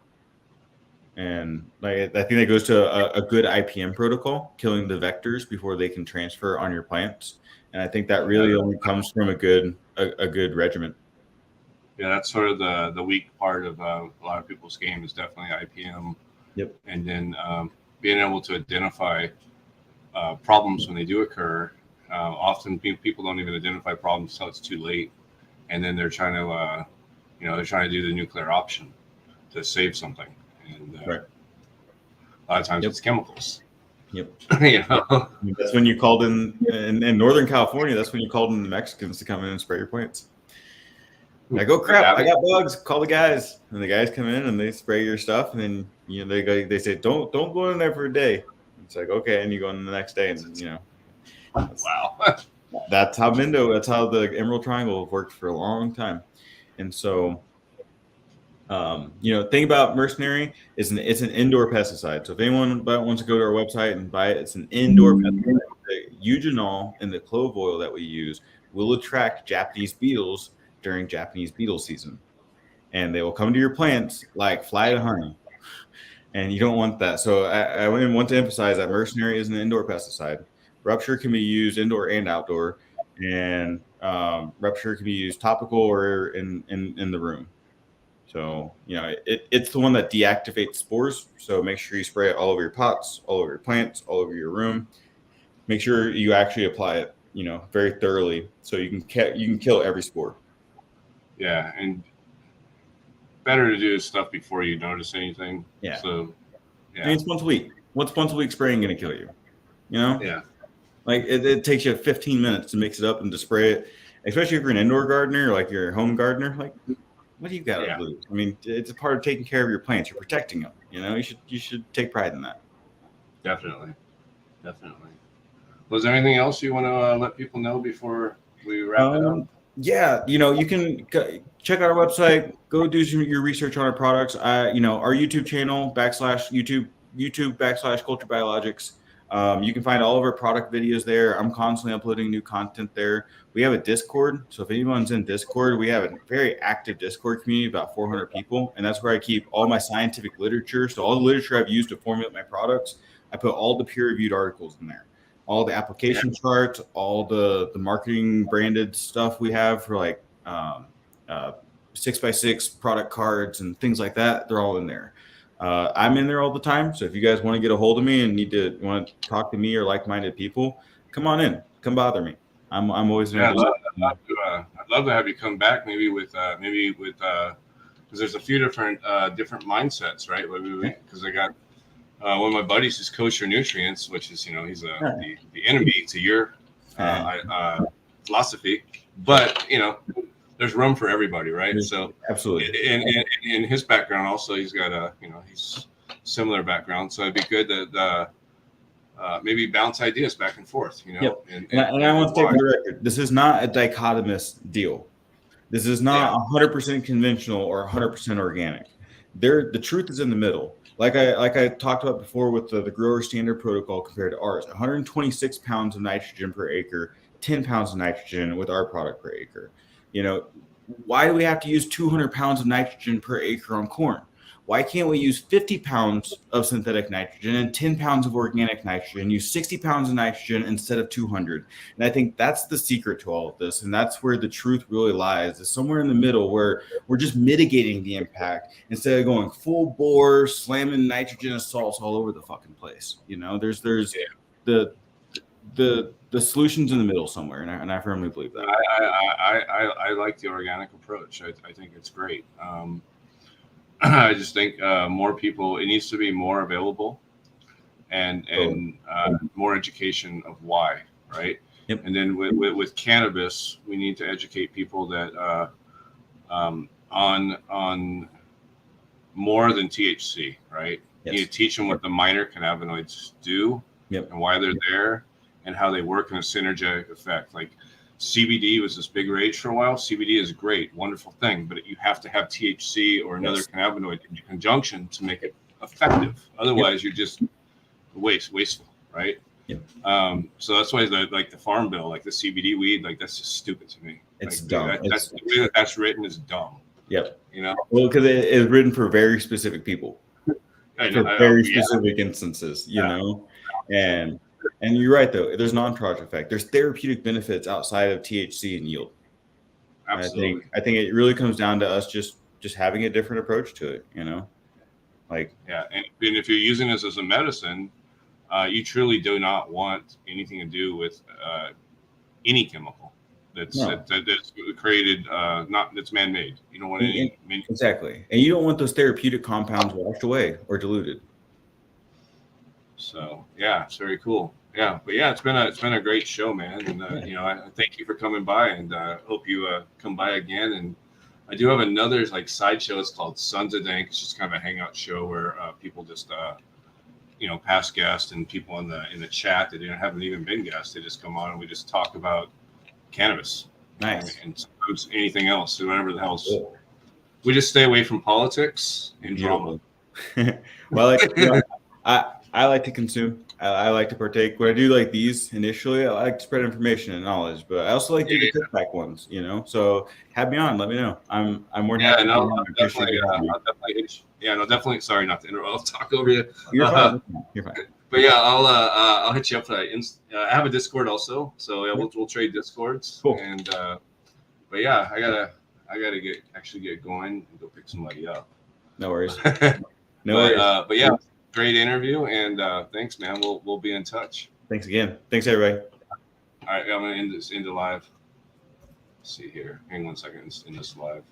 And I think that goes to a good IPM protocol, killing the vectors before they can transfer on your plants. And I think that really only comes from a good regimen. Yeah, that's sort of the weak part of a lot of people's game is definitely IPM. Yep. And then being able to identify problems when they do occur. Often people don't even identify problems until it's too late, and then they're trying to, do the nuclear option to save something. And right. A lot of times it's chemicals. Yep. That's when you called in Northern California. That's when you called in the Mexicans to come in and spray your plants. Like, oh crap, I got bugs. Call the guys, and the guys come in and they spray your stuff, and then they say don't go in there for a day. It's like, okay, and you go in the next day, and wow. That's how the Emerald Triangle worked for a long time. And so thing about Mercenary is it's an indoor pesticide. So if anyone wants to go to our website and buy it, it's an indoor pesticide. The eugenol and the clove oil that we use will attract Japanese beetles during Japanese beetle season, and they will come to your plants like fly to honey, and you don't want that. So I want to emphasize that Mercenary is an indoor pesticide. Rupture can be used indoor and outdoor, and Rupture can be used topical or in the room. So it's the one that deactivates spores. So make sure you spray it all over your pots, all over your plants, all over your room. Make sure you actually apply it, very thoroughly, so you can kill every spore. Yeah, and better to do stuff before you notice anything. Yeah. So, yeah. And it's once a week. What's once a week spraying going to kill you? Yeah. Like it takes you 15 minutes to mix it up and to spray it, especially if you're an indoor gardener, like you're a home gardener. Like, what do you got to lose? I mean, it's a part of taking care of your plants. You're protecting them. You should take pride in that. Definitely. Was there anything else you want to let people know before we wrap it up? Yeah, you can check out our website, go do your research on our products. Our YouTube channel /YouTube/Culture Biologics. You can find all of our product videos there. I'm constantly uploading new content there. We have a Discord. So if anyone's in Discord, we have a very active Discord community, about 400 people. And that's where I keep all my scientific literature. So all the literature I've used to formulate my products, I put all the peer-reviewed articles in there. All the application charts, all the marketing branded stuff we have for like 6x6 product cards and things like that. They're all in there. I'm in there all the time. So if you guys want to get a hold of me and want to talk to me or like-minded people, come on in, come bother me. I'm always I'd love to have you come back, maybe with because there's a few different mindsets, right? Because I got one of my buddies is kosher nutrients, which is he's the enemy to your philosophy, but there's room for everybody, right? So absolutely. And in his background also, he's got he's similar background, so it'd be good that maybe bounce ideas back and forth, Yep. And I want to take the record. This is not a dichotomous deal. This is not 100% conventional or 100% organic. The truth is in the middle. Like I talked about before with the grower standard protocol compared to ours, 126 pounds of nitrogen per acre 10 pounds of nitrogen with our product per acre. You know, why do we have to use 200 pounds of nitrogen per acre on corn? Why can't we use 50 pounds of synthetic nitrogen and 10 pounds of organic nitrogen, use 60 pounds of nitrogen instead of 200? And I think that's the secret to all of this. And that's where the truth really lies, is somewhere in the middle where we're just mitigating the impact instead of going full bore, slamming nitrogen and salts all over the fucking place. You know, there's the solution's in the middle somewhere. And I firmly believe that. I like the organic approach. I think it's great. I just think more people, it needs to be more available and more education of why, right? Yep. And then with cannabis, we need to educate people that on more than THC, right? Yes. You need to teach them what the minor cannabinoids do, yep, and why they're there and how they work in a synergetic effect. Like CBD was this big rage for a while. CBD is a great, wonderful thing, but you have to have THC or another cannabinoid in conjunction to make it effective. Otherwise, you're just wasteful, right? Yep. So that's why the farm bill, like the CBD weed, like that's just stupid to me. It's like, dumb. The way that's written is dumb. Yep. You know. Well, because it is written for very specific people, for very specific instances. You know, and you're right, though. There's non-product effect. There's therapeutic benefits outside of THC and yield. Absolutely. I think it really comes down to us just having a different approach to it, you know? Like, yeah. And if you're using this as a medicine, you truly do not want anything to do with any chemical that's created, that's man-made. You don't want any. Exactly. And you don't want those therapeutic compounds washed away or diluted. So yeah, it's very cool. Yeah, but yeah, it's been a great show, man. And you know, I thank you for coming by, and hope you come by again. And I do have another like side show. It's called Sons of Dank. It's just kind of a hangout show where people just you know, past guests and people in the chat that haven't even been guests. They just come on and we just talk about cannabis. Nice. And sometimes anything else, or whatever the hell's. Cool. We just stay away from politics and drama. Well, I like to consume. I like to partake. When I do like these initially, I like to spread information and knowledge, but I also like to do the kickback ones, you know? So have me on. Let me know. I'm more than happy. Definitely. Yeah, no, definitely. Sorry, not to interrupt. I'll talk over you. You're fine. You're fine. But yeah, I'll hit you up. I have a Discord also, so yeah, we'll trade Discords. Cool. And but yeah, I gotta get going and go pick somebody up. No worries. No worries. But yeah, great interview, and thanks, man. We'll be in touch. Thanks again. Thanks, everybody. All right, I'm gonna end the live. Let's see here. Hang on a second. End this live.